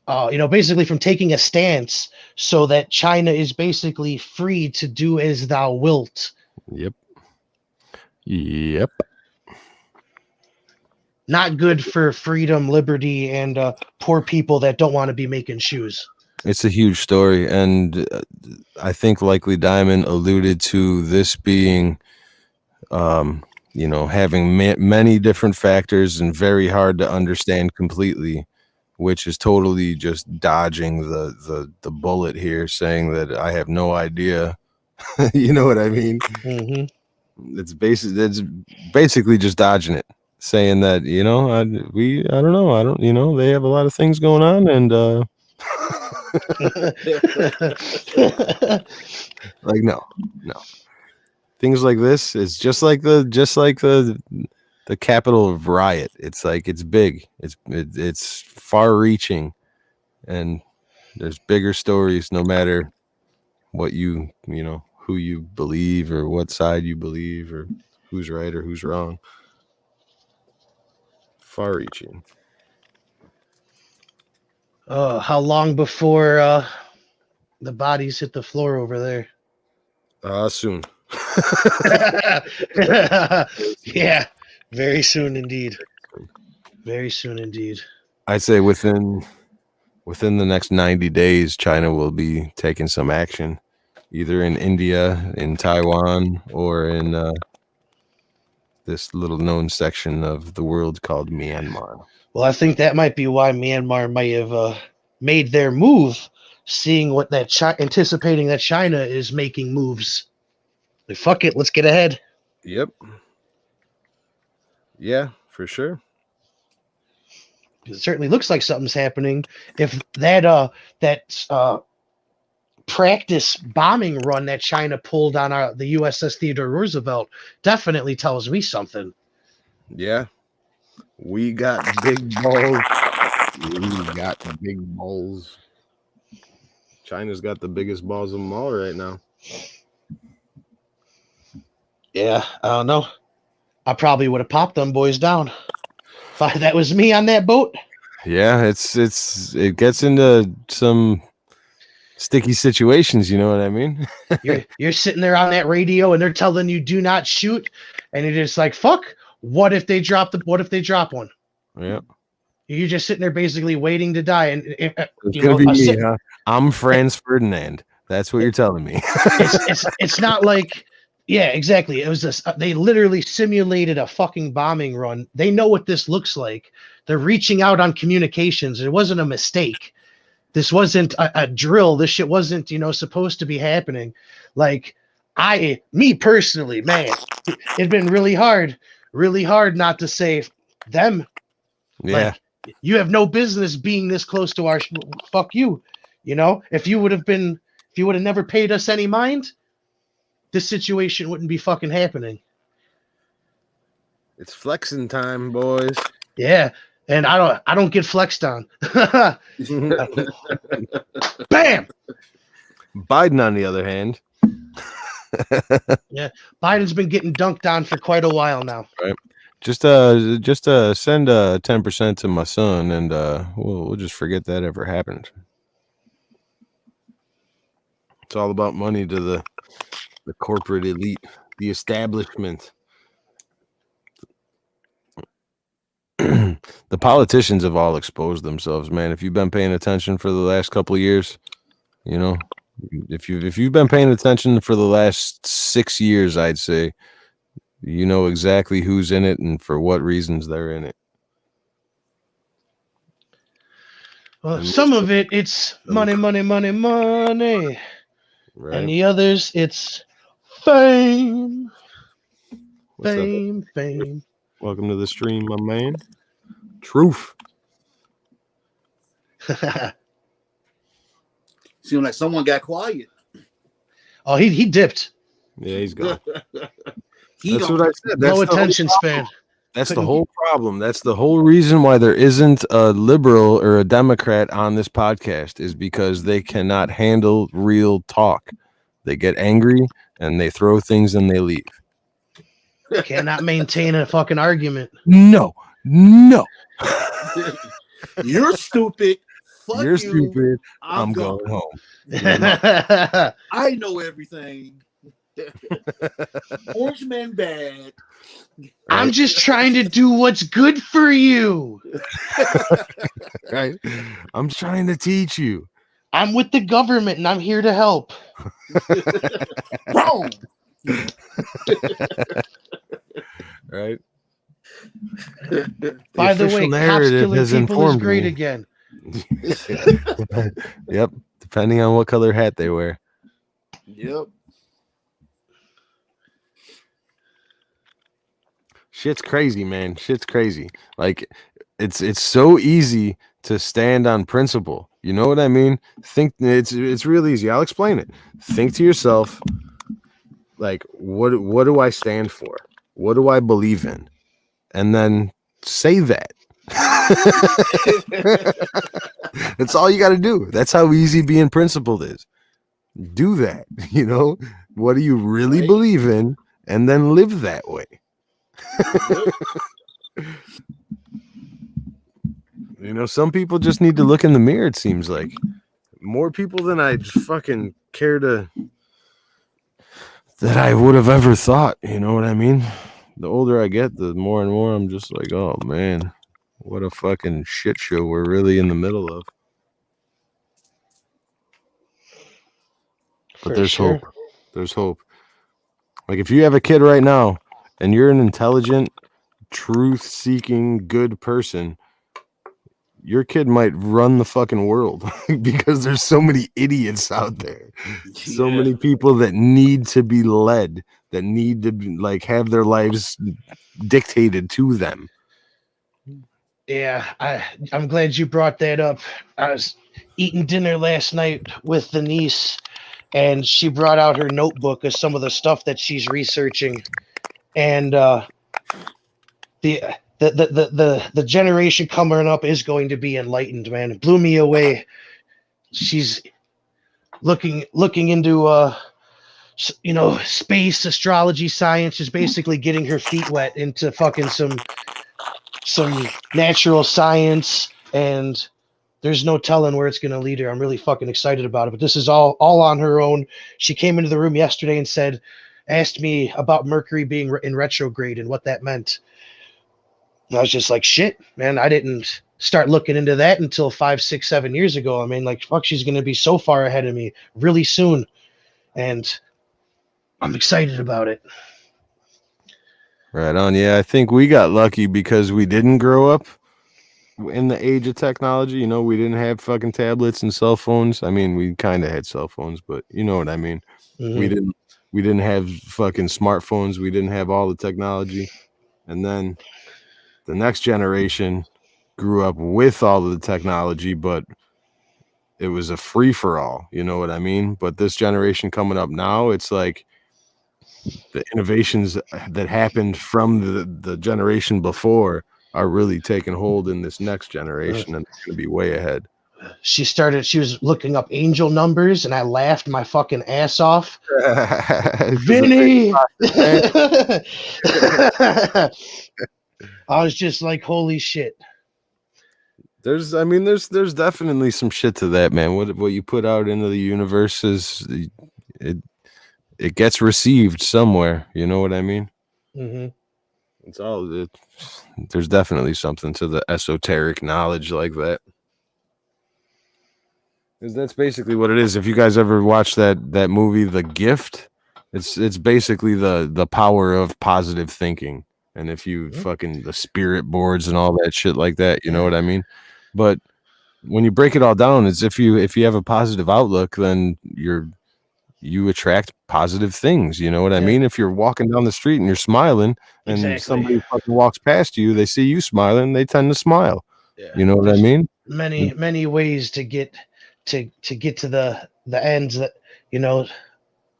basically from taking a stance so that China is basically free to do as thou wilt. Yep. Not good for freedom, liberty, and poor people that don't want to be making shoes. It's a huge story, and I think likely Diamond alluded to this being, having many different factors and very hard to understand completely, which is totally just dodging the bullet here, saying that I have no idea. You know what I mean? Mm-hmm. It's basically just dodging it, saying that I don't know, they have a lot of things going on, and like no, things like this is just like the capital of riot. It's like it's big, it's far-reaching, and there's bigger stories, no matter what who you believe or what side you believe or who's right or who's wrong. Far-reaching. How long before the bodies hit the floor over there? Soon. Yeah, very soon indeed. Very soon indeed. I'd say within the next 90 days, China will be taking some action, either in India, in Taiwan, or in this little known section of the world called Myanmar. Well, I think that might be why Myanmar might have made their move, seeing what anticipating that China is making moves. Like, fuck it, let's get ahead. Yep. Yeah, for sure. It certainly looks like something's happening. If that practice bombing run that China pulled on the USS Theodore Roosevelt definitely tells me something. Yeah. We got big balls. China's got the biggest balls of them all right now. Yeah, I don't know. I probably would have popped them boys down. If that was me on that boat. Yeah, it gets into some sticky situations, you know what I mean? You're sitting there on that radio and they're telling you do not shoot, and you're just like, fuck, what if they drop one? Yeah. You're just sitting there basically waiting to die. And it's gonna be me, huh? I'm Franz Ferdinand. That's what you're telling me. It's not like, yeah, exactly. It was this. They literally simulated a fucking bombing run. They know what this looks like. They're reaching out on communications. It wasn't a mistake. This wasn't a drill. This shit wasn't, supposed to be happening. Like, me personally, man, it'd been really hard not to say them. Yeah. Like, you have no business being this close to our fuck you. If you would have never paid us any mind, this situation wouldn't be fucking happening. It's flexing time, boys. Yeah. And I don't get flexed on. Bam. Biden, on the other hand. Yeah. Biden's been getting dunked on for quite a while now. Right. Just send 10% to my son, and we'll just forget that ever happened. It's all about money to the corporate elite, the establishment. The politicians have all exposed themselves, man. If you've been paying attention for the last couple of years, if you've been paying attention for the last 6 years, I'd say, you know exactly who's in it and for what reasons they're in it. Well, some of it's money, money, money, money. Right. And the others, it's fame. What's up? Fame. Welcome to the stream, my man. Truth. Seems like someone got quiet. Oh, he dipped. Yeah, he's gone. That's what I said. That's Low the whole attention span. That's the whole problem. That's the whole reason why there isn't a liberal or a Democrat on this podcast, is because they cannot handle real talk. They get angry and they throw things and they leave. Cannot maintain a fucking argument. No. You're stupid. Fuck You're you. stupid. I'm gone. going home. I know everything. Orange man bad. I'm just trying to do what's good for you. Right? I'm trying to teach you. I'm with the government and I'm here to help. Wrong. Right? By the way, cops killing people is great me. again. Yep. Depending on what color hat they wear. Yep. Shit's crazy, man. Shit's crazy. Like, it's so easy to stand on principle. You know what I mean? Think it's real easy. I'll explain it. Think to yourself, like, what do I stand for? What do I believe in? And then say that. That's all you got to do. That's how easy being principled is. Do that. What do you really believe in? And then live that way. Some people just need to look in the mirror. It seems like more people than I fucking care that I would have ever thought. You know what I mean? The older I get, the more and more I'm just like, oh man, what a fucking shit show we're really in the middle of. But there's hope. There's hope. Like, if you have a kid right now and you're an intelligent, truth-seeking, good person, your kid might run the fucking world because there's so many idiots out there. Yeah. So many people that need to be led, that need to be, have their lives dictated to them. Yeah, I'm glad you brought that up. I was eating dinner last night with the niece, and she brought out her notebook of some of the stuff that she's researching, and the generation coming up is going to be enlightened, man. It blew me away. She's looking into space, astrology, science, just basically getting her feet wet into fucking some natural science, and there's no telling where it's going to lead her. I'm really fucking excited about it, but this is all on her own. She came into the room yesterday and asked me about Mercury being in retrograde and what that meant. And I was just like, shit, man, I didn't start looking into that until 5, 6, 7 years ago. I mean, like, fuck, she's gonna be so far ahead of me really soon. And I'm excited about it. Right on. Yeah, I think we got lucky because we didn't grow up in the age of technology. You know, we didn't have fucking tablets and cell phones. I mean, we kind of had cell phones, but you know what I mean. We Mhm. didn't have fucking smartphones. We didn't have all the technology. And then the next generation grew up with all of the technology, but it was a free for all. You know what I mean? But this generation coming up now, it's like the innovations that happened from the generation before are really taking hold in this next Uh, generation, and they're going to be way ahead. she was looking up angel numbers, and I laughed my fucking ass off. 'Cause Vinny! the I was just like, holy shit. there's definitely some shit to that, man. What you put out into the universe is it gets received somewhere. You know what I mean? Mhm. It's all there's definitely something to the esoteric knowledge like that. Because that's basically what it is. If you guys ever watch that movie, The Gift, it's basically the power of positive thinking. And if you fucking the spirit boards and all that shit like that, you know what I mean? But when you break it all down, it's if you have a positive outlook, then you attract positive things. You know what I mean? If you're walking down the street and you're smiling and Exactly. somebody fucking walks past you, they see you smiling, they tend to smile. Yeah. You know what I mean? Many ways to get to the ends that, you know,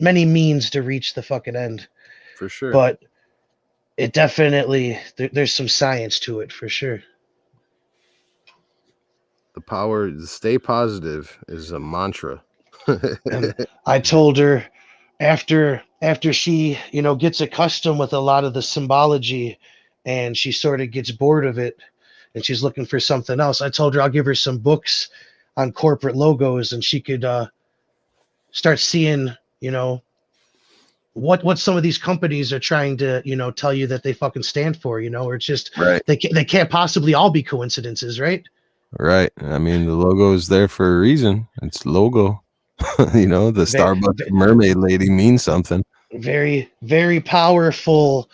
many means to reach the fucking end. For sure. But it definitely there's some science to it for sure. The power to stay positive is a mantra. And I told her after she, you know, gets accustomed with a lot of the symbology and she sort of gets bored of it and she's looking for something else, I told her I'll give her some books on corporate logos and she could start seeing, you know, what some of these companies are trying to, you know, tell you that they fucking stand for, you know, or it's just Right. they can't possibly all be coincidences, right? Right. I mean, the logo is there for a reason. It's logo. You know, the Starbucks mermaid lady means something. Very, very powerful,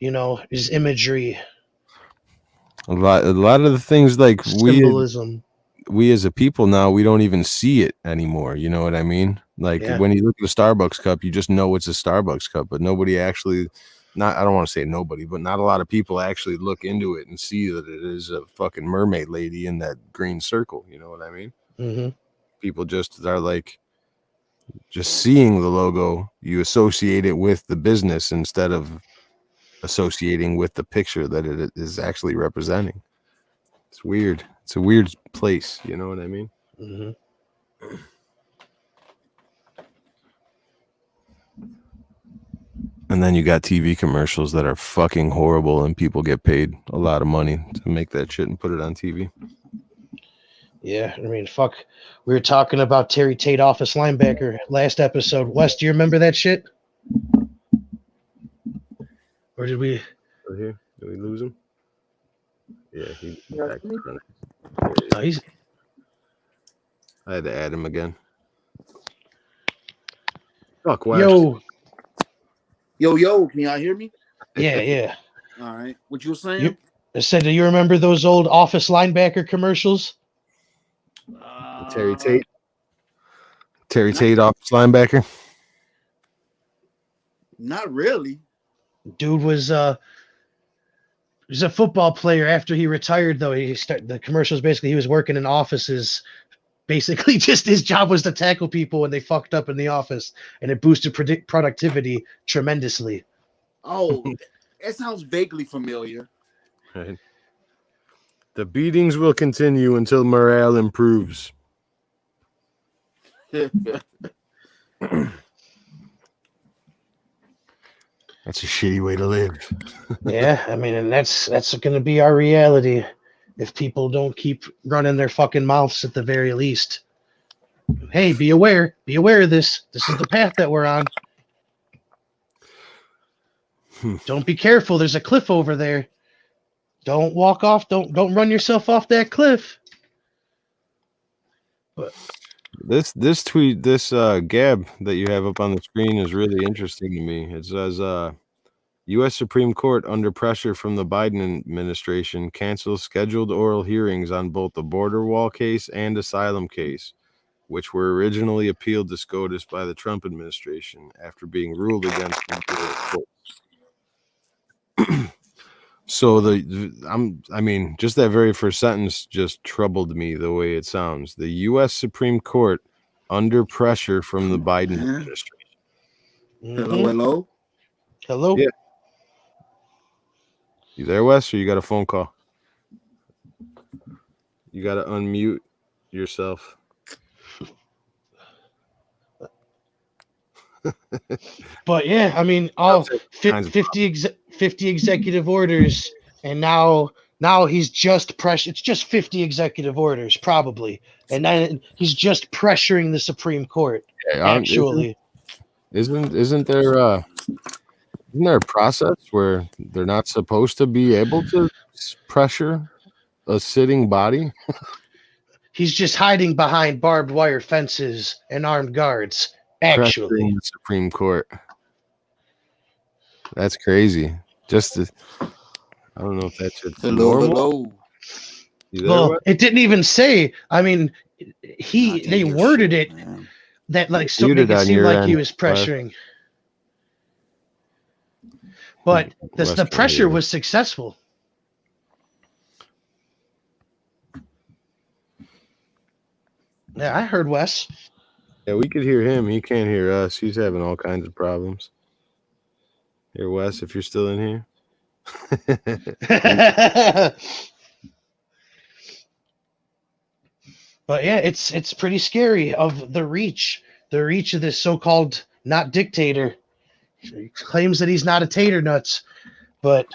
you know, is imagery, A lot of the things like symbolism. we as a people now, we don't even see it anymore. You know what I mean? Like Yeah. when you look at a Starbucks cup, you just know it's a Starbucks cup, but nobody actually I don't want to say nobody, but not a lot of people actually look into it and see that it is a fucking mermaid lady in that green circle. You know what I mean? Mm-hmm. People just are like, just seeing the logo, you associate it with the business instead of associating with the picture that it is actually representing. It's weird. It's a weird place. You know what I mean? Mm-hmm. And then you got TV commercials that are fucking horrible and people get paid a lot of money to make that shit and put it on TV. Yeah, I mean, fuck. We were talking about Terry Tate, office linebacker, last episode. Wes, do you remember that shit? Or did we? Right here, did we lose him? Yeah, he's back running. Oh, he's. I had to add him again. Fuck, Wes. Yo, can y'all hear me? Yeah. All right. What you were saying? I said, do you remember those old office linebacker commercials? Terry Tate. Terry Tate, office linebacker. Not really. Dude was a football player. After he retired, though, the commercials basically he was working in offices. Basically, just his job was to tackle people when they fucked up in the office, and it boosted productivity tremendously. Oh, that sounds vaguely familiar. Right. The beatings will continue until morale improves. That's a shitty way to live. Yeah, I mean, and that's going to be our reality if people don't keep running their fucking mouths at the very least. Hey, be aware of this. This is the path that we're on. Don't be careful. There's a cliff over there. Don't walk off. Don't run yourself off that cliff. This tweet, this gab that you have up on the screen is really interesting to me. It says U.S. Supreme Court under pressure from the Biden administration cancels scheduled oral hearings on both the border wall case and asylum case, which were originally appealed to SCOTUS by the Trump administration after being ruled against in the court. So I mean, just that very first sentence just troubled me the way it sounds. The U.S. Supreme Court under pressure from the Biden administration. Hello. Hello. Yeah. You there, Wes, or you got a phone call? You got to unmute yourself. But yeah, I mean, all 50 executive orders, and now he's just it's just 50 executive orders probably, and then he's just pressuring the Supreme Court. Yeah, actually, isn't there a process where they're not supposed to be able to pressure a sitting body? He's just hiding behind barbed wire fences and armed guards. Actually, pressuring the Supreme Court. That's crazy. I don't know if that's just normal. Well, it didn't even say. I mean, they worded it that like so it seemed like he was pressuring. But the pressure was successful. Yeah, I heard Wes. Yeah, we could hear him. He can't hear us. He's having all kinds of problems. Here, Wes, if you're still in here. But yeah, it's pretty scary of the reach of this so-called not dictator. He claims that he's not a tater nuts, but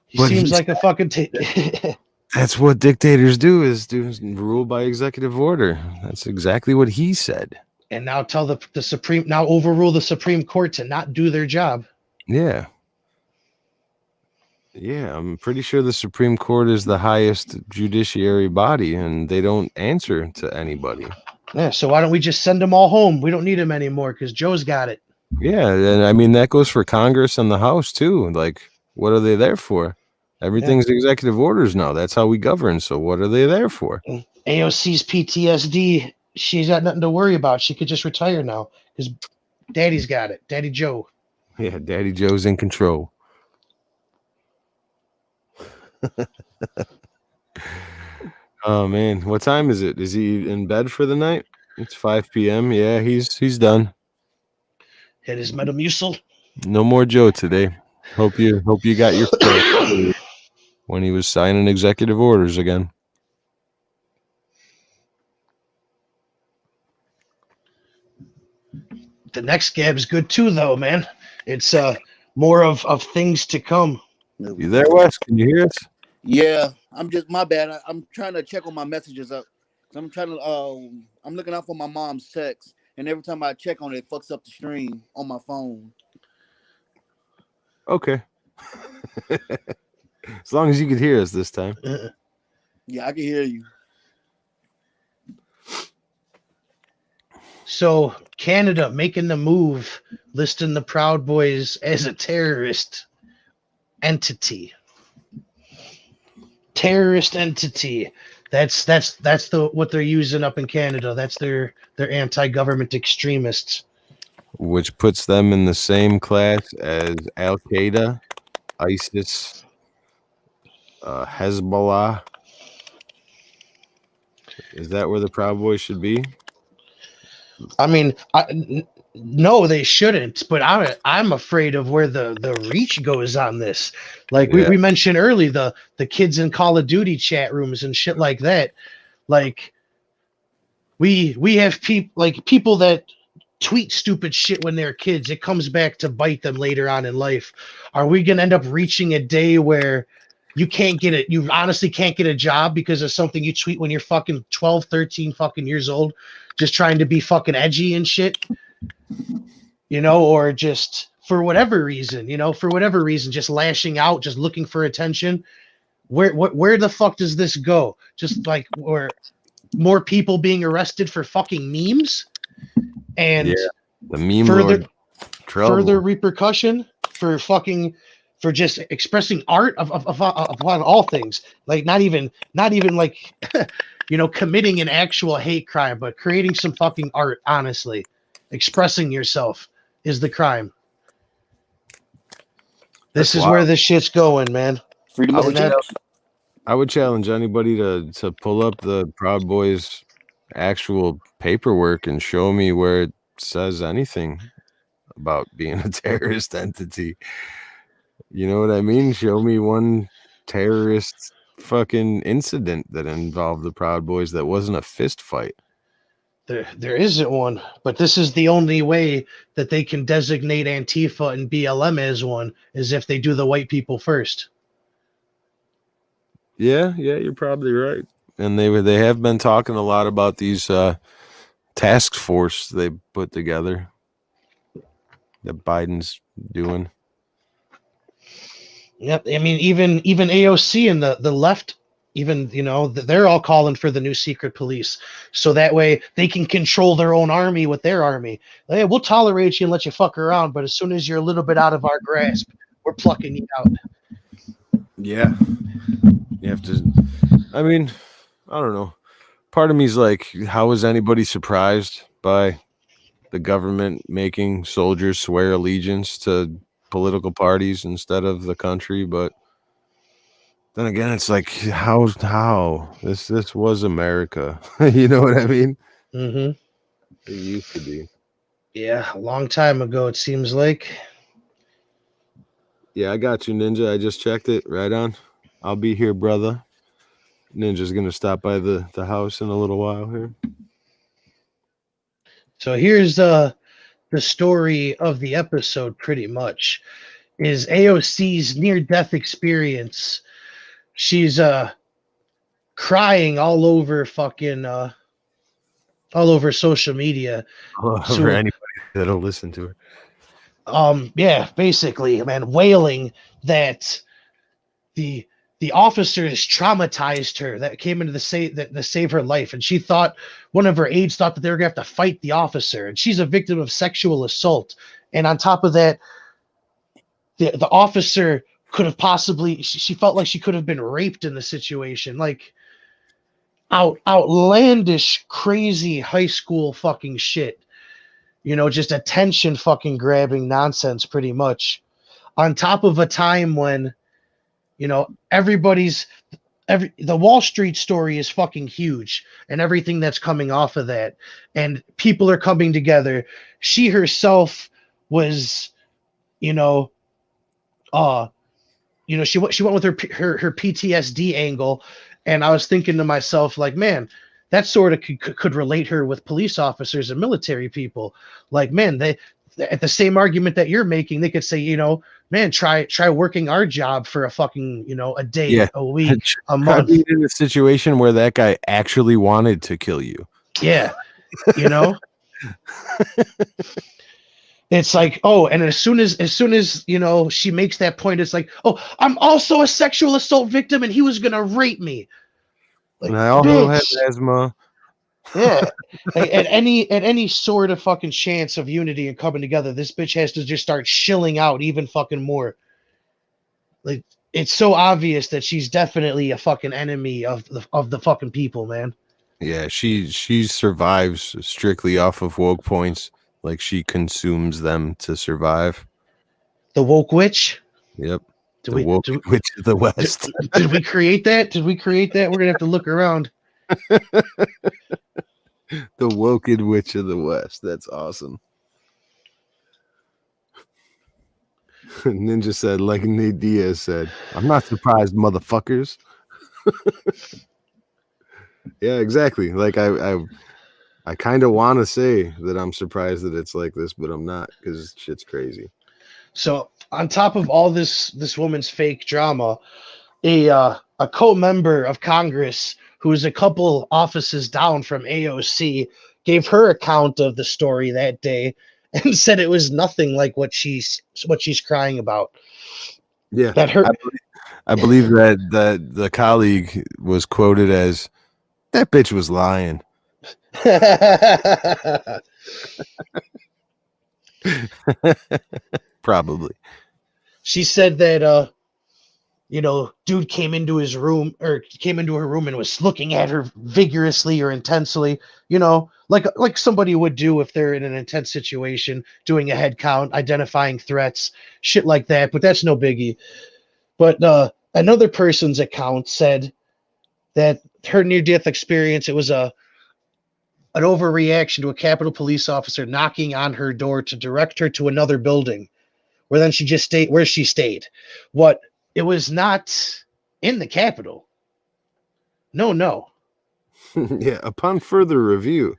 he seems like a fucking That's what dictators do is rule by executive order. That's exactly what he said. And now tell the overrule the Supreme Court to not do their job. Yeah. Yeah, I'm pretty sure the Supreme Court is the highest judiciary body, and they don't answer to anybody. Yeah, so why don't we just send them all home? We don't need them anymore because Joe's got it. Yeah, and I mean, that goes for Congress and the House, too. Like, what are they there for? Everything's executive orders now. That's how we govern. So what are they there for? AOC's PTSD, she's got nothing to worry about. She could just retire now because Daddy's got it. Daddy Joe. Yeah, Daddy Joe's in control. Oh man, what time is it? Is he in bed for the night? It's 5 p.m. Yeah, he's done. Had his Metamucil. No more Joe today. Hope you got your fill when he was signing executive orders again. The next gab's good too, though, man. It's more of things to come. You there, Wes? Can you hear us? Yeah, my bad. I'm trying to check on my messages up. I'm trying to I'm looking out for my mom's text, and every time I check on it, it fucks up the stream on my phone. Okay. As long as you could hear us this time. Yeah, I can hear you. So Canada making the move, listing the Proud Boys as a terrorist entity. Terrorist entity. That's what they're using up in Canada. That's their anti-government extremists. Which puts them in the same class as Al Qaeda, ISIS, Hezbollah. Is that where the Proud Boys should be? I mean, no, they shouldn't. But I'm afraid of where the reach goes on this. Like we mentioned earlier, the kids in Call of Duty chat rooms and shit like that. Like we have people that tweet stupid shit when they're kids. It comes back to bite them later on in life. Are we gonna end up reaching a day where you honestly can't get a job because of something you tweet when you're fucking 12, 13 fucking years old, just trying to be fucking edgy and shit, or just for whatever reason, just lashing out, just looking for attention? where the fuck does this go? Just like where more people being arrested for fucking memes and the meme further lord trouble. further repercussion for fucking for just expressing art upon all things, like not even like committing an actual hate crime, but creating some fucking art. Honestly, expressing yourself is the crime. This is where this shit's going, man. Freedom of speech. I would challenge anybody to pull up the Proud Boys actual paperwork and show me where it says anything about being a terrorist entity. You know what I mean? Show me one terrorist fucking incident that involved the Proud Boys that wasn't a fist fight. There isn't one, but this is the only way that they can designate Antifa and BLM as one, is if they do the white people first. Yeah, you're probably right. And they have been talking a lot about these task force they put together that Biden's doing. Yep, I mean even AOC and the left, even they're all calling for the new secret police, so that way they can control their own army with their army. Hey, we'll tolerate you and let you fuck around, but as soon as you're a little bit out of our grasp, we're plucking you out. Yeah. You have to, I mean, I don't know. Part of me is like, how is anybody surprised by the government making soldiers swear allegiance to political parties instead of the country? But then again, it's like, how this was America. You know what I mean? Mm-hmm. It used to be. Yeah, a long time ago, it seems like. Yeah, I got you, Ninja. I just checked it. Right on. I'll be here, brother. Ninja's gonna stop by the house in a little while here. So here's the story of the episode, pretty much, is AOC's near-death experience. She's crying all over fucking all over social media. For anybody that'll listen to her. Yeah, basically, man, wailing that the officers traumatized her that came into the save her life, and she thought one of her aides thought that they were gonna have to fight the officer, and she's a victim of sexual assault. And on top of that, the officer could have possibly, she felt like she could have been raped in the situation. Like outlandish, crazy high school fucking shit. Just attention fucking grabbing nonsense, pretty much. On top of a time when, the Wall Street story is fucking huge, and everything that's coming off of that, and people are coming together. She herself was, she went with her PTSD angle, and I was thinking to myself, like, man, that sort of could relate her with police officers and military people. Like, man, they at the same argument that you're making, they could say, man, try working our job for a fucking, a day, a week, a month. Being in a situation where that guy actually wanted to kill you. Yeah, It's like, oh, and as soon as she makes that point, it's like, oh, I'm also a sexual assault victim, and he was gonna rape me. Like, and I also have bitch. asthma. Yeah. at any sort of fucking chance of unity and coming together, this bitch has to just start shilling out even fucking more. Like, it's so obvious that she's definitely a fucking enemy of the fucking people, man. Yeah, she survives strictly off of woke points. Like, she consumes them to survive. The woke witch? Yep. Woke witch of the West. Did we create that? We're gonna have to look around. The woke witch of the West. That's awesome. Ninja said, like Nate Diaz said, I'm not surprised, motherfuckers. Yeah, exactly. Like, I kind of want to say that I'm surprised that it's like this, but I'm not, because shit's crazy. So on top of all this woman's fake drama, a co-member of Congress who is a couple offices down from AOC gave her account of the story that day and said it was nothing like what she's crying about. Yeah, that her I believe that the colleague was quoted as, "That bitch was lying." Probably. She said that dude came into his room or came into her room and was looking at her vigorously or intensely, like somebody would do if they're in an intense situation, doing a head count, identifying threats, shit like that. But that's no biggie. But another person's account said that her near-death experience, it was an overreaction to a Capitol police officer knocking on her door to direct her to another building, where then she just stayed where she stayed. What It was not in the Capitol. No. Yeah. Upon further review.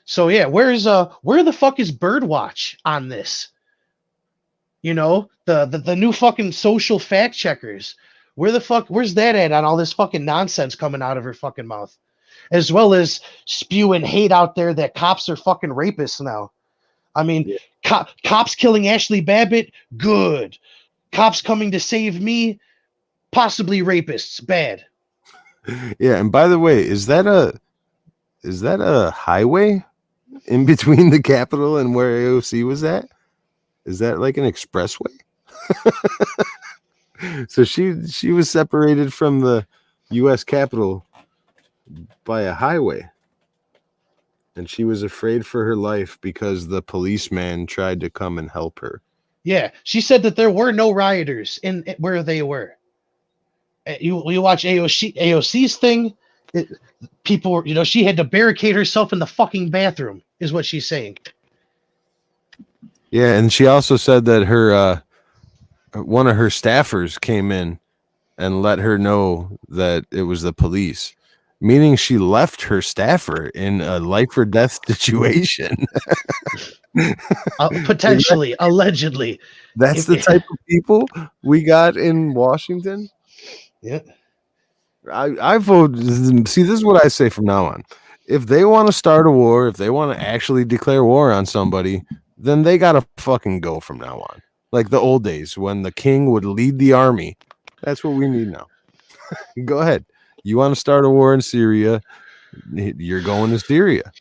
So yeah, where the fuck is Birdwatch on this? The new fucking social fact checkers. Where's that at on all this fucking nonsense coming out of her fucking mouth? As well as spewing hate out there that cops are fucking rapists now. I mean, cops killing Ashley Babbitt, good. Cops coming to save me, possibly rapists, bad. Yeah, and by the way, is that a highway in between the Capitol and where AOC was at? Is that like an expressway? So she was separated from the U.S. Capitol by a highway, and she was afraid for her life because the policeman tried to come and help her. Yeah, she said that there were no rioters in where they were. You watch AOC's thing, people, she had to barricade herself in the fucking bathroom, is what she's saying. Yeah, and she also said that her one of her staffers came in and let her know that it was the police, meaning she left her staffer in a life or death situation. Potentially, allegedly. That's the type of people we got in Washington. Yeah. I vote. See, this is what I say from now on. If they want to start a war, if they want to actually declare war on somebody, then they got to fucking go from now on. Like the old days when the king would lead the army. That's what we need now. Go ahead. You want to start a war in Syria? You're going to Syria.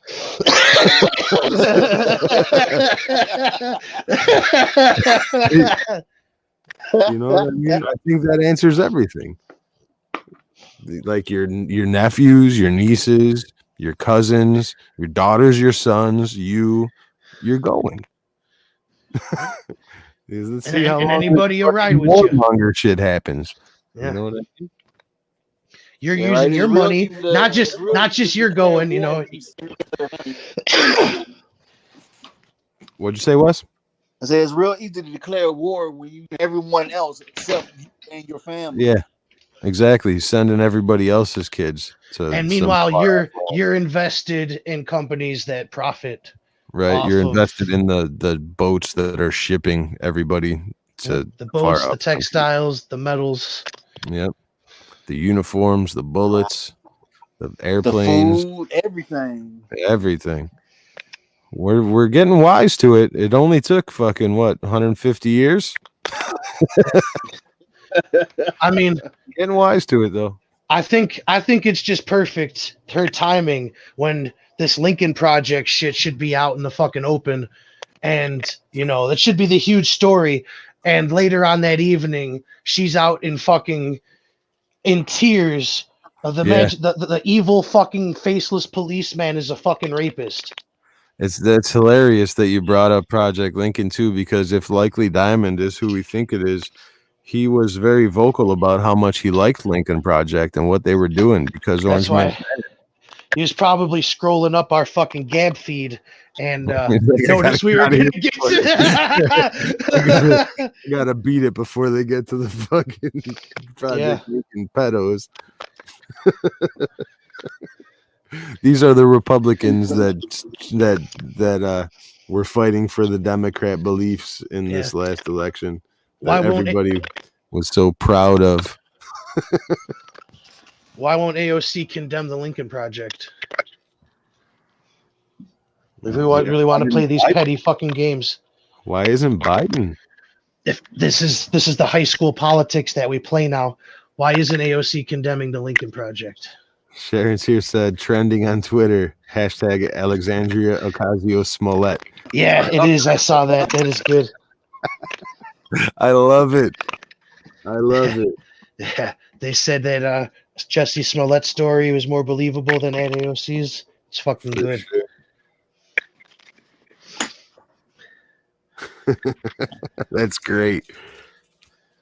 You know what I mean? I think that answers everything. Like your nephews, your nieces, your cousins, your daughters, your sons, you're going. Let's see how and anybody will ride with you. Warmonger shit happens. Yeah. You know what I mean? You're using your money, not just you're going. What'd you say, Wes? I say it's real easy to declare war when you everyone else except you and your family. Yeah, exactly. Sending everybody else's kids to. And meanwhile, you're invested in companies that profit. Right, you're invested in the boats that are shipping everybody to the boats, the textiles, the metals. Yep, the uniforms, the bullets, the airplanes, the food, everything. We're getting wise to it. It only took fucking 150 years. I mean, getting wise to it though. I think it's just perfect. Her timing when this Lincoln Project shit should be out in the fucking open, and that should be the huge story. And later on that evening, she's out in tears. The evil fucking faceless policeman is a fucking rapist. That's hilarious that you brought up Project Lincoln too, because if Likely Diamond is who we think it is, he was very vocal about how much he liked Lincoln Project and what they were doing because that's why he was probably scrolling up our fucking Gab feed and noticed we were gonna get gotta beat it before they get to the fucking Project Lincoln pedos. These are the Republicans that were fighting for the Democrat beliefs in this last election. That everybody was so proud of. Why won't AOC condemn the Lincoln Project? If we really want to play these petty fucking games. Why isn't Biden? if this is the high school politics that we play now, why isn't AOC condemning the Lincoln Project? Sharon's here said trending on Twitter hashtag Alexandria Ocasio Smollett. Yeah, it is. I saw that. That is good. I love it. I love it. Yeah, they said that Jesse Smollett's story was more believable than AOC's. It's fucking For good. sure. That's great.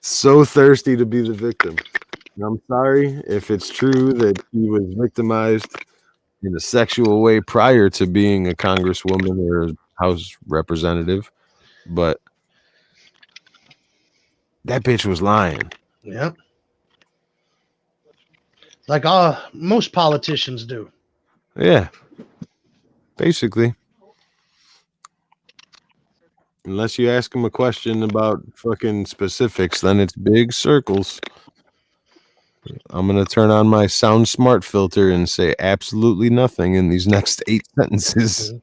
So thirsty to be the victim. And I'm sorry if it's true that he was victimized in a sexual way prior to being a congresswoman or a House representative, but that bitch was lying. Yeah. Like most politicians do. Yeah. Basically. Unless you ask him a question about fucking specifics, then it's big circles. I'm going to turn on my Sound Smart filter and say absolutely nothing in these next 8 sentences.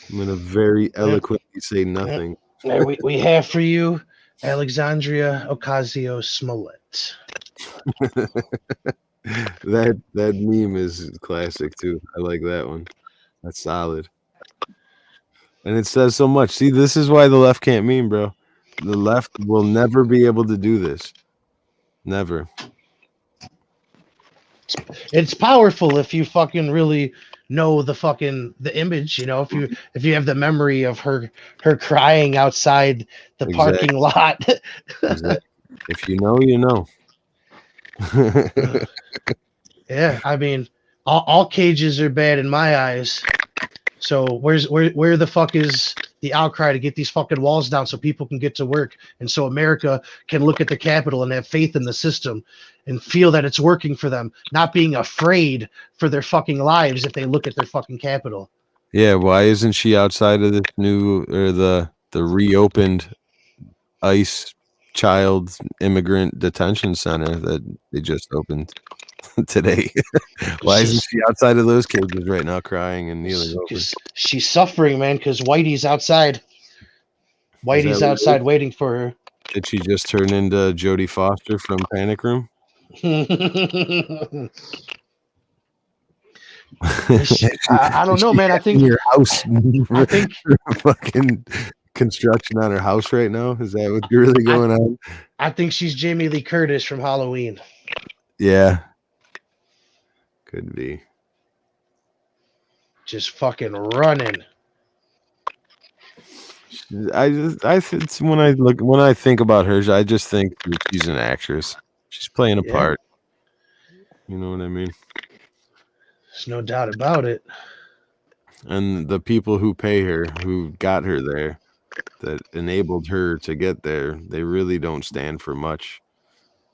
I'm going to very eloquently say nothing. Yeah, we have for you Alexandria Ocasio Smollett. That meme is classic too. I like that one. That's solid. And it says so much. See, this is why the left can't meme, bro. The left will never be able to do this. Never. It's powerful if you fucking really know the image, you know, if you have the memory of her crying outside the parking lot. Exactly. If you know, you know. Yeah, I mean, all cages are bad in my eyes. So where the fuck is the outcry to get these fucking walls down so people can get to work and so America can look at the Capitol and have faith in the system and feel that it's working for them, not being afraid for their fucking lives if they look at their fucking Capitol. Yeah, why isn't she outside of this new or the reopened ICE child immigrant detention center that they just opened today? Why isn't she outside of those cages right now crying and kneeling over? She's suffering, man, because Whitey's outside. Whitey's outside waiting for her. Did she just turn into Jodie Foster from Panic Room? I don't know, man. I think your house. I think fucking construction on her house right now. Is that what's really going on? I think she's Jamie Lee Curtis from Halloween. Yeah, could be. Just fucking running. When I think about her, I just think that she's an actress. She's playing a part. You know what I mean? There's no doubt about it. And the people who pay her, who got her there, that enabled her to get there, they really don't stand for much.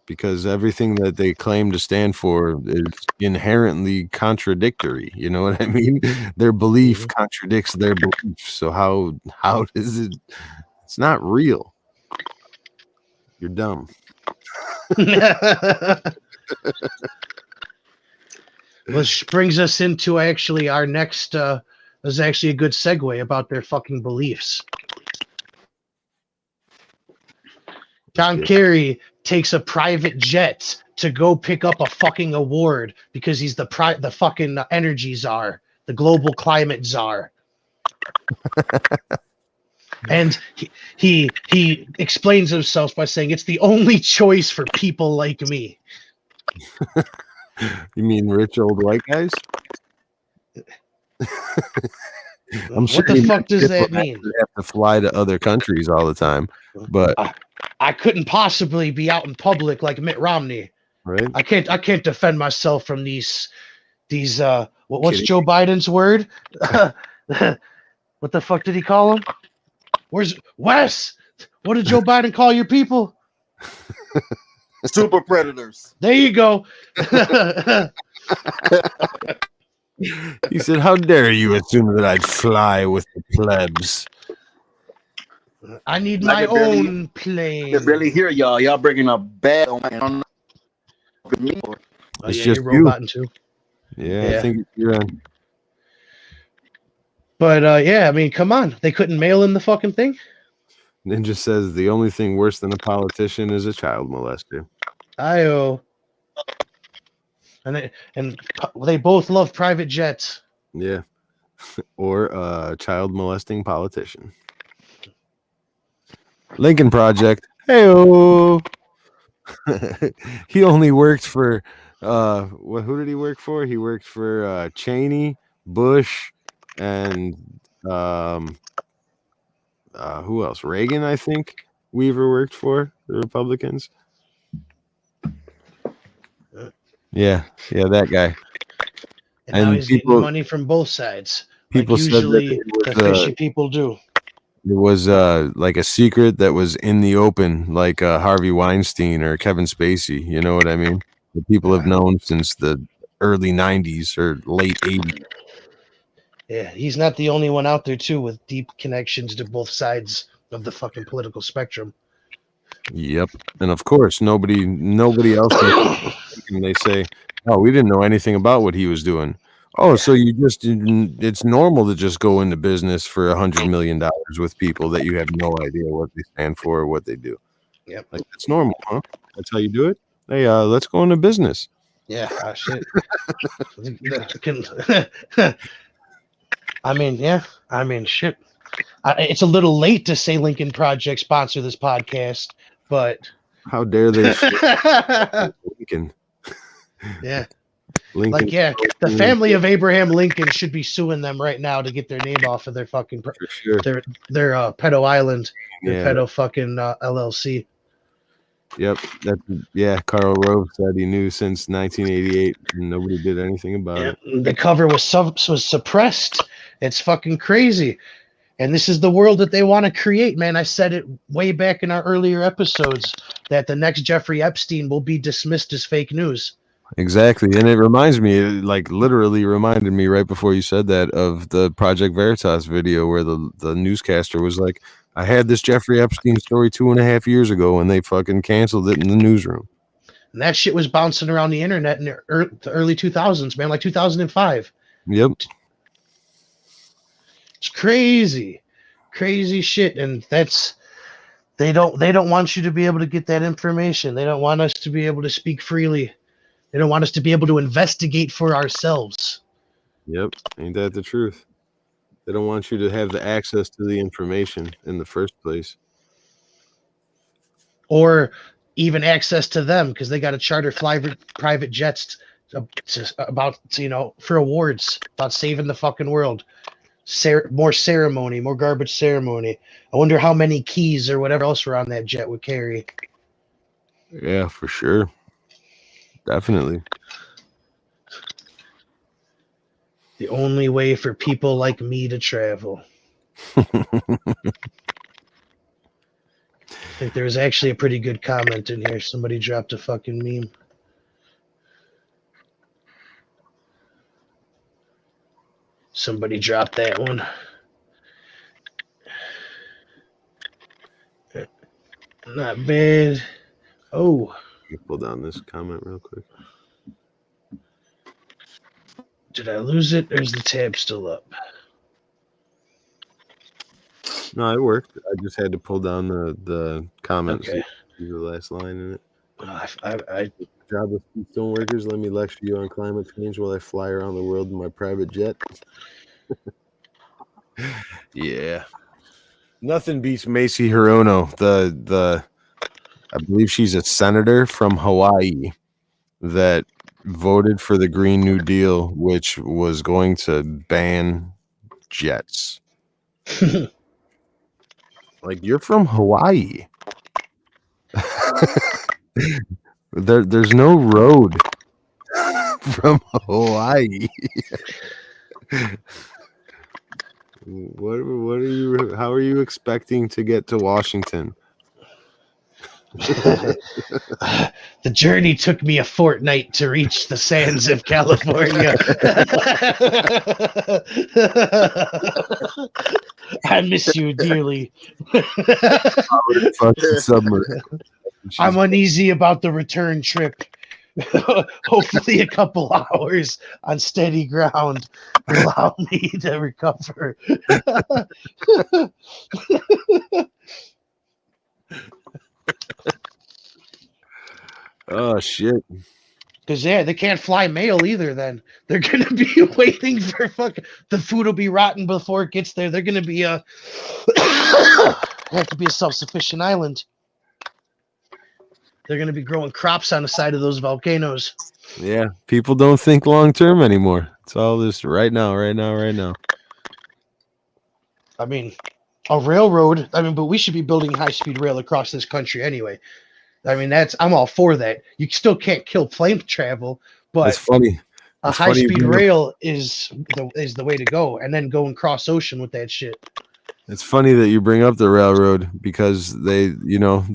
Because everything that they claim to stand for is inherently contradictory. You know what I mean? Their belief contradicts their belief. So how does it? It's not real. You're dumb. Which brings us into actually our next. Is actually a good segue about their fucking beliefs. John Kerry takes a private jet to go pick up a fucking award because he's the fucking energy czar, the global climate czar. And he explains himself by saying it's the only choice for people like me. You mean rich old white guys? I'm sure what the fuck does that mean? Have to fly to other countries all the time, but I couldn't possibly be out in public like Mitt Romney. Right? I can't defend myself from these what's Joe Biden's word? What the fuck did he call him? Where's Wes? What did Joe Biden call your people? Super predators. There you go. He said, "How dare you assume that I'd fly with the plebs? I need my own plane." I can barely hear y'all. Y'all bringing a bad on. It's just you're roboting too. Yeah, I think you're on. But yeah, I mean, come on, they couldn't mail in the fucking thing. Ninja says the only thing worse than a politician is a child molester. Io. And they both love private jets. Yeah. Or a child molesting politician. Lincoln Project. Hey-o. He only worked for who did he work for? He worked for Cheney, Bush, and who else? Reagan, I think. Weaver worked for the Republicans. Yeah, that guy. And now he's getting money from both sides. People like said usually that the fishy people do. It was like a secret that was in the open, like Harvey Weinstein or Kevin Spacey. You know what I mean? The people have known since the early 90s or late 80s. Yeah, he's not the only one out there, too, with deep connections to both sides of the fucking political spectrum. Yep. And of course, nobody else. And they say, oh, we didn't know anything about what he was doing. Oh, so it's normal to just go into business for $100 million with people that you have no idea what they stand for or what they do. Yep. Like, that's normal, huh? That's how you do it? Hey, let's go into business. Yeah, shit. I mean, shit. It's a little late to say Lincoln Project sponsor this podcast, but how dare they? Lincoln. Yeah. Lincoln. Like, yeah, the family of Abraham Lincoln should be suing them right now to get their name off of their fucking their pedo island, their pedo fucking LLC. Yep, Karl Rove said he knew since 1988 and nobody did anything about it. The cover was suppressed. It's fucking crazy. And this is the world that they want to create, man. I said it way back in our earlier episodes that the next Jeffrey Epstein will be dismissed as fake news. Exactly. And it reminds me, literally reminded me right before you said that of the Project Veritas video where the newscaster was like, I had this Jeffrey Epstein story 2.5 years ago and they fucking canceled it in the newsroom. And that shit was bouncing around the internet in the early 2000s, man, like 2005. Yep. It's crazy shit. And they don't want you to be able to get that information. They don't want us to be able to speak freely. They don't want us to be able to investigate for ourselves. Yep. Ain't that the truth? They don't want you to have the access to the information in the first place. Or even access to them because they got to charter private jets for awards about saving the fucking world. More ceremony, more garbage ceremony. I wonder how many keys or whatever else were on that jet would carry. Yeah, for sure. Definitely. The only way for people like me to travel. I think there's actually a pretty good comment in here. Somebody dropped a fucking meme. Somebody dropped that one. Not bad. Oh. Let me pull down this comment real quick. Did I lose it, or is the tab still up? No, it worked. I just had to pull down the comments. Okay. The last line in it. I Job of Keystone Workers. Let me lecture you on climate change while I fly around the world in my private jet. Yeah. Nothing beats Macy Hirono. I believe she's a senator from Hawaii that voted for the Green New Deal, which was going to ban jets. Like, you're from Hawaii. There's no road from Hawaii. How are you expecting to get to Washington? The journey took me a fortnight to reach the sands of California. I miss you dearly. I'm uneasy about the return trip. Hopefully, a couple hours on steady ground will allow me to recover. Oh shit! Because they can't fly mail either. Then they're gonna be waiting for fucking the food will be rotten before it gets there. They're gonna be have to be a self-sufficient island. They're gonna be growing crops on the side of those volcanoes. Yeah, people don't think long term anymore. It's all this right now, right now, right now. I mean, a railroad. I mean, but we should be building high-speed rail across this country anyway. I mean, I'm all for that. You still can't kill plane travel, but It's funny. a It's funny high-speed you- rail is the way to go, and then go and cross ocean with that shit. It's funny that you bring up the railroad because they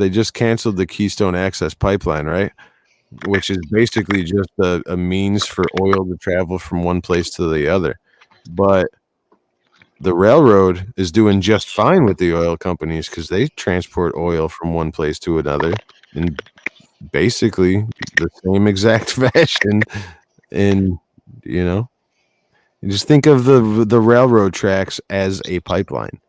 just canceled the Keystone Access Pipeline, right? Which is basically just a means for oil to travel from one place to the other. But the railroad is doing just fine with the oil companies because they transport oil from one place to another in basically the same exact fashion. And you just think of the railroad tracks as a pipeline.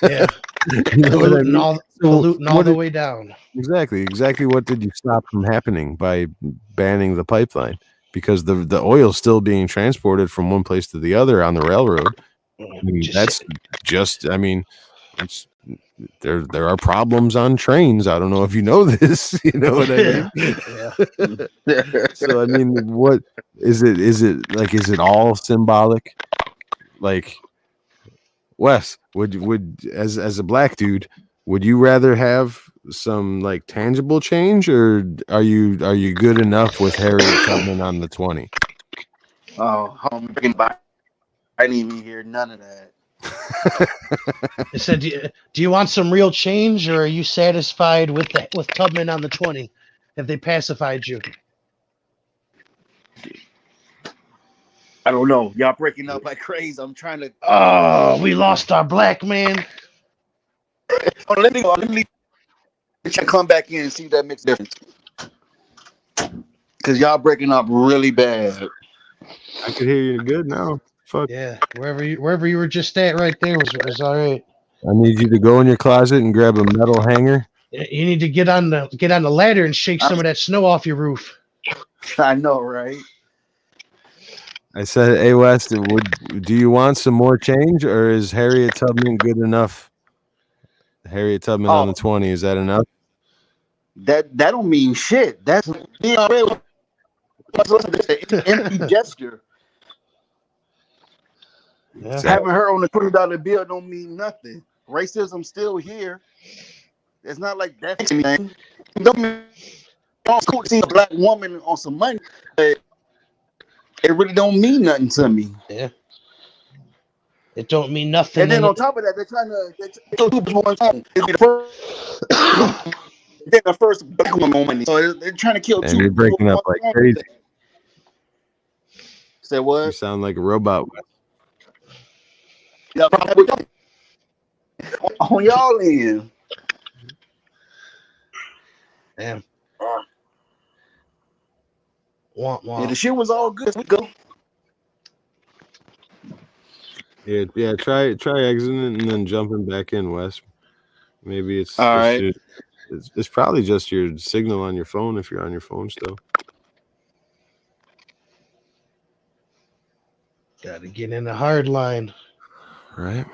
Yeah, You know what I polluting mean? all, So polluting all what the did- way down. Exactly. What did you stop from happening by banning the pipeline? Because the oil's still being transported from one place to the other on the railroad. I mean, it's, there are problems on trains. I don't know if you know this. You know what I mean? Yeah. So I mean, what is it? Is it all symbolic? Like, Wes, would as a black dude, would you rather have some like tangible change, or are you good enough with Harriet Tubman on the 20? Oh, I'm bringing back. I didn't even hear none of that. It said, do you want some real change, or are you satisfied with Tubman on the 20? Have they pacified you? I don't know. Y'all breaking up like crazy. I'm trying to. Oh, we lost our black man. Oh, let me come back in and see if that makes a difference. Because y'all breaking up really bad. I could hear you good now. Fuck. Yeah, wherever you were just at right there was all right. I need you to go in your closet and grab a metal hanger. You need to get on the ladder and shake some of that snow off your roof. I know, right? I said, "Hey Wes, do you want some more change, or is Harriet Tubman good enough? Harriet Tubman on the 20, is that enough?" That don't mean shit. That's an empty gesture. Yeah. Having her on the $20 bill don't mean nothing. Racism still here. It's not like that's anything. Don't mean it's cool to see a black woman on some money, but it really don't mean nothing to me. Yeah. It don't mean nothing. And then on top of that, they're trying to do one time. It'll be the first. They're the first black woman on money, so they're trying to kill And two. you're breaking up like crazy. Say You what? sound like a robot. Yeah, on y'all end. Damn. Want. Yeah, the shit was all good. We go. Yeah. Try exiting and then jumping back in, Wes. Maybe it's All just right. it's probably just your signal on your phone if you're on your phone still. Gotta get in the hard line. Right.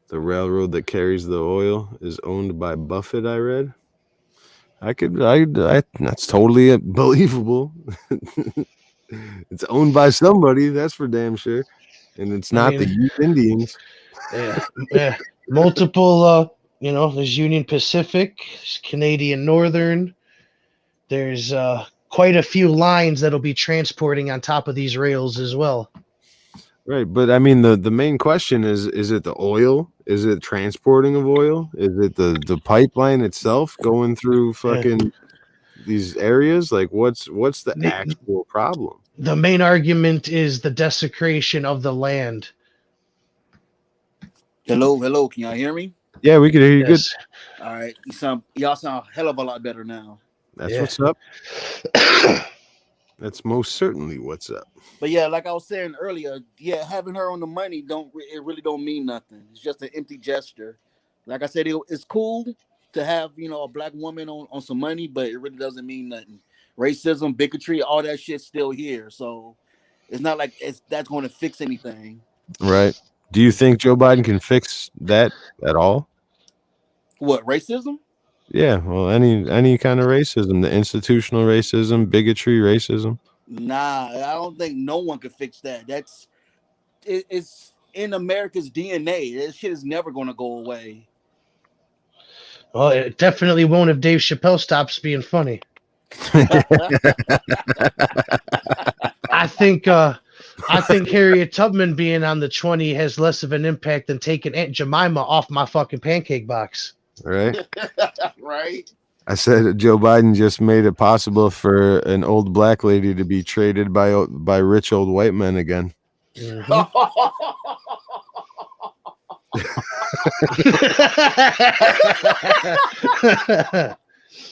The railroad that carries the oil is owned by Buffett, I read. That's totally believable. It's owned by somebody, that's for damn sure. And it's not the Ute Indians. Yeah. Multiple, there's Union Pacific, there's Canadian Northern. There's quite a few lines that'll be transporting on top of these rails as well. Right, but I mean the main question is it the oil? Is it transporting of oil? Is it the pipeline itself going through fucking these areas? Like what's the actual problem? The main argument is the desecration of the land. Hello, can y'all hear me? Yeah, we could hear you Yes. All right, y'all sound a hell of a lot better now. good. That's Yeah. what's up. That's most certainly what's up. But yeah, like I was saying earlier, yeah, having her on the money it really don't mean nothing. It's just an empty gesture. Like I said, it's cool to have a black woman on some money, but it really doesn't mean nothing. Racism, bigotry, all that shit's still here. So it's not like that's going to fix anything. Right. Do you think Joe Biden can fix that at all? What, racism? Yeah, well, any kind of racism, the institutional racism, bigotry, racism. Nah, I don't think no one could fix that. It's in America's DNA. That shit is never going to go away. Well, it definitely won't if Dave Chappelle stops being funny. I think Harriet Tubman being on the 20 has less of an impact than taking Aunt Jemima off my fucking pancake box. Right. Right? I said Joe Biden just made it possible for an old black lady to be traded by rich old white men again. Mhm.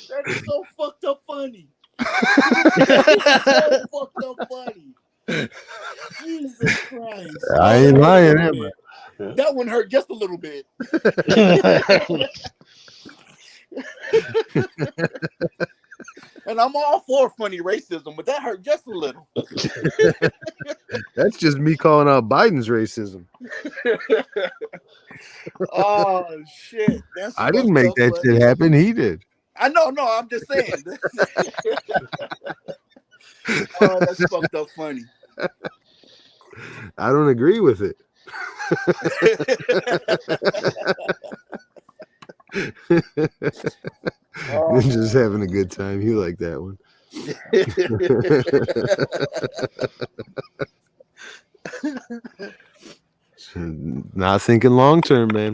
That is so fucked up funny. That is so fucked up funny. Jesus Christ. I ain't lying, am I? That one hurt just a little bit. And I'm all for funny racism, but that hurt just a little. That's just me calling out Biden's racism. Oh shit. I didn't make that shit happen. He did. I know, no, I'm just saying. Oh, that's fucked up funny. I don't agree with it. Oh, Just having a good time. You like that one. Not thinking long term, man.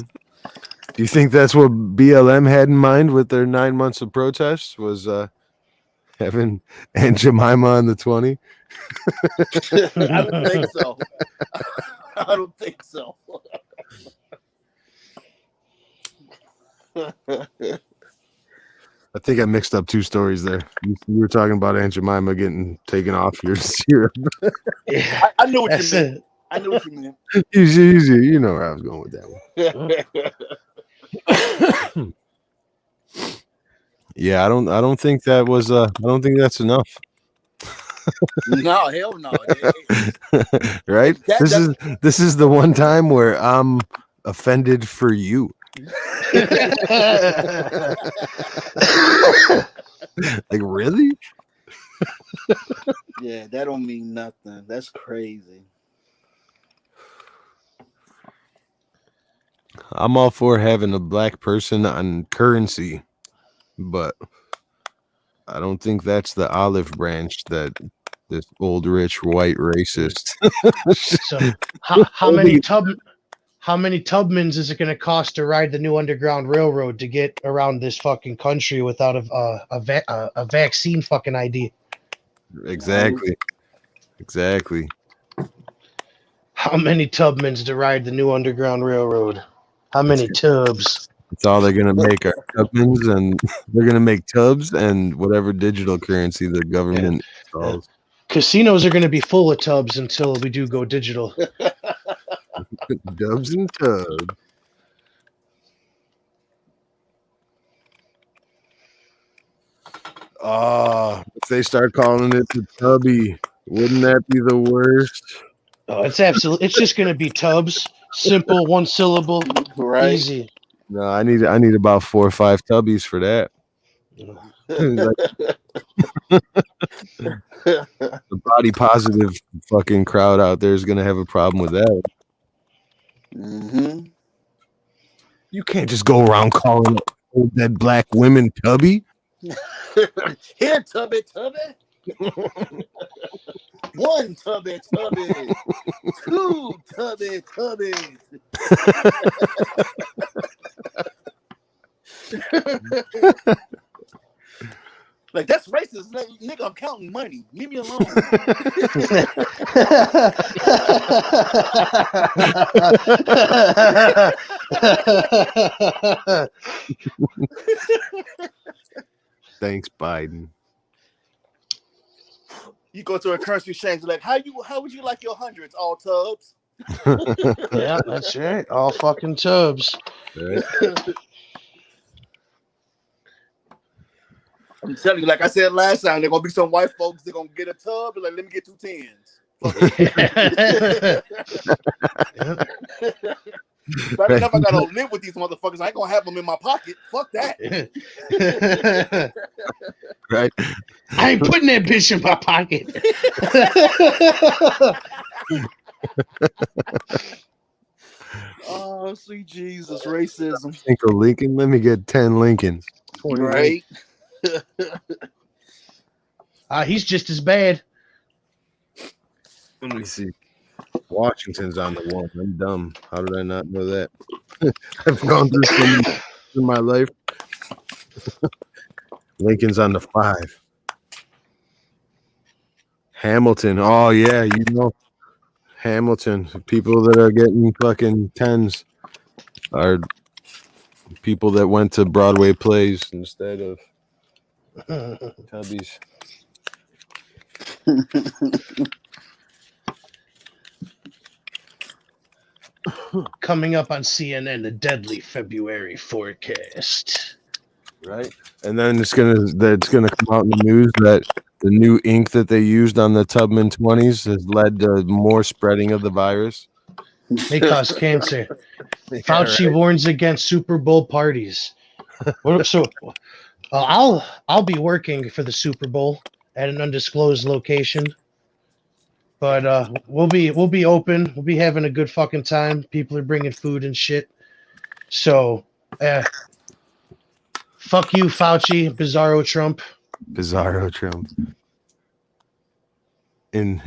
Do you think that's what BLM had in mind with their 9 months of protests? Was having Aunt Jemima on the 20? I don't think so. I don't think so. I think I mixed up two stories there. You were talking about Aunt Jemima getting taken off your syrup. Yeah, I knew what that's you meant. it. I knew what you meant. You know where I was going with that one. Yeah, I don't think that was I don't think that's enough. No, hell no. Right? This is the one time where I'm offended for you. Like, really? Yeah, that don't mean nothing. That's crazy. I'm all for having a black person on currency, but I don't think that's the olive branch that this old rich white racist. So how many Tubmans is it going to cost to ride the new underground railroad to get around this fucking country without a vaccine fucking ID? Exactly. How many Tubmans to ride the new underground railroad? How many tubs? That's all they're gonna make are tubs, and they're gonna make tubs and whatever digital currency the government installs. Casinos are going to be full of tubs until we do go digital. Dubs and tubs. If they start calling it the tubby, wouldn't that be the worst? Oh, it's just going to be tubs. Simple, one syllable, Right. easy. No, I need about 4 or 5 tubbies for that. Like, the body positive fucking crowd out there is gonna have a problem with that. Mm-hmm. You can't just go around calling old dead black women tubby. Here, tubby. One tubby. 2 tubby. Like, that's racist, nigga. I'm counting money. Leave me alone. Thanks, Biden. You go to a currency exchange, like, how would you like your hundreds? All tubs. Yeah, that's right. All fucking tubs. Right. I'm telling you, like I said last time, there gonna be some white folks. They're gonna get a tub and like, let me get 2 10s. But enough, I gotta live with these motherfuckers. I ain't gonna have them in my pocket. Fuck that. Right. I ain't putting that bitch in my pocket. Oh, sweet Jesus, racism. Think of Lincoln. Let me get 10 Lincolns. Right. He's just as bad. Let me see. Washington's on the 1. I'm dumb. How did I not know that? I've gone through so many in my life. Lincoln's on the 5. Hamilton. Oh yeah, you know Hamilton. People that are getting fucking 10s are people that went to Broadway plays instead of Tubbies. Coming up on CNN, the deadly February forecast. Right, and then it's gonna come out in the news that the new ink that they used on the Tubman 20s has led to more spreading of the virus. They cause cancer. Yeah, Fauci right. warns against Super Bowl parties. So, I'll be working for the Super Bowl at an undisclosed location, but we'll be open. We'll be having a good fucking time. People are bringing food and shit. So, fuck you, Fauci, Bizarro Trump. Bizarro Trump. In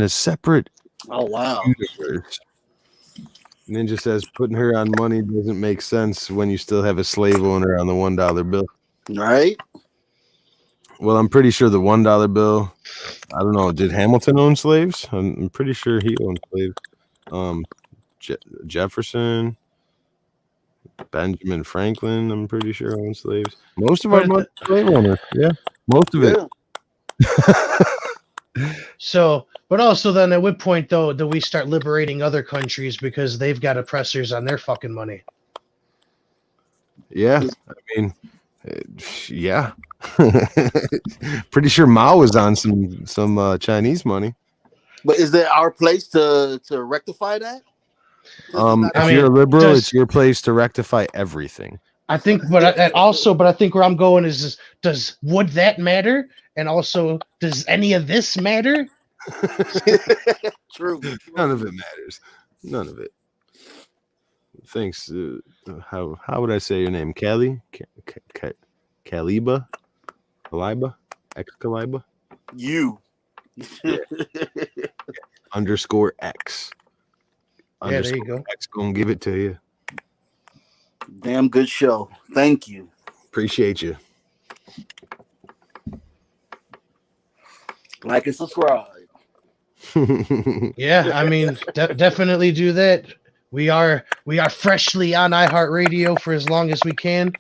a separate universe. Ninja says putting her on money doesn't make sense when you still have a slave owner on the $1 bill. Right. Well, I'm pretty sure the $1 bill. I don't know. Did Hamilton own slaves? I'm pretty sure he owned slaves. Jefferson, Benjamin Franklin. I'm pretty sure owned slaves. Most of our money slave owners. Yeah, most of it. So, but also then at what point though do we start liberating other countries because they've got oppressors on their fucking money? Yeah, I mean, yeah. Pretty sure Mao was on some Chinese money. But is it our place to rectify that? If you're a liberal, it's your place to rectify everything. I think, but I think where I'm going is would that matter? And also, does any of this matter? True. None of it matters. None of it. Thanks. How would I say your name? Cali? Caliba? Caliba? Excaliba? You. Yeah. _X. Yeah, there you go. X gonna give it to you. Damn good show. Thank you. Appreciate you. Like and subscribe. Yeah, I mean, definitely do that. We are freshly on iHeartRadio for as long as we can.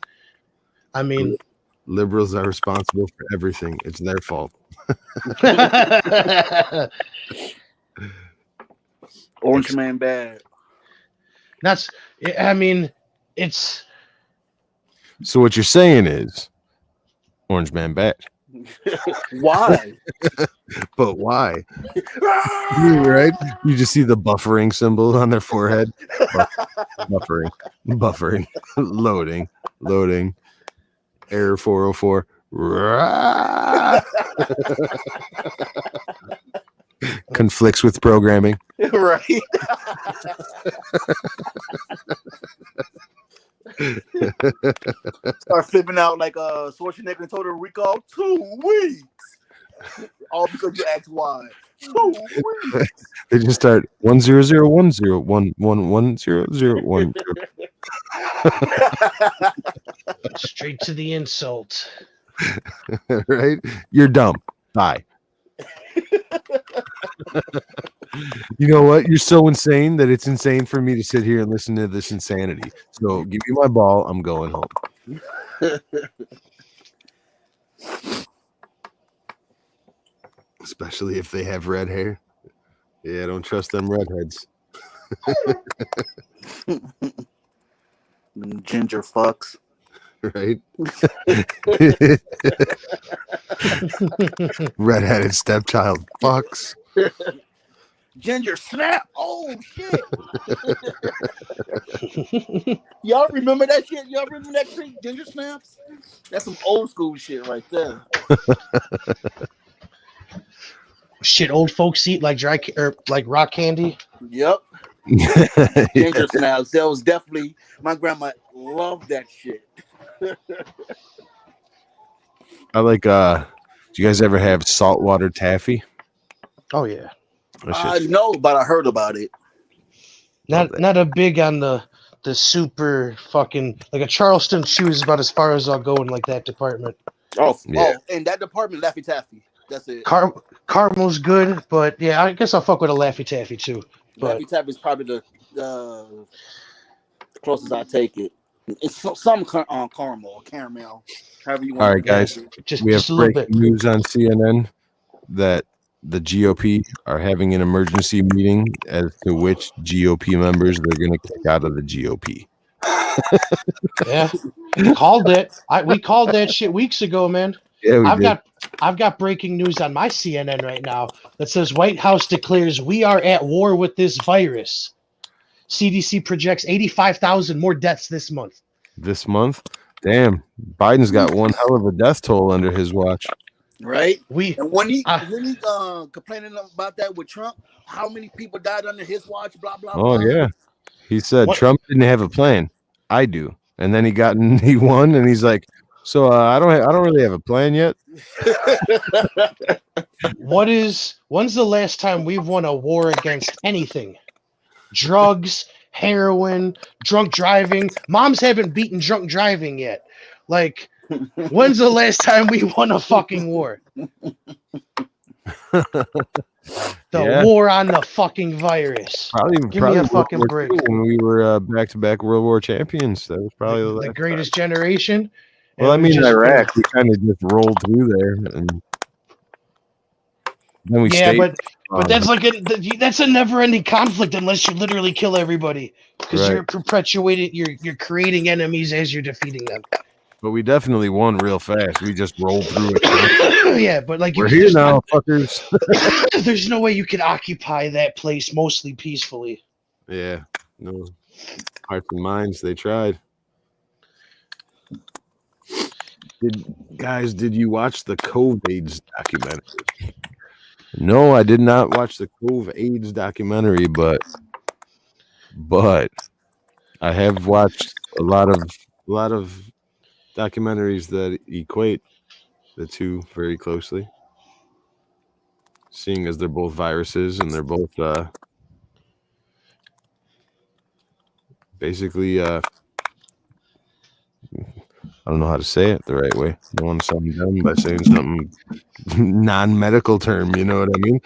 I mean, liberals are responsible for everything. It's their fault. Orange man bad. It's. So what you're saying is, Orange Man bad. Why? But why? Right? You just see the buffering symbol on their forehead. Buffering. Loading. Error 404. Conflicts with programming. Right. Start flipping out like Schwarzenegger in Total Recall. 2 weeks. All because you asked why. 2 weeks. They just start 10010111010. Straight to the insult. Right? You're dumb. Bye. You know what? You're so insane that it's insane for me to sit here and listen to this insanity. So give me my ball. I'm going home. Especially if they have red hair. Yeah, I don't trust them redheads. Ginger fucks. Right? Redheaded stepchild fucks. Ginger snap. Oh shit. Y'all remember that shit? Y'all remember that shit? Ginger snaps? That's some old school shit right there. Shit, old folks eat like like rock candy. Yep. Ginger snaps. That was definitely my grandma loved that shit. I like do you guys ever have saltwater taffy? Oh yeah. No, but I heard about it. Not a big on the super fucking like a Charleston chew is about as far as I'll go in like that department. Oh, Yeah. in that department, Laffy Taffy. That's it. Caramel's good, but yeah, I guess I'll fuck with a Laffy Taffy too. But Laffy Taffy is probably the closest I take it. It's some caramel, however you want. All right, guys. We have just a little bit. breaking news on CNN that the GOP are having an emergency meeting as to which GOP members they're going to kick out of the GOP. Yeah, called it. We called that shit weeks ago, man. Yeah, I've got breaking news on my CNN right now that says White House declares we are at war with this virus. CDC projects 85,000 more deaths this month. This month? Damn. Biden's got one hell of a death toll under his watch. Right? And when he complaining about that with Trump, how many people died under his watch, blah, blah, blah. Oh, yeah. He said Trump didn't have a plan. I do. And then he won, and he's like, so I don't really have a plan yet. When's the last time we've won a war against anything? Drugs, heroin, drunk driving. Moms haven't beaten drunk driving yet. Like, when's the last time we won a fucking war? War on the fucking virus. Give me a fucking break. When we were back-to-back World War champions, that was probably the greatest generation. Well, I mean, Iraq, we kind of just rolled through there, and then we stayed. But that's like that's a never-ending conflict unless you literally kill everybody, because you're perpetuating, you're creating enemies as you're defeating them. But we definitely won real fast. We just rolled through it. Yeah, but like we're here now, fuckers. There's no way you can occupy that place mostly peacefully. Yeah, no hearts and minds. They tried. Did you watch the COVID documentary? No, I did not watch the COVID documentary, but I have watched a lot of documentaries that equate the two very closely, seeing as they're both viruses and they're both basically I don't know how to say it the right way. I don't want to sound dumb by saying something non-medical term, you know what I mean?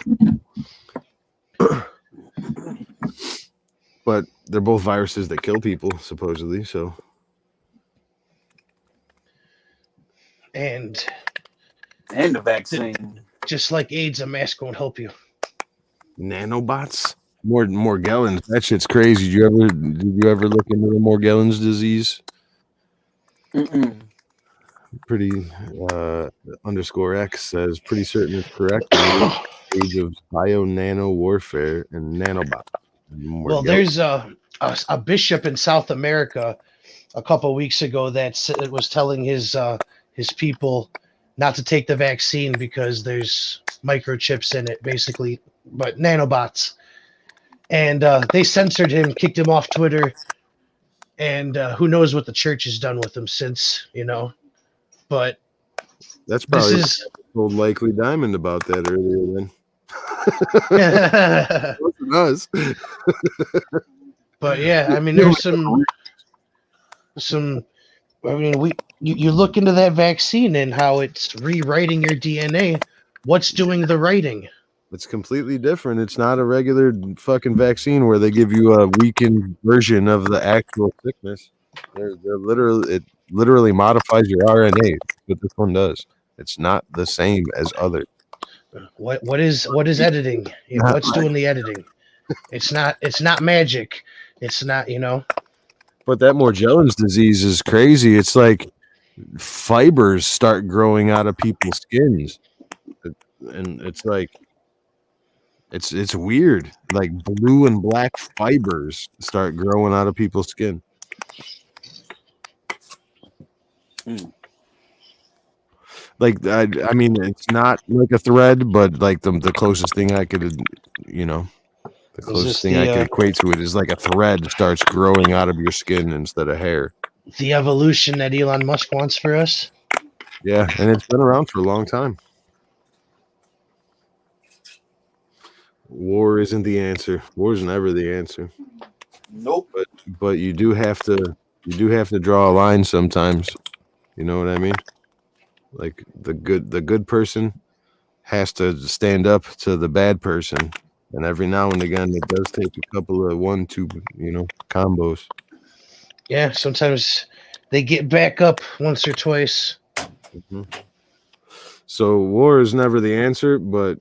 But they're both viruses that kill people, supposedly, so. And the vaccine. Just like AIDS, a mask won't help you. Nanobots? Morgellons. That shit's crazy. Did you ever look into the Morgellons disease? Mm-mm. Pretty underscore X says pretty certain it's correct. Age of bio-nano warfare and nanobot. Well, there's a bishop in South America a couple of weeks ago that was telling his people not to take the vaccine because there's microchips in it, basically, but nanobots. And they censored him, kicked him off Twitter. And who knows what the church has done with him since, you know. But that's probably told Likely Diamond about that earlier then. Wasn't us. But yeah, I mean, there's some. I mean, you look into that vaccine and how it's rewriting your DNA. What's doing the writing? It's completely different. It's not a regular fucking vaccine where they give you a weakened version of the actual sickness. They're literally modifies your RNA. What this one does. It's not the same as others. What is editing? What's doing the editing? It's not magic. It's not, But that Morgellons disease is crazy. It's like fibers start growing out of people's skins, and it's like it's weird. Like blue and black fibers start growing out of people's skin. Like I mean, it's not like a thread, but like the closest thing I could, the closest thing I could equate to it is like a thread starts growing out of your skin instead of hair. The evolution that Elon Musk wants for us. Yeah, and it's been around for a long time. War isn't the answer. War is never the answer. Nope. But you do have to draw a line sometimes. You know what I mean? Like the good person has to stand up to the bad person, and every now and again it does take a couple of 1-2 combos. Yeah, sometimes they get back up once or twice. Mm-hmm. So war is never the answer, but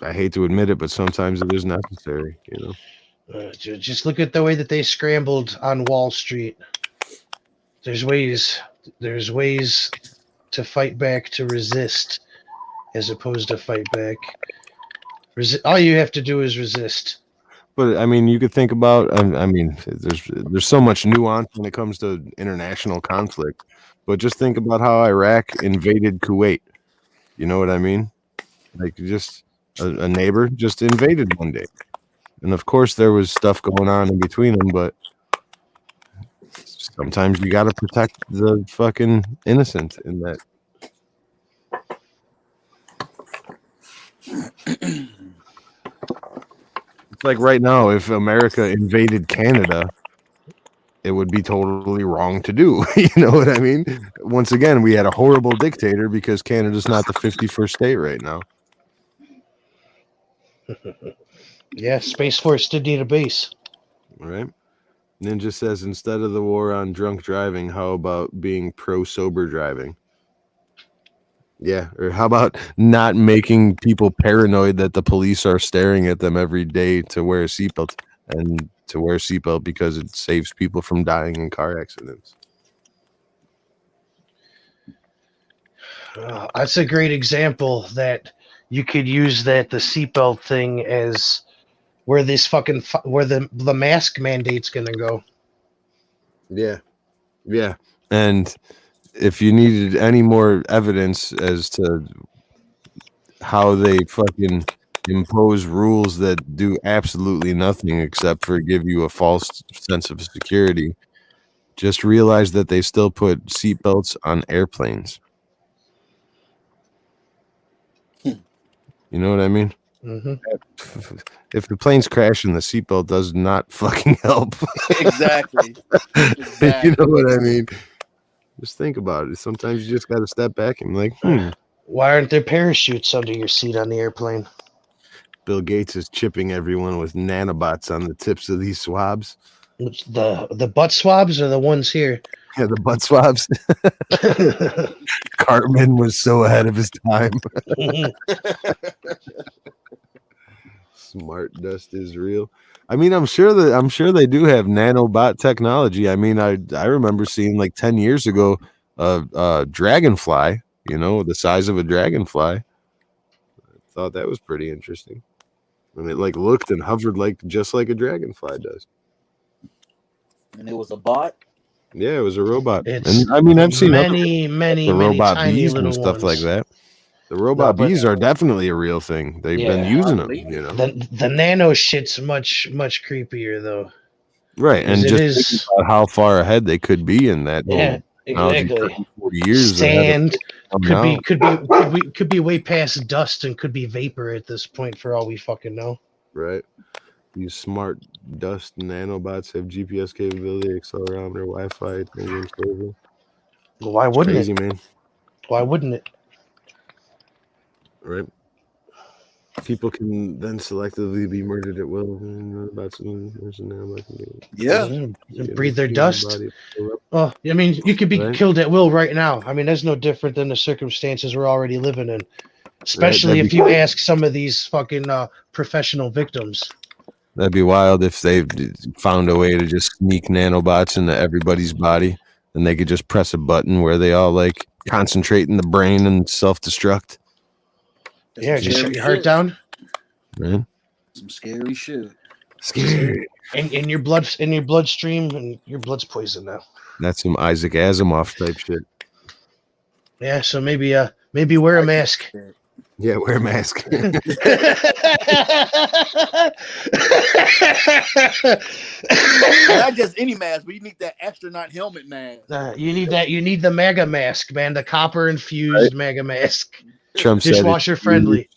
I hate to admit it, but sometimes it is necessary. Just look at the way that they scrambled on Wall Street. There's ways to fight back, to resist, as opposed to fight back. All you have to do is resist. But I mean, you could think about. I mean, there's so much nuance when it comes to international conflict. But just think about how Iraq invaded Kuwait. You know what I mean? Like just a neighbor just invaded one day, and of course there was stuff going on in between them. But sometimes you got to protect the fucking innocent in that. It's like right now, if America invaded Canada, it would be totally wrong to do. You know what I mean? Once again, we had a horrible dictator because Canada's not the 51st state right now. Yeah, Space Force did need a base. All right. Ninja says, instead of the war on drunk driving, how about being pro-sober driving? Yeah, or how about not making people paranoid that the police are staring at them every day to wear a seatbelt, and to wear a seatbelt because it saves people from dying in car accidents. That's a great example that you could use the seatbelt thing as where this where the mask mandate's gonna go. Yeah. And if you needed any more evidence as to how they fucking impose rules that do absolutely nothing except for give you a false sense of security, just realize that they still put seatbelts on airplanes. You know what I mean? Mm-hmm. If the plane's crashing, the seatbelt does not fucking help. Exactly. You know what I mean? Just think about it. Sometimes you just got to step back and be like, Why aren't there parachutes under your seat on the airplane? Bill Gates is chipping everyone with nanobots on the tips of these swabs. The butt swabs are the ones here. Yeah, the butt swabs. Cartman was so ahead of his time. Smart dust is real. I mean, I'm sure they do have nanobot technology. I mean, I remember seeing like 10 years ago a dragonfly, the size of a dragonfly. I thought that was pretty interesting. And it like looked and hovered just like a dragonfly does. And it was a bot? Yeah, it was a robot. And I mean, I've seen many robot tiny bees little and stuff ones like that. The robot bees are definitely a real thing. They've been using them, The nano shit's much creepier though. Right, and just think about how far ahead they could be in that. Yeah, exactly. 30, 40 years Stand could be way past dust and could be vapor at this point for all we fucking know. Right. These smart dust nanobots have GPS capability, accelerometer, Wi-Fi, room server. Well, why It's wouldn't crazy, it? man. Why wouldn't it? Right? People can then selectively be murdered at will. Yeah. Breathe their dust. Well, I mean, you could be Right. killed at will right now. I mean, that's no different than the circumstances we're already living in. Especially That'd if be you ask some of these fucking professional victims. That'd be wild if they found a way to just sneak nanobots into everybody's body, and they could just press a button where they all like concentrate in the brain and self-destruct. That's Yeah, some just scary shut your heart shit. down. Right? Some scary shit. Scary. In your bloodstream, and your blood's poison now. That's some Isaac Asimov type shit. Yeah, so maybe wear a mask. Yeah, wear a mask. Not just any mask, but you need that astronaut helmet mask. You need the MAGA mask, man. The copper infused MAGA mask. Trump said Dishwasher friendly.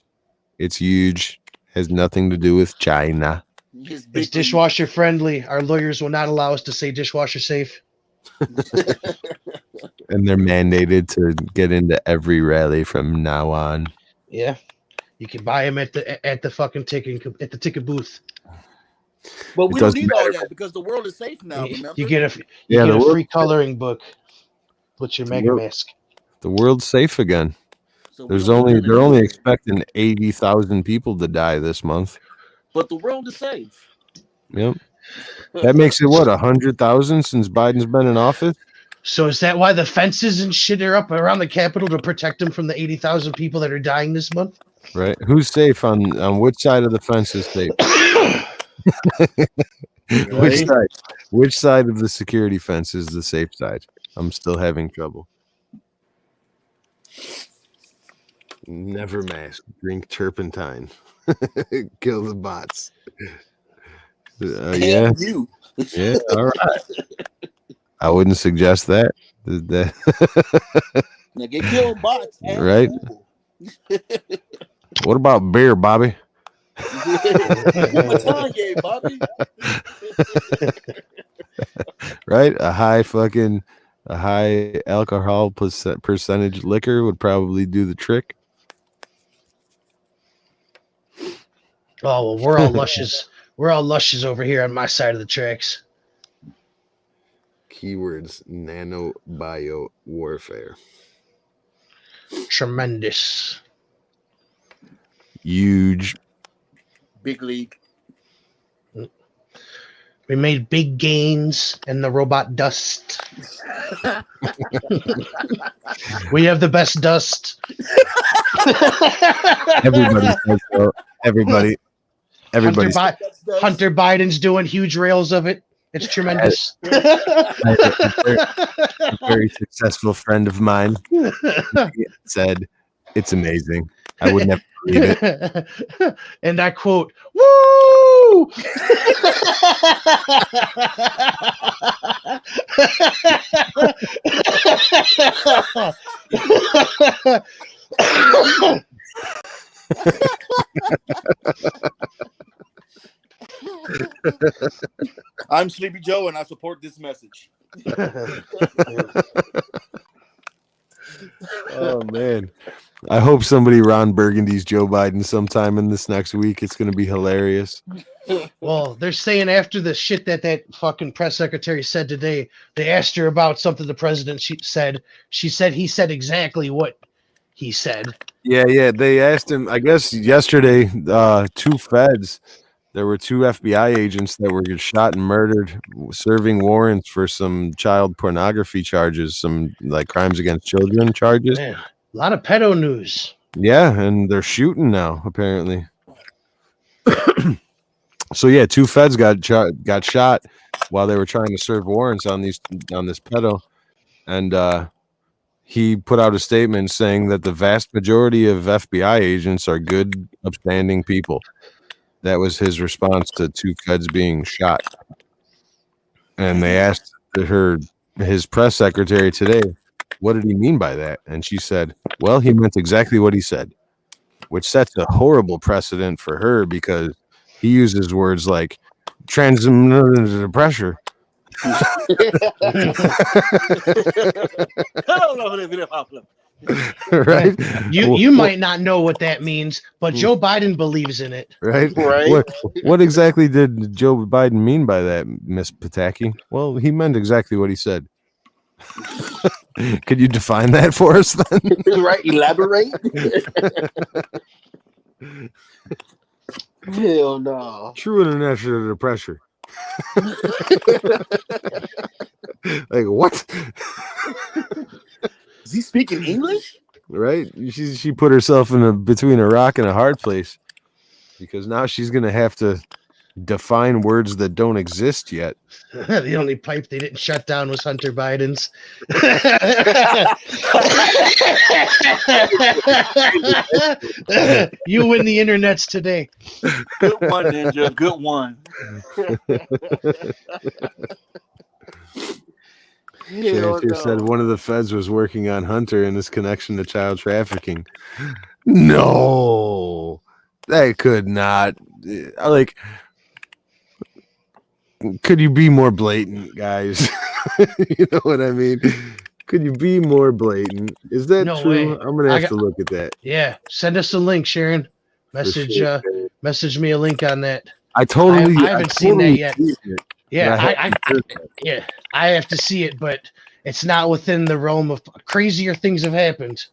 It's huge. Has nothing to do with China. It's dishwasher friendly. Our lawyers will not allow us to say dishwasher safe. And they're mandated to get into every rally from now on. Yeah, you can buy them at the fucking ticket booth. But we don't need all that because the world is safe now. Remember, you get a free coloring book with your MAGA mask. The world's safe again. So they're only expecting 80,000 people to die this month. But the world is safe. Yep. That makes it what, 100,000 since Biden's been in office? So is that why the fences and shit are up around the Capitol to protect them from the 80,000 people that are dying this month? Right. Who's safe on which side of the fence is safe? Right? Which side of the security fence is the safe side? I'm still having trouble. Never mask. Drink turpentine. Kill the bots. Yeah. You. Yeah. All right. I wouldn't suggest that. Now get killed bots. Right. What about beer, Bobby? Bobby. Right? A high alcohol percentage liquor would probably do the trick. Oh, well, we're all luscious. We're all luscious over here on my side of the tracks. Keywords: nanobio warfare. Tremendous. Huge. Big league. We made big gains in the robot dust. We have the best dust. Everybody says so. Everybody. Hunter Biden's doing huge rails of it. It's tremendous. A very successful friend of mine said, "It's amazing. I would never believe it." And I quote, "Woo!" I'm Sleepy Joe, and I support this message. Oh man, I hope somebody Ron Burgundy's Joe Biden sometime in this next week. It's going to be hilarious. Well, they're saying after the shit that fucking press secretary said today, they asked her about something the president said. She said he said exactly what he said. Yeah. They asked him, I guess yesterday, two feds. There were two FBI agents that were shot and murdered, serving warrants for some child pornography charges, some like crimes against children charges. Man, a lot of pedo news. Yeah, and they're shooting now, apparently. So yeah, two feds got shot while they were trying to serve warrants on this pedo, and he put out a statement saying that the vast majority of FBI agents are good, upstanding people. That was his response to two feds being shot. And they asked his press secretary today, what did he mean by that? And she said, well, he meant exactly what he said, which sets a horrible precedent for her because he uses words like transmitted pressure. Right? You might not know what that means, but Joe Biden believes in it. Right? Right. What exactly did Joe Biden mean by that, Miss Pataki? Well, he meant exactly what he said. Could you define that for us then? Right. Elaborate. Hell no. True international under pressure. Like what? Is he speaking English? Right? She put herself in between a rock and a hard place because now she's gonna have to define words that don't exist yet. The only pipe they didn't shut down was Hunter Biden's. You win the internets today. Good one, Ninja. Good one. She said one of the feds was working on Hunter and his connection to child trafficking. No, they could not. Like, could you be more blatant, guys? You know what I mean? Could you be more blatant? Is that No true? way. I'm gonna have to look at that. Yeah, send us a link, Sharon. Message me a link on that. I haven't seen that yet. seen it. Yeah, I I have to see it, but it's not within the realm of crazier things have happened.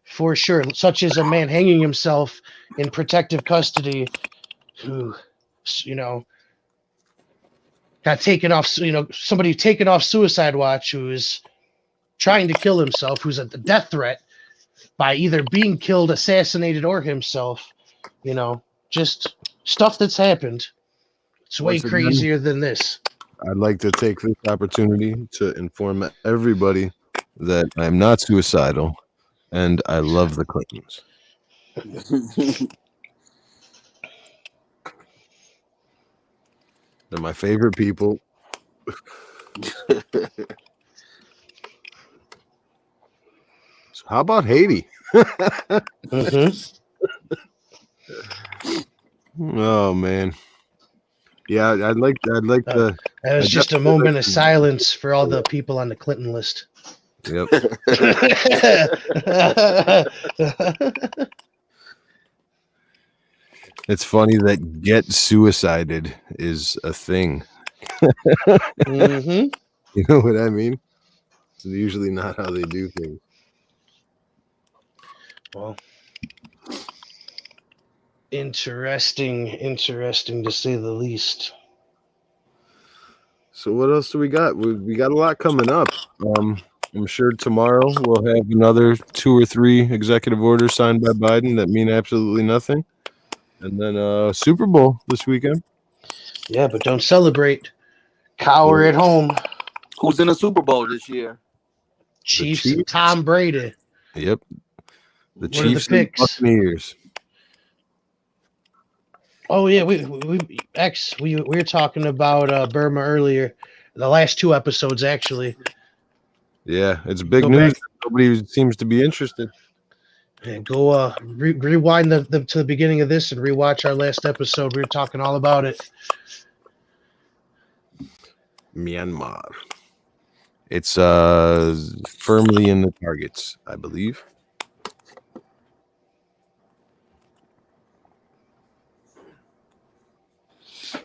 For sure, such as a man hanging himself in protective custody who, got taken off, somebody taken off suicide watch who is trying to kill himself, who's at the death threat by either being killed, assassinated, or himself, just stuff that's happened. It's way crazier than this. I'd like to take this opportunity to inform everybody that I'm not suicidal and I love the Clintons. They're my favorite people. So how about Haiti? Oh man. Yeah, I'd like to. That was just a moment of silence for all the people on the Clinton list. Yep. It's funny that get suicided is a thing. Mm-hmm. You know what I mean? It's usually not how they do things. Well, interesting to say the least. So what else do we got? We got a lot coming up. I'm sure tomorrow we'll have another 2 or 3 executive orders signed by Biden that mean absolutely nothing. And then Super Bowl this weekend. Yeah, but don't celebrate. Cower at home. Who's in the Super Bowl this year? Chiefs and Tom Brady. Yep. The What Chiefs are the and picks? Buccaneers. Oh yeah, we were talking about Burma earlier. The last 2 episodes actually. Yeah, it's big Go news. back. Nobody seems to be interested. And go rewind to the beginning of this and rewatch our last episode. We were talking all about it. Myanmar. It's firmly in the targets, I believe.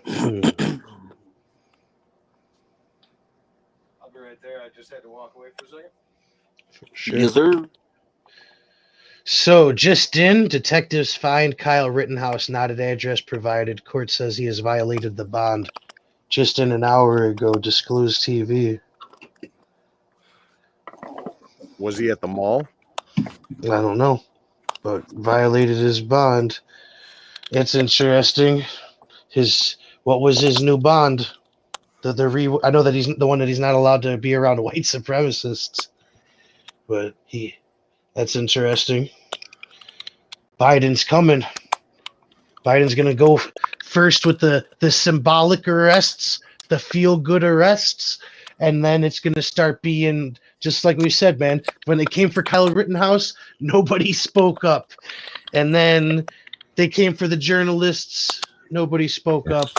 I'll be right there. I just had to walk away for a second. Sure. Yes, sir. So, just in, detectives find Kyle Rittenhouse not at address provided. Court says he has violated the bond. Just in an hour ago, disclosed TV. Was he at the mall? I don't know, but violated his bond. It's interesting. What was his new bond? I know that he's the one that he's not allowed to be around white supremacists, but that's interesting. Biden's coming. Biden's gonna go first with the symbolic arrests, the feel-good arrests, and then it's gonna start being just like we said, man. When they came for Kyle Rittenhouse, nobody spoke up, and then They came for the journalists. Nobody spoke up.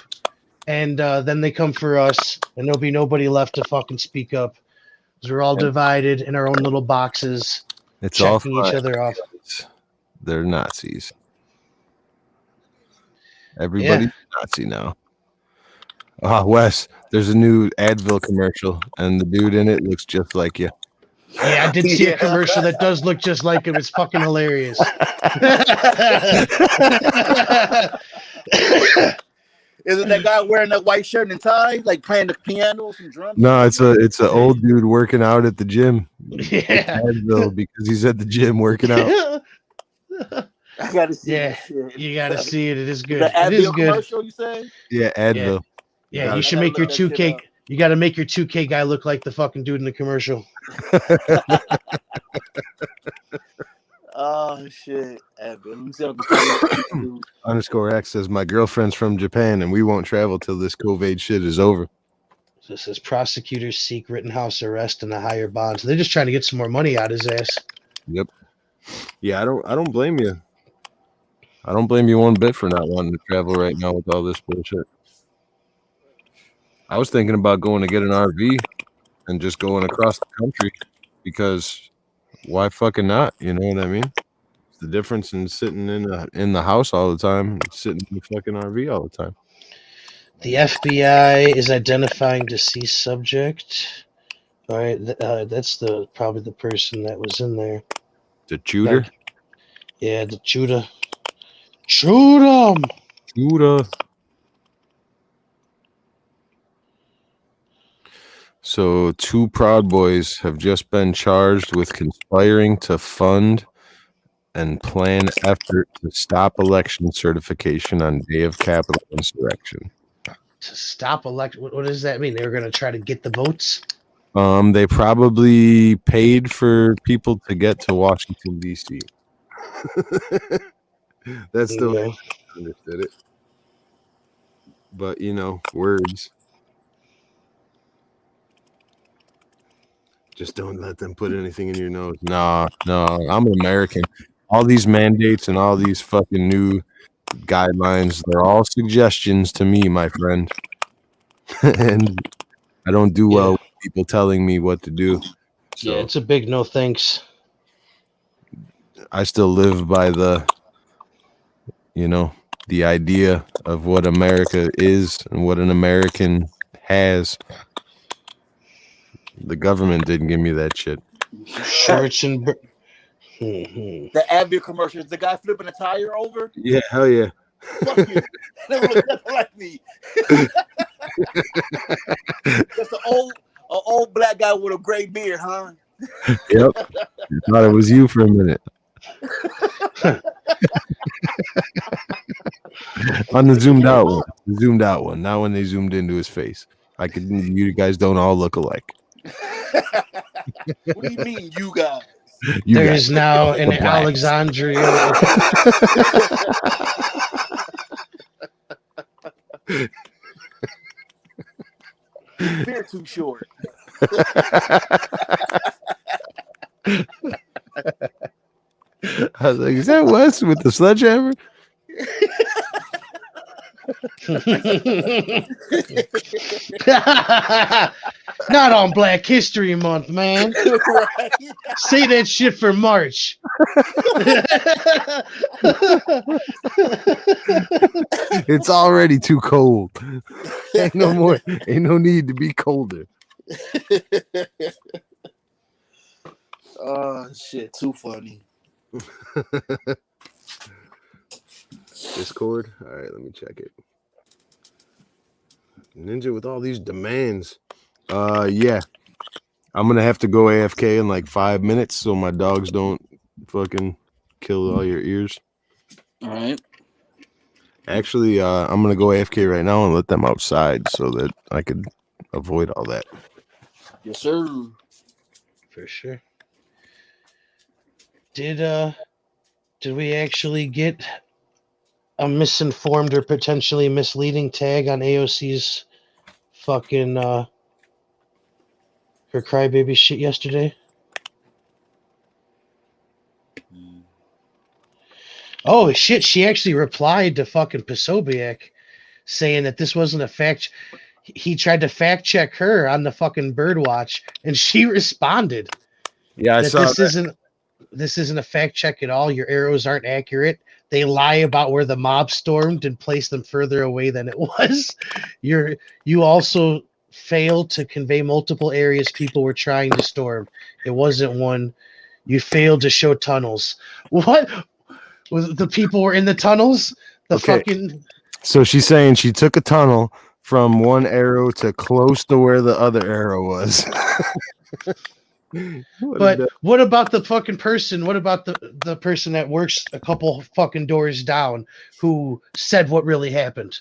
And then they come for us, and there'll be nobody left to fucking speak up. Because we're all divided in our own little boxes, It's all checking each fine. other off. They're Nazis. Everybody's a Nazi now. Wes, there's a new Advil commercial, and the dude in it looks just like you. Yeah, I did see a commercial that does look just like him. It's fucking hilarious. Isn't that guy wearing that white shirt and tie, like playing the piano, some drums? No, it's an old dude working out at the gym. Yeah. Advil because he's at the gym working out. I gotta see. Yeah, that shit. you gotta see it. It is good. The It is Advil good. commercial, you say? Yeah, Advil. Yeah, I you should gotta make your look that shit 2K. up. You got to make your 2K guy look like the fucking dude in the commercial. Oh shit, Advil. Let me see if I can _ X says my girlfriend's from Japan and we won't travel till this COVID shit is over. This says prosecutors seek Rittenhouse arrest and a higher bond. So they're just trying to get some more money out his ass. Yep. Yeah, I don't blame you. I don't blame you one bit for not wanting to travel right now with all this bullshit. I was thinking about going to get an RV and just going across the country because why fucking not? You know what I mean? It's the difference in sitting in the house all the time and sitting in the fucking RV all the time. The FBI is identifying deceased subject. All right, that's probably the person that was in there. The shooter? Yeah, the shooter. Shoot him! Shooter. So 2 Proud Boys have just been charged with conspiring to fund and plan effort to stop election certification on day of Capitol insurrection. To stop election? What does that mean? They were going to try to get the votes? They probably paid for people to get to Washington, D.C. That's the way I understood it. But, words. Just don't let them put anything in your nose. No, I'm an American. All these mandates and all these fucking new guidelines, they're all suggestions to me, my friend. And I don't do well with people telling me what to do. So yeah, it's a big no thanks. I still live by the idea of what America is and what an American has. The government didn't give me that shit. Shorts and The Advil commercial is the guy flipping a tire over. Yeah, hell yeah. Fuck you. They don't look nothing like me. Just an old black guy with a gray beard, huh? Yep. I thought it was you for a minute. On the zoomed out one. Not when they zoomed into his face. You guys don't all look alike. What do you mean, you guys? There is now an Alexandria. Beer too short. I was like, is that Wes with the sledgehammer? Not on Black History Month, man. Right? Say that shit for March. It's already too cold. Ain't no need to be colder. Oh shit, too funny. Discord? All right, let me check it. Ninja with all these demands. Yeah. I'm gonna have to go AFK in like 5 minutes so my dogs don't fucking kill all your ears. All right. Actually, I'm gonna go AFK right now and let them outside so that I could avoid all that. Yes, sir. For sure. Did we actually get a misinformed or potentially misleading tag on AOC's fucking her crybaby shit yesterday? Oh shit! She actually replied to fucking Posobiec saying that this wasn't a fact. He tried to fact check her on the fucking Birdwatch, and she responded Yeah, I that saw that. this isn't a fact check at all. Your arrows aren't accurate. They lie about where the mob stormed and placed them further away than it was. You also failed to convey multiple areas people were trying to storm. It wasn't one. You failed to show tunnels. What? Was the people were in the tunnels? The Okay. fucking So she's saying she took a tunnel from one arrow to close to where the other arrow was. But what about the fucking person? What about the person that works a couple fucking doors down who said what really happened?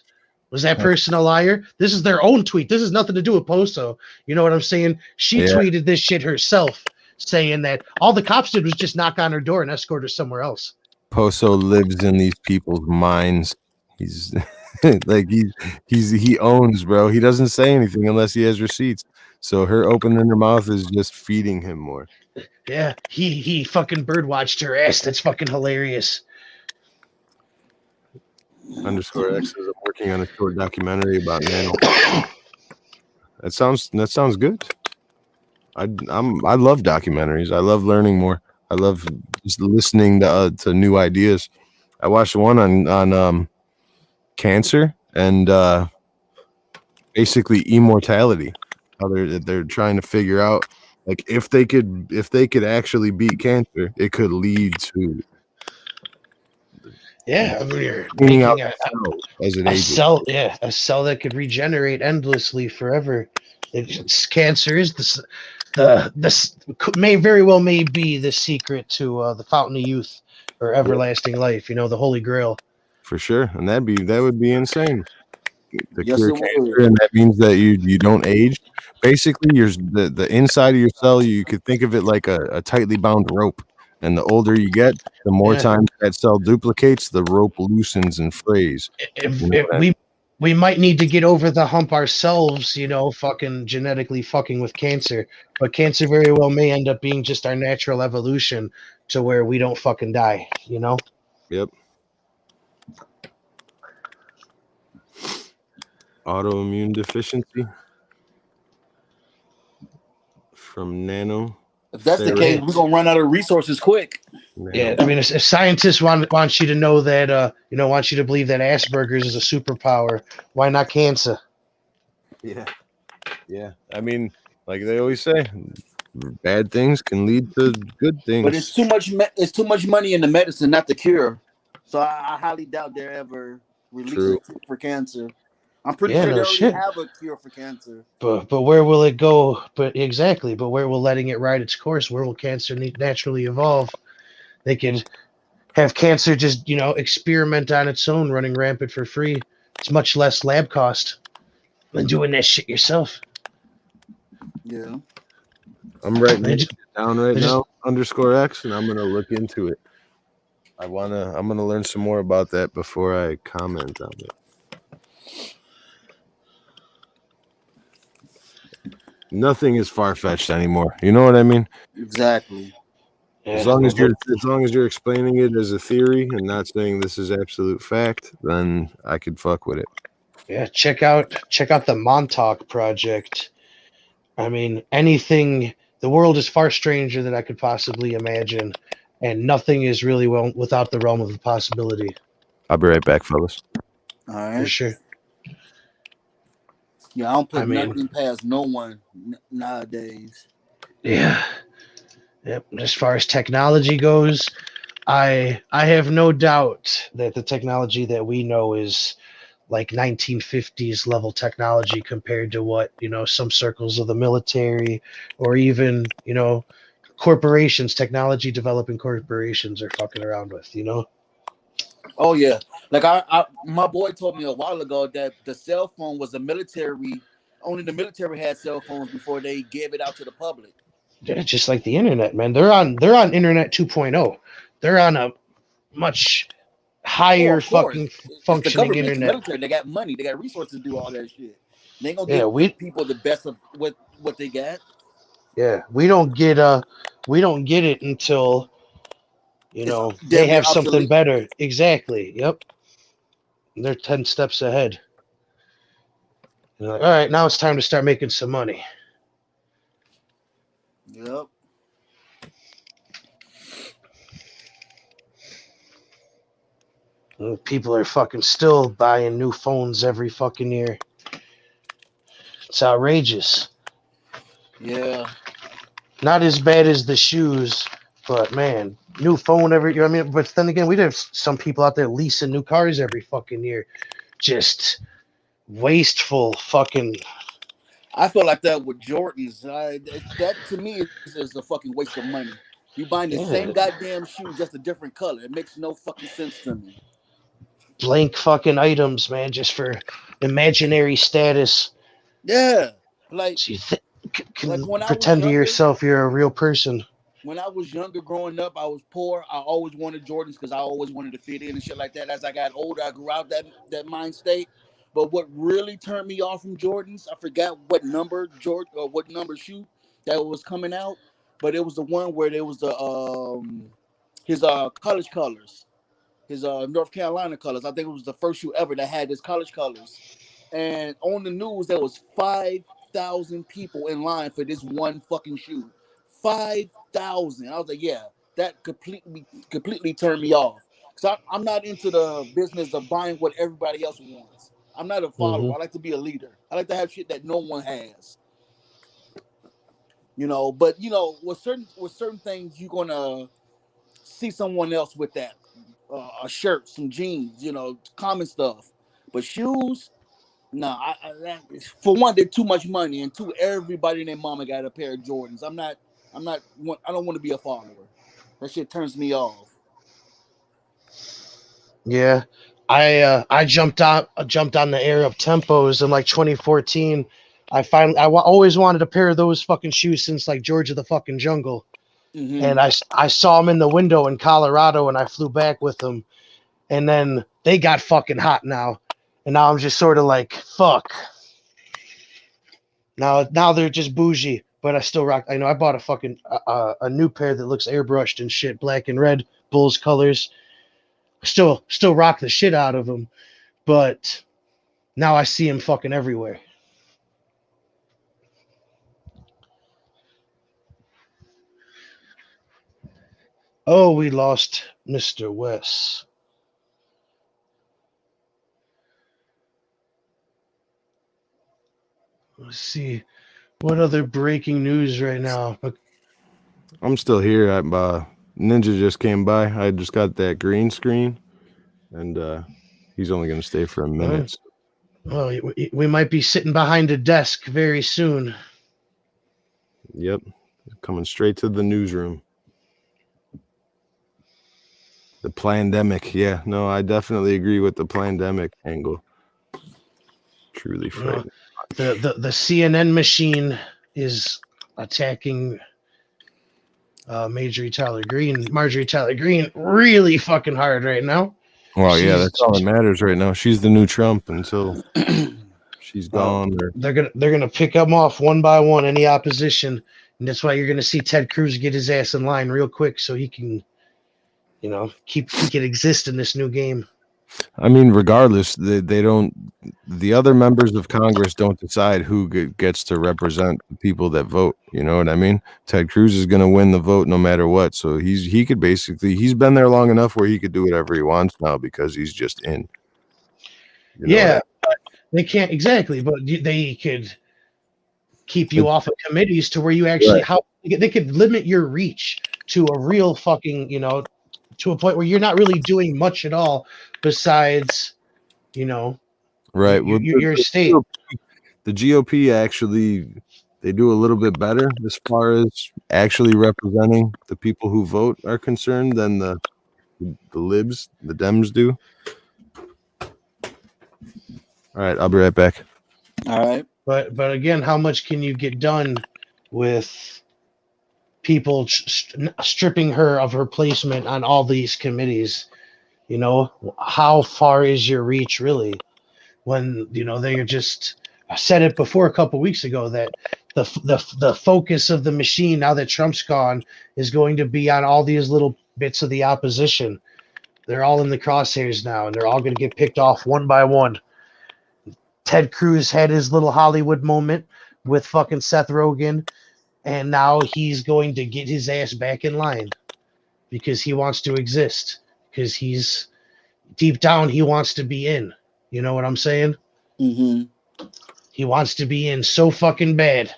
Was that person a liar? This is their own tweet. This has nothing to do with Poso. You know what I'm saying? She tweeted this shit herself, saying that all the cops did was just knock on her door and escort her somewhere else. Poso lives in these people's minds. He's like he owns, bro. He doesn't say anything unless he has receipts. So her opening her mouth is just feeding him more. Yeah, he fucking birdwatched her ass. That's fucking hilarious. _X says I'm working on a short documentary about Nano. That sounds good. I love documentaries. I love learning more. I love just listening to new ideas. I watched one on cancer and basically immortality. How they're trying to figure out like if they could actually beat cancer, it could lead to I mean, you're cleaning out making cell as an a agent. cell, a cell that could regenerate endlessly forever. Cancer is this may very well may be the secret to the fountain of youth or everlasting life. You know, the holy grail. For sure, and that would be insane. To Yes, cure it cancer, would. and that means that you don't age. Basically, the inside of your cell, you could think of it like a tightly bound rope. And the older you get, the more times that cell duplicates, the rope loosens and frays. We might need to get over the hump ourselves, you know, fucking genetically fucking with cancer. But cancer very well may end up being just our natural evolution to where we don't fucking die, you know? Yep. Autoimmune deficiency from Nano. If that's the case, we're gonna run out of resources quick. Yeah, I mean, if scientists want you to know that, want you to believe that Asperger's is a superpower, why not cancer? Yeah. I mean, like they always say, bad things can lead to good things. But it's too much. It's too much money in the medicine, not the cure. So I highly doubt they're ever release a cure for cancer. I'm pretty sure they already have a cure for cancer. But where will it go? But where will letting it ride its course? Where will cancer naturally evolve? They could have cancer just, experiment on its own, running rampant for free. It's much less lab cost than doing that shit yourself. Yeah. I'm writing it down right now, _X, and I'm gonna look into it. I'm gonna learn some more about that before I comment on it. Nothing is far-fetched anymore. You know what I mean? Exactly. As long as you're explaining it as a theory and not saying this is absolute fact, then I could fuck with it. Yeah, check out the Montauk Project. I mean, the world is far stranger than I could possibly imagine, and nothing is really without the realm of the possibility. I'll be right back, fellas. All right. For sure. Yeah, I don't put nothing past no one nowadays. Yeah. Yep. As far as technology goes, I have no doubt that the technology that we know is like 1950s level technology compared to what, some circles of the military or even, corporations, technology developing corporations are fucking around with, Oh yeah. Like my boy told me a while ago that the cell phone was only the military had cell phones before they gave it out to the public. Yeah, just like the internet, man. They're on internet 2.0. They're on a much higher fucking functioning the internet. The military, they got money, they got resources to do all that shit. They ain't gonna give people the best of what they got. Yeah, we don't get it until You It's know, they damn near have something obsolete. better. Exactly. Yep. They're 10 steps ahead. You're like, all right, now it's time to start making some money. Yep. And people are fucking still buying new phones every fucking year. It's outrageous. Yeah. Not as bad as the shoes, but man, new phone every year. I mean, but then again, we have some people out there leasing new cars every fucking year. Just wasteful fucking. I feel like that with Jordans. That to me is a fucking waste of money. You buying the Yeah, same goddamn shoe, just a different color. It makes no fucking sense to me. blank fucking items, man, just for imaginary status. Yeah. Like So you like can pretend to yourself you're a real person. when I was younger growing up, I was poor. I always wanted Jordans because I always wanted to fit in and shit like that. As I got older, I grew out that mind state. But what really turned me off from Jordans, I forgot what number what number shoe that was coming out, but it was the one where there was the his college colors, his North Carolina colors. I think it was the first shoe ever that had his college colors. And on the news, there was 5,000 people in line for this one fucking shoe. 5,000. I was like, yeah, that completely turned me off. Because I'm not into the business of buying what everybody else wants. I'm not a Hmm. follower. I like to be a leader. I like to have shit that no one has. But with certain things, you're gonna see someone else with that. A shirt, some jeans, common stuff. But shoes, no, for one, they're too much money, and two, everybody and their mama got a pair of Jordans. I don't want to be a follower. That shit turns me off. Yeah, I jumped on the air of tempos in like 2014. Always wanted a pair of those fucking shoes since like George of the fucking Jungle, and Hmm. I saw them in the window in Colorado, and I flew back with them, and then they got fucking hot now, and now I'm just sort of like fuck. Now they're just bougie, but I still rock. I know I bought a fucking a new pair that looks airbrushed and shit, black and red, Bulls colors. Still rock the shit out of them, but now I see him fucking everywhere. Oh, we lost Mr. West. Let's see what other breaking news right now. I'm still here. Ninja just came by. I just got that green screen, and he's only going to stay for a minute. Well, we might be sitting behind a desk very soon. Yep, coming straight to the newsroom. The pandemic, yeah. No, I definitely agree with the pandemic angle. Truly frightening. The CNN machine is attacking Marjorie Taylor Greene really fucking hard right now. Well, yeah, that's all that matters right now. She's the new Trump until she's gone. They're gonna pick them off one by one, any opposition, and that's why you're gonna see Ted Cruz get his ass in line real quick so he can, he can exist in this new game. I mean, regardless, they don't. The other members of Congress don't decide who gets to represent the people that vote. You know what I mean? Ted Cruz is going to win the vote no matter what. So he's been there long enough where he could do whatever he wants now because he's just in. They can't exactly, but they could keep you off of committees to where you actually they could limit your reach to a real fucking to a point where you're not really doing much at all besides right. Your state. The GOP actually, they do a little bit better as far as actually representing the people who vote are concerned than the libs, the Dems do. All right, I'll be right back. All right. But again, how much can you get done with people stripping her of her placement on all these committees? How far is your reach really? When they're just. I said it before a couple weeks ago that the focus of the machine now that Trump's gone is going to be on all these little bits of the opposition. They're all in the crosshairs now, and they're all going to get picked off one by one. Ted Cruz had his little Hollywood moment with fucking Seth Rogen, and now he's going to get his ass back in line because he wants to exist. Because he's deep down, he wants to be in. You know what I'm saying? Mm-hmm. He wants to be in so fucking bad.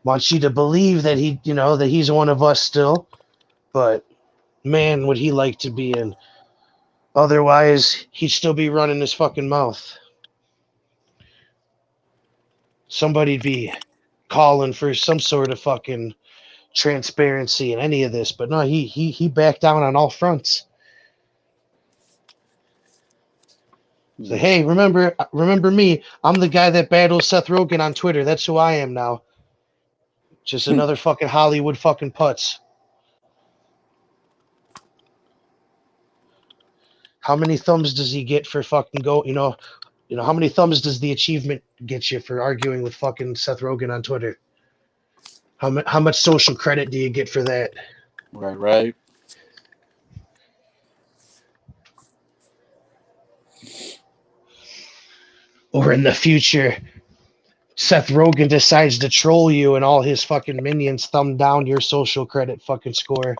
Wants you to believe that that he's one of us still, but man, would he like to be in. Otherwise, he'd still be running his fucking mouth. Somebody'd be calling for some sort of fucking transparency in any of this, but no, he backed down on all fronts. So hey, remember me? I'm the guy that battles Seth Rogen on Twitter. That's who I am now. Just another fucking Hollywood fucking putz. How many thumbs does he get for fucking how many thumbs does the achievement get you for arguing with fucking Seth Rogen on Twitter? How much social credit do you get for that? Right. Or in the future, Seth Rogen decides to troll you and all his fucking minions thumb down your social credit fucking score.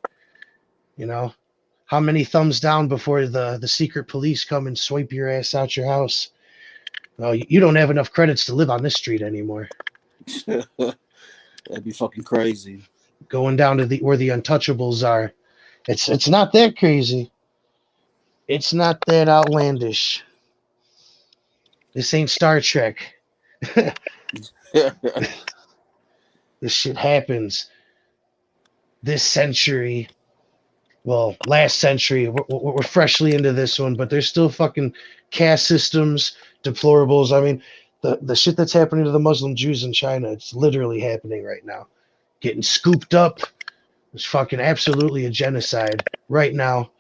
How many thumbs down before the secret police come and swipe your ass out your house? Well, you don't have enough credits to live on this street anymore. That'd be fucking crazy. Going down to where the untouchables are. It's not that crazy. It's not that outlandish. This ain't Star Trek. This shit happens this century. Well, last century. We're freshly into this one, but there's still fucking caste systems, deplorables. I mean, the shit that's happening to the Muslim Jews in China, it's literally happening right now. Getting scooped up. It's fucking absolutely a genocide right now.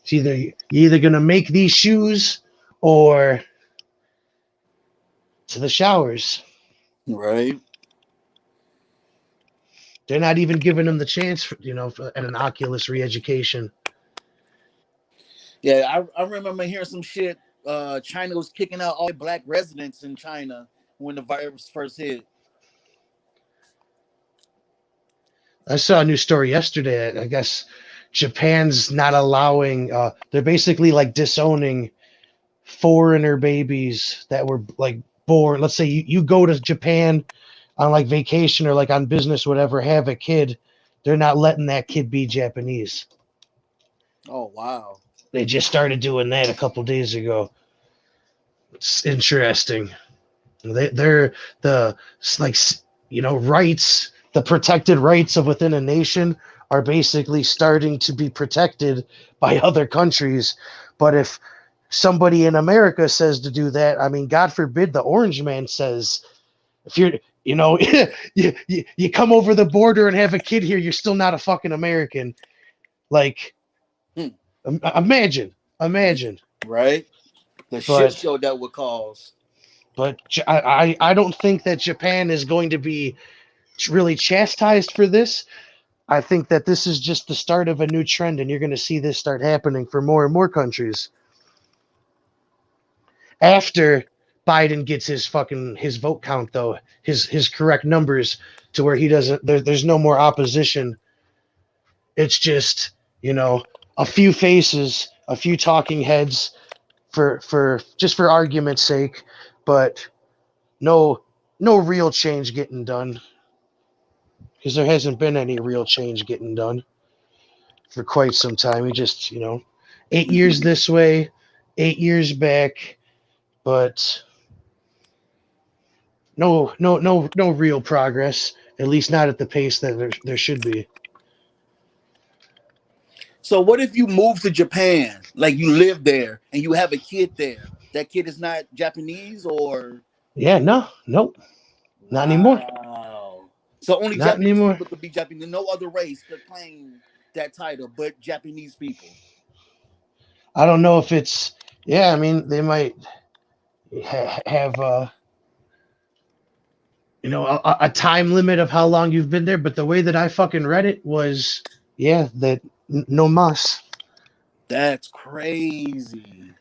It's you're either gonna make these shoes or to the showers. Right. They're not even giving them the chance for an Oculus re-education. Yeah, I remember hearing some shit. China was kicking out all black residents in China when the virus first hit. I saw a new story yesterday. I guess Japan's not allowing. They're basically like disowning foreigner babies that were like born. Let's say you go to Japan on like vacation or like on business, whatever, have a kid. They're not letting that kid be Japanese. Oh wow! They just started doing that a couple days ago. It's interesting. They're the rights, the protected rights of within a nation are basically starting to be protected by other countries. But if somebody in America says to do that, I mean, God forbid the orange man says, if you're, you come over the border and have a kid here, you're still not a fucking American. Like, imagine. Right? The shit show that would cause. But I don't think that Japan is going to be really chastised for this. I think that this is just the start of a new trend, and you're going to see this start happening for more and more countries. After Biden gets his vote count, though, his correct numbers to where he doesn't, there's no more opposition. It's just, a few faces, a few talking heads for argument's sake, but no real change getting done. Because there hasn't been any real change getting done for quite some time. We just, 8 years this way, 8 years back, but no real progress. At least not at the pace that there should be. So what if you move to Japan, like you live there and you have a kid there? That kid is not Japanese, or? Yeah, nope, not anymore. Wow. So only Not Japanese anymore. people could be Japanese. No other race could claim that title, but Japanese people. I don't know if it's. Yeah, I mean, they might have a time limit of how long you've been there, but the way that I fucking read it was, Yeah, that no mas. That's crazy.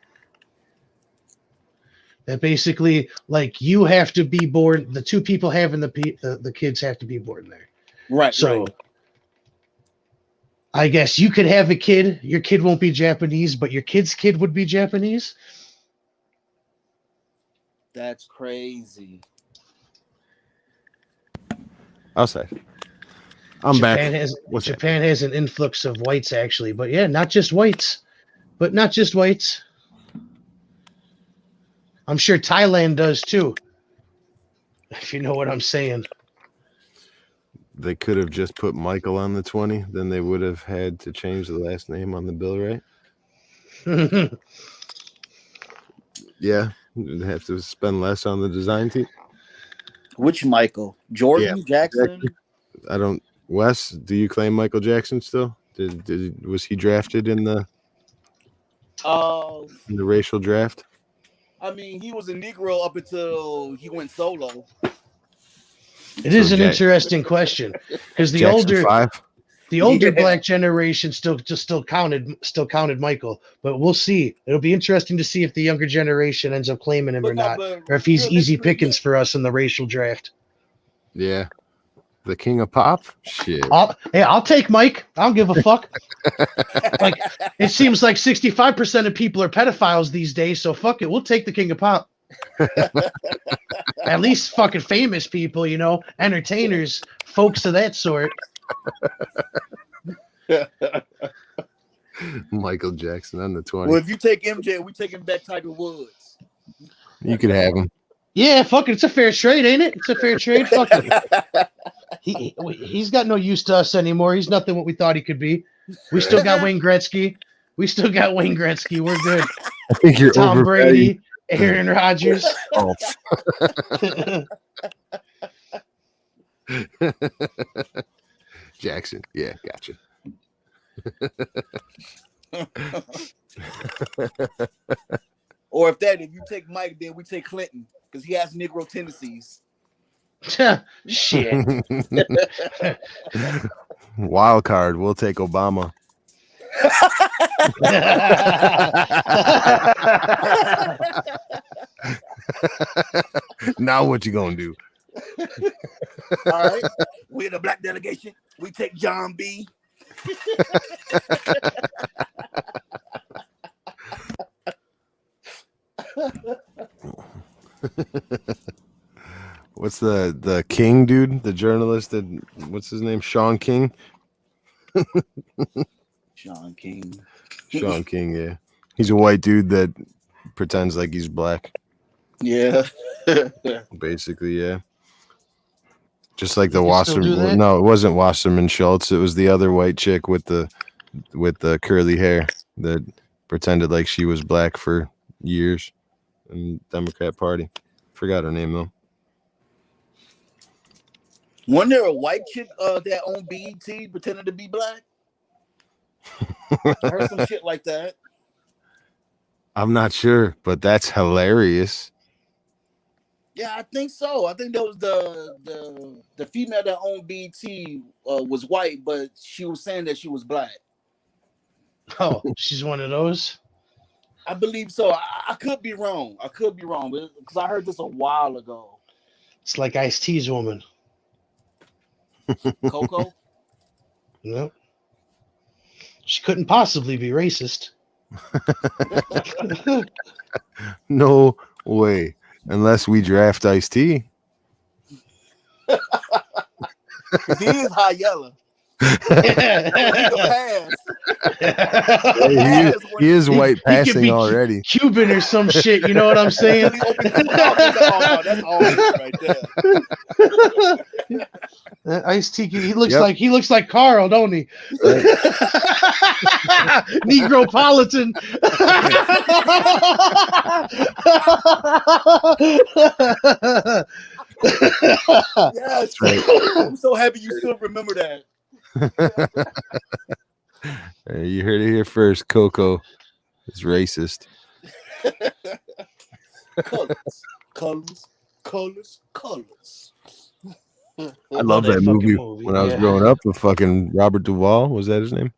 That basically, like, you have to be born. The two people having the kids have to be born there. Right, So right. I guess you could have a kid. Your kid won't be Japanese, but your kid's kid would be Japanese. That's crazy. Outside. I'm Japan back. has What's that? Japan has an influx of whites actually, but yeah, not just whites, but not just whites. I'm sure Thailand does too. If you know what I'm saying. They could have just put Michael on the 20, then they would have had to change the last name on the bill, right? Yeah, they'd have to spend less on the design team. Which Michael? Jordan Yeah, Jackson? I don't. Wes, do you claim Michael Jackson still? Was he drafted in the Uh, racial draft? I mean, he was a Negro up until he went solo. It is So an interesting question because the Jackson older 5. the older Yeah. black generation still counted Michael, but we'll see. It'll be interesting to see if the younger generation ends up claiming him or not, or if he's easy pickings for us in the racial draft. Yeah, the king of pop. Shit. I'll take Mike. I don't give a fuck. Like, it seems like 65% of people are pedophiles these days, so fuck it. We'll take the king of pop. At least fucking famous people, entertainers, folks of that sort. Michael Jackson on the 20. Well, if you take MJ, we taking back Tiger Woods. You could have him. Yeah, fuck it. It's a fair trade, ain't it? It's a fair trade. Fuck it. He's got no use to us anymore. He's nothing what we thought he could be. We still got Wayne Gretzky. We're good. I think you're Tom overvaluing- Brady, Aaron Rodgers. Oh. Jackson. Yeah, gotcha. Or if you take Mike, then we take Clinton because he has Negro tendencies. Shit. Wild card. We'll take Obama. Now what you gonna do? All right, we're the black delegation. We take John B. What's the King dude? The journalist that what's his name? Sean King. Sean King. Sean King, yeah. He's a white dude that pretends like he's black. Yeah. Basically, yeah. Just like the You can still do Wasserman. that? No, it wasn't Wasserman Schultz. It was the other white chick with the curly hair that pretended like she was black for years in the Democrat Party. Forgot her name though. Wasn't there a white chick that owned BET pretending to be black? I heard some shit like that. I'm not sure, but that's hilarious. Yeah, I think so. I think that was the female that owned BET was white, but she was saying that she was black. Oh, she's one of those. I believe so. I could be wrong. Because I heard this a while ago. It's like Ice-T's woman. Coco? No. She couldn't possibly be racist. No way. Unless we draft Ice-T. He is high yellow. He is white He could passing be already. Cuban or some shit. You know what I'm saying? That's all right there. Ice-T, he looks like Carl, don't he? Negropolitan. Yes, Right. I'm so happy you still remember that. You heard it here first. Coco is racist. Colors. I love that fucking movie. When I was yeah. growing up, with fucking Robert Duvall, was that his name?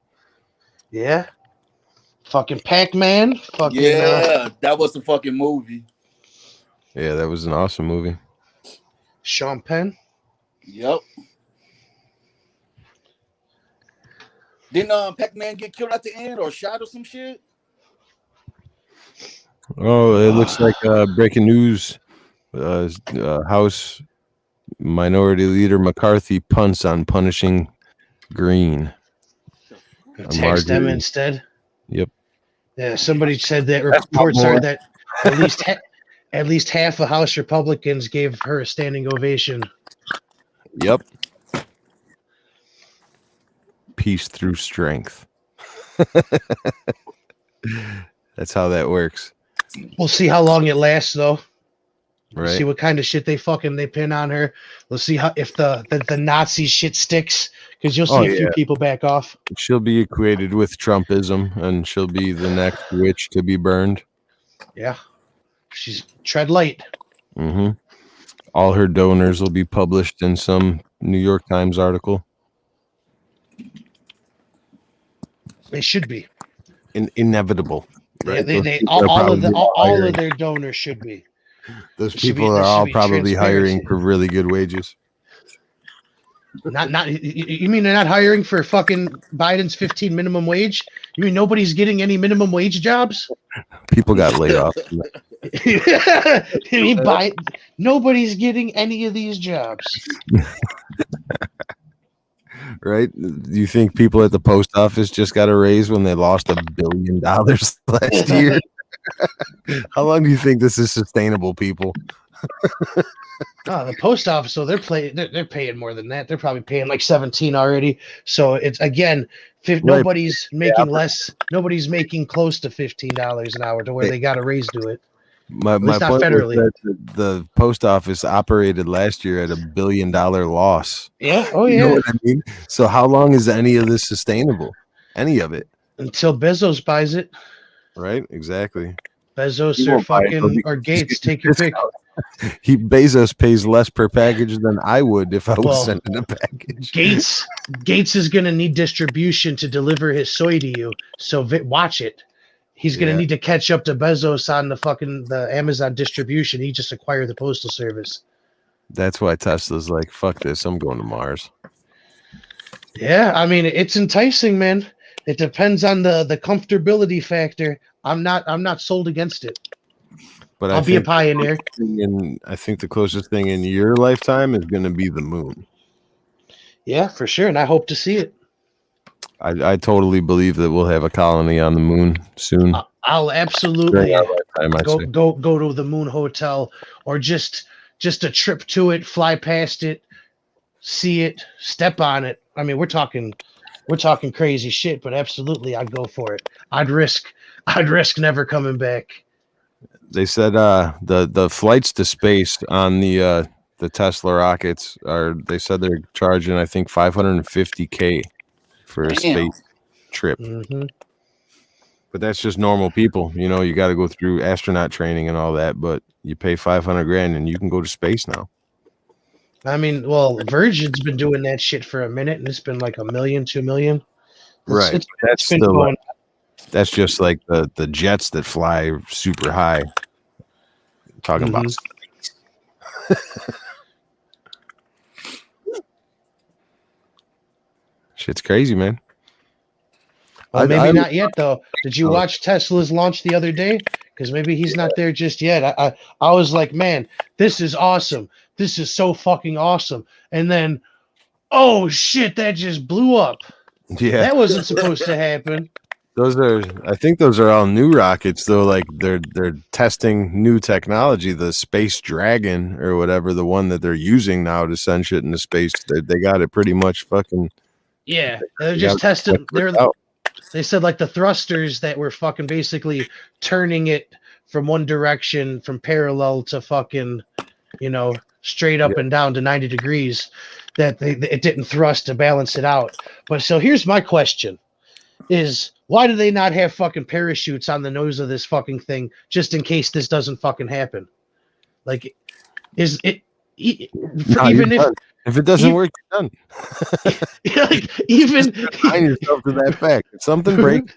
Yeah. Fucking Pac-Man. Fucking Yeah, that was the fucking movie. Yeah, that was an awesome movie. Sean Penn. Yep. Didn't Pac-Man get killed at the end or shot or some shit? Oh, it looks like breaking news. House Minority Leader McCarthy punts on punishing Green. Text them instead. Yep. Yeah, somebody said that reports are that at least half of House Republicans gave her a standing ovation. Yep. Peace through strength. That's how that works. We'll see how long it lasts, though. We'll Right. see what kind of shit they pin on her. We'll see how if the Nazi shit sticks, because you'll see a few people back off. She'll be equated with Trumpism, and she'll be the next witch to be burned. Yeah, she's tread light. Mm-hmm. All her donors will be published in some New York Times article. They should be. Inevitable. Right? All of their donors should be. Those people are all probably hiring for really good wages. Not you mean they're not hiring for fucking Biden's 15 minimum wage? You mean nobody's getting any minimum wage jobs? People got laid off. You mean nobody's getting any of these jobs. Right? Do you think people at the post office just got a raise when they lost $1 billion last year? How long do you think this is sustainable, people? The post office, so they're paying more than that. They're probably paying like 17 already. So it's again, nobody's making less. Nobody's making close to $15 an hour to where they got a raise to it. My point was that the post office operated last year at $1 billion loss. Yeah. Oh yeah. You know what I mean? So how long is any of this sustainable? Any of it? Until Bezos buys it. Right. Exactly. Bezos or Gates, take your pick. Bezos pays less per package than I would if I was sending a package. Gates is going to need distribution to deliver his soy to you. So watch it. He's going to need to catch up to Bezos on the Amazon distribution. He just acquired the postal service. That's why Tesla's like, fuck this. I'm going to Mars. Yeah. I mean, it's enticing, man. It depends on the comfortability factor. I'm not sold against it. But I'll be a pioneer. I think the closest thing in your lifetime is going to be the moon. Yeah, for sure. And I hope to see it. I totally believe that we'll have a colony on the moon soon. I'll absolutely go to the moon hotel or just a trip to it, fly past it, see it, step on it. I mean, we're talking crazy shit, but absolutely I'd go for it. I'd risk never coming back. They said the flights to space on the Tesla rockets they said they're charging, I think, $550K for a space trip. Mm-hmm. But that's just normal people. You know, you got to go through astronaut training and all that, but you pay $500,000 and you can go to space now. I mean, well, Virgin's been doing that shit for a minute, and it's been like $1 million, $2 million. Right. That's just like the jets that fly super high. Talking about. Shit's crazy, man. Well, maybe not yet, though. Did you watch Tesla's launch the other day? Because maybe he's not there just yet. I was like, man, this is awesome. This is so fucking awesome. And then, oh shit, that just blew up. Yeah, that wasn't supposed to happen. I think those are all new rockets, though. Like they're testing new technology. The Space Dragon or whatever, the one that they're using now to send shit into space, they got it pretty much fucking. Yeah, they're just testing. They said like the thrusters that were fucking basically turning it from one direction, from parallel to fucking, straight up and down to 90 degrees. That it didn't thrust to balance it out. But so here's my question: is why do they not have fucking parachutes on the nose of this fucking thing just in case this doesn't fucking happen? Like, is it even if If it doesn't You- work, you're done. like even Find yourself to that fact. If something breaks,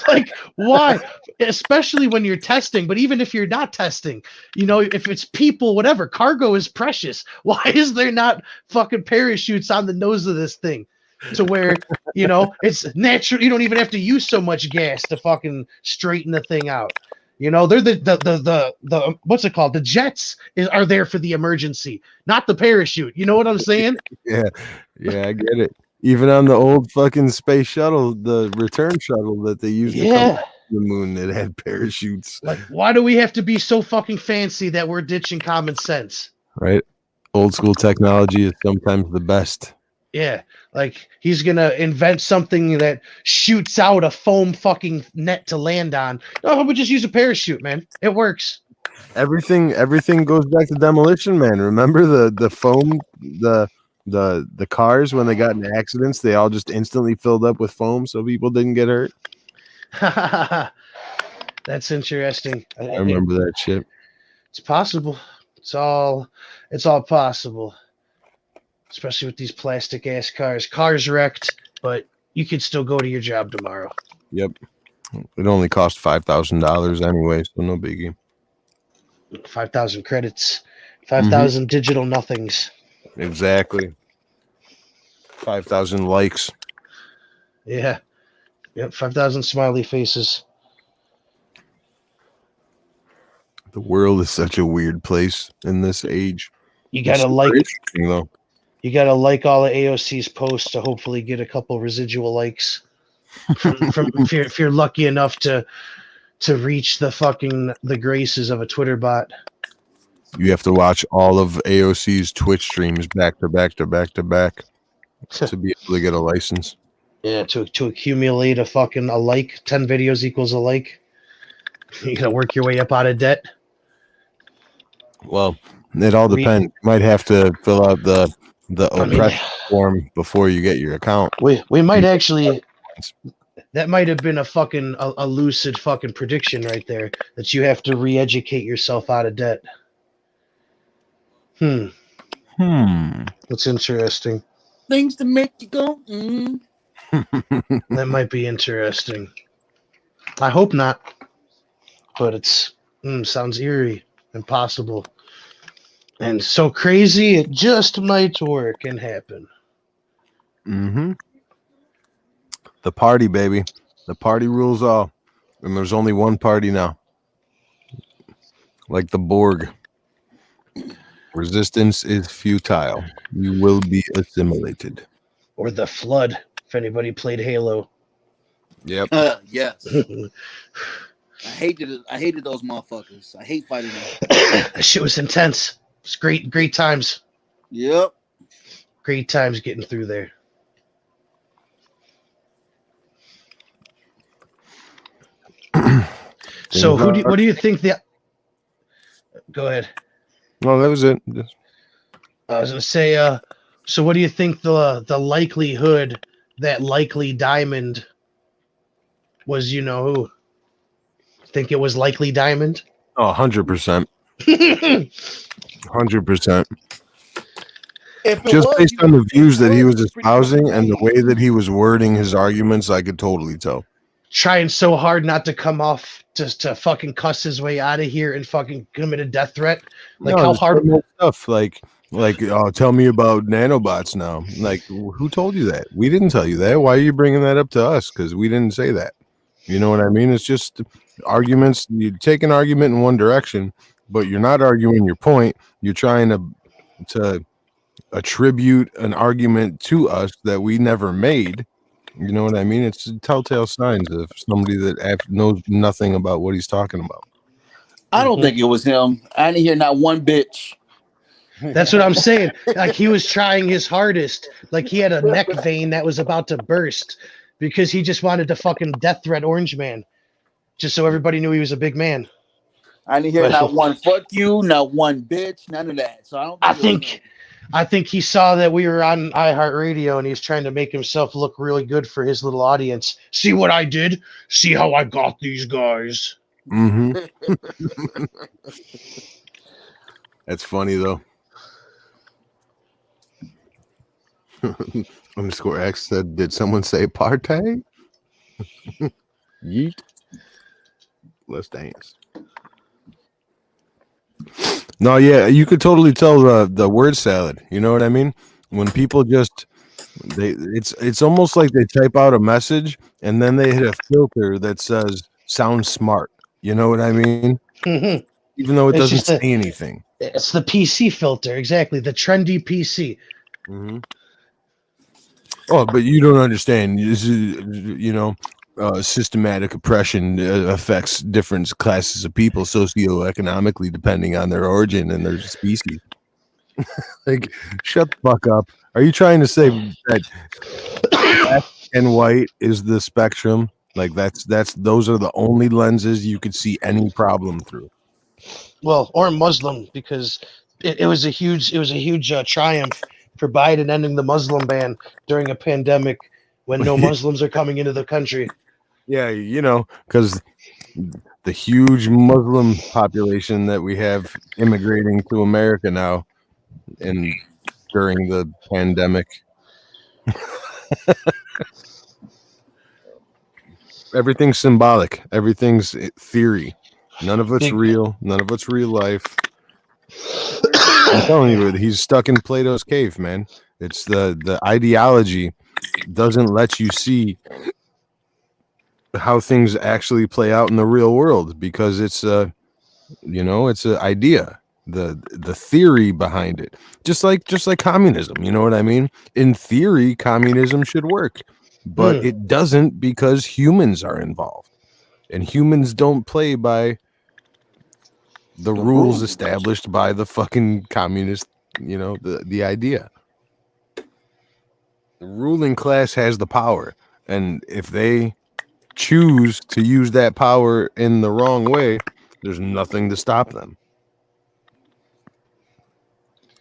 like why, especially when you're testing, but even if you're not testing, if it's people, whatever, cargo is precious. Why is there not fucking parachutes on the nose of this thing to where it's natural? You don't even have to use so much gas to fucking straighten the thing out. They're the what's it called, the jets are there for the emergency, not the parachute. You know what I'm saying? yeah, I get it. Even on the old fucking space shuttle, the return shuttle that they used to come Yeah. to the moon, that had parachutes. Like, why do we have to be so fucking fancy that we're ditching common sense? Right? Old school technology is sometimes the best. Yeah, like he's gonna invent something that shoots out a foam fucking net to land on. Oh, we just use a parachute, man. It works. Everything goes back to Demolition Man. Remember the foam, the cars when they got into accidents, they all just instantly filled up with foam so people didn't get hurt. That's interesting. I remember that shit. It's possible. It's all possible. Especially with these plastic ass cars. Cars wrecked, but you could still go to your job tomorrow. Yep. It only cost $5,000 anyway, so no biggie. 5,000 credits. 5,000 digital nothings. Exactly. 5,000 likes. Yeah. Yep, 5,000 smiley faces. The world is such a weird place in this age. You gotta It's super interesting, though. You gotta like all of AOC's posts to hopefully get a couple residual likes. From if you're lucky enough to reach the graces of a Twitter bot. You have to watch all of AOC's Twitch streams back to back to back to back to be able to get a license. Yeah, to accumulate a like. 10 videos equals a like. You gotta work your way up out of debt. Well, it all depends. You might have to fill out the oppression form before you get your account. We might actually. That might have been a lucid fucking prediction right there, that you have to re-educate yourself out of debt. That's interesting. Things to make you go. That might be interesting. I hope not, but it's sounds eerie and possible, and so crazy it just might work and happen. The party, baby. The party rules all, and there's only one party now. Like the Borg. Resistance is futile. You will be assimilated. Or the Flood, if anybody played Halo. Yep. Yes. I hated those motherfuckers. I hate fighting them. That shit was intense. It's great times. Yep. Great times getting through there. So what do you think go ahead. No, that was it. I was gonna say, so what do you think the likelihood that Likely Diamond was, who? Think it was Likely Diamond? Oh, 100%. 100%. Just based on the views that he was espousing and the way that he was wording his arguments, I could totally tell. Trying so hard not to come off just to fucking cuss his way out of here and fucking commit a death threat. Like, how hard stuff like oh, tell me about nanobots now. Like, who told you that? We didn't tell you that. Why are you bringing that up to us? Because we didn't say that. You know what I mean? It's just arguments. You take an argument in one direction, but you're not arguing your point. You're trying to attribute an argument to us that we never made. You know what I mean? It's telltale signs of somebody that knows nothing about what he's talking about. I don't think it was him. I didn't hear not one bitch. That's what I'm saying. Like, he was trying his hardest. Like, he had a neck vein that was about to burst because he just wanted to fucking death threat Orange Man, just so everybody knew he was a big man. I didn't hear not one fuck you, not one bitch, none of that. So I think he saw that we were on iHeartRadio and he's trying to make himself look really good for his little audience. See what I did? See how I got these guys? That's funny, though. Underscore X said, did someone say partay? Yeet. Let's dance. No, yeah, you could totally tell the word salad. You know what I mean? When people just it's almost like they type out a message and then they hit a filter that says sound smart. You know what I mean? Mhm. Even though it It's doesn't just say anything. it's the PC filter, exactly, the trendy PC. Mm-hmm. Oh, but you don't understand. Systematic oppression affects different classes of people socioeconomically depending on their origin and their species. Like, shut the fuck up. Are you trying to say that black and white is the spectrum? Like those are the only lenses you could see any problem through. Well, or Muslim, because it was a huge triumph for Biden ending the Muslim ban during a pandemic when no Muslims are coming into the country. Yeah, because the huge Muslim population that we have immigrating to America now and during the pandemic. Everything's symbolic. Everything's theory. None of it's real. None of it's real life. I'm telling you, he's stuck in Plato's cave, man. It's the ideology doesn't let you see how things actually play out in the real world because it's it's an idea. The theory behind it. Just like communism, you know what I mean? In theory, communism should work, but it doesn't because humans are involved. And humans don't play by the rules established by the fucking communist, the idea. The ruling class has the power, and if they choose to use that power in the wrong way, there's nothing to stop them.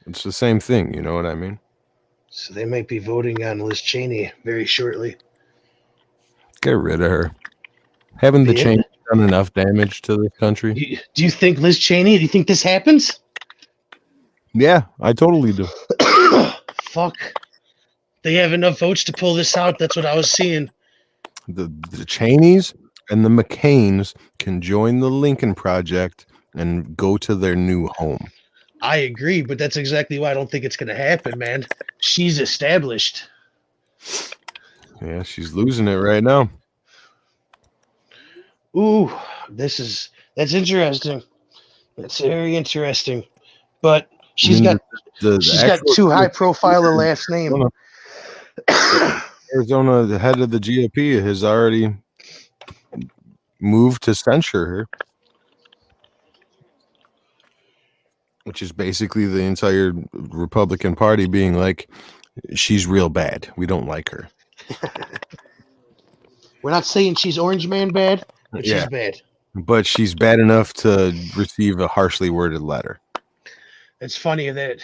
It's the same thing, you know what I mean? So they might be voting on Liz Cheney very shortly. Get rid of her. Haven't the change done enough damage to this country? Do you think Liz Cheney? Do you think this happens? Yeah, I totally do. Fuck. They have enough votes to pull this out. That's what I was seeing. The Cheneys and the McCains can join the Lincoln Project and go to their new home. I agree, but that's exactly why I don't think it's going to happen, man. She's established. Yeah, she's losing it right now. Ooh, that's interesting. That's very interesting. But she's got too high profile a last name. Arizona, the head of the GOP, has already moved to censure her, which is basically the entire Republican Party being like, she's real bad. We don't like her. We're not saying she's Orange Man bad, but she's bad. But she's bad enough to receive a harshly worded letter. It's funny that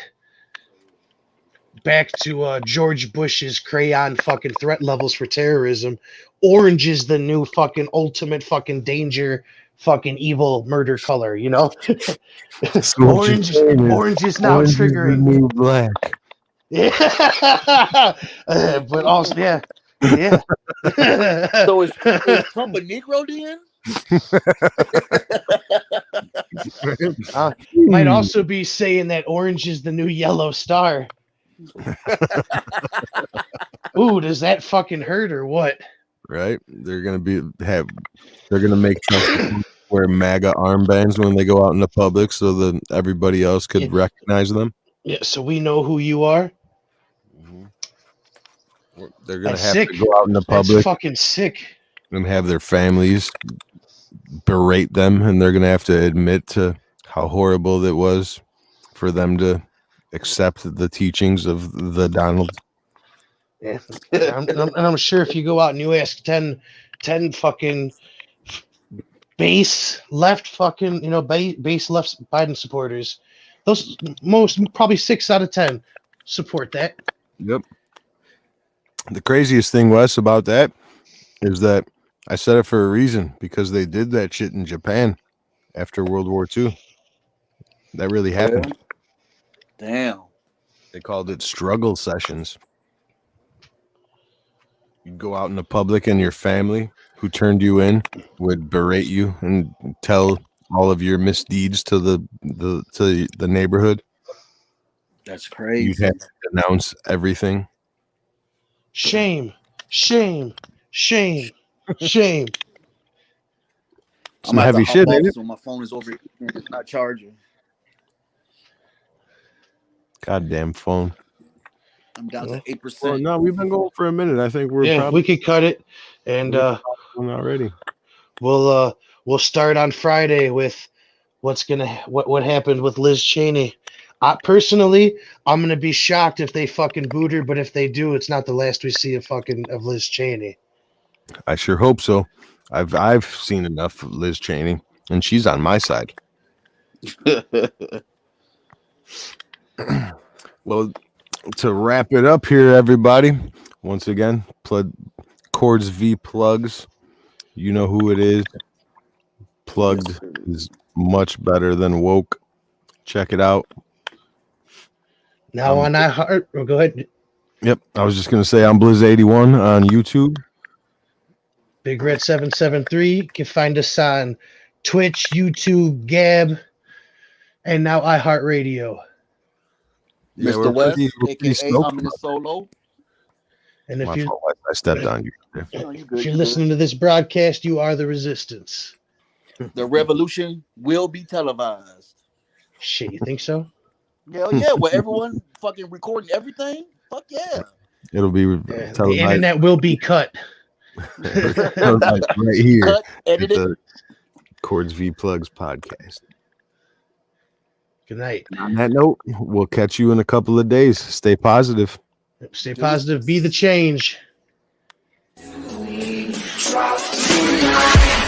back to George Bush's crayon fucking threat levels for terrorism, orange is the new fucking ultimate fucking danger, fucking evil murder color, you know? Orange is now triggering. New black. Yeah. But also, yeah. So is Trump a Negro then? Might also be saying that orange is the new yellow star. Ooh, does that fucking hurt or what? Right? They're gonna make Trump wear MAGA armbands when they go out in the public so that everybody else could recognize them. Yeah, so we know who you are. They're gonna have to go out in the public. That's fucking sick. And have their families berate them, and they're gonna have to admit to how horrible it was for them to accept the teachings of the Donald. Yeah, I'm sure if you go out and you ask 10 fucking base left fucking, base left Biden supporters, those probably 6 out of 10 support that. Yep. The craziest thing, Wes, about that is that I said it for a reason, because they did that shit in Japan after World War II. That really happened. Damn. They called it struggle sessions. You'd go out in the public and your family who turned you in would berate you and tell all of your misdeeds to the neighborhood. That's You'd crazy. have to announce everything. Shame, shame, shame, shame. Some I'm heavy to hop shit, off, ain't it? so my phone is over. It's not charging. Goddamn phone. I'm down to 8%. Well, no, we've been going for a minute. I think we're Yeah, probably we could cut it, and already. we'll start on Friday with what happened with Liz Cheney. Personally, I'm gonna be shocked if they fucking boot her, but if they do, it's not the last we see of Liz Cheney. I sure hope so. I've seen enough of Liz Cheney, and she's on my side. Well, to wrap it up here, everybody, once again, Chords V Plugs. You know who it is. Plugged is much better than woke. Check it out. Now on iHeart, go ahead. Yep, I was just gonna say I'm Blizz81 on YouTube. Big Red 773. You can find us on Twitch, YouTube, Gab, and now iHeartRadio. Yeah, Mr. West, pretty aka stoked I'm in the solo. And if My you fault, I stepped on you there. No, you good, if you're you listening to this broadcast, you are the resistance. good. The revolution will be televised. Shit, you think so? Hell yeah, where everyone fucking recording everything. Fuck yeah. It'll be Yeah, the televised. internet will be cut. Televised right here. Cut, at edit it. the Chords V Plugs podcast. Good night. On that note, we'll catch you in a couple of days. Stay positive. Stay positive. Be the change. Drop tonight.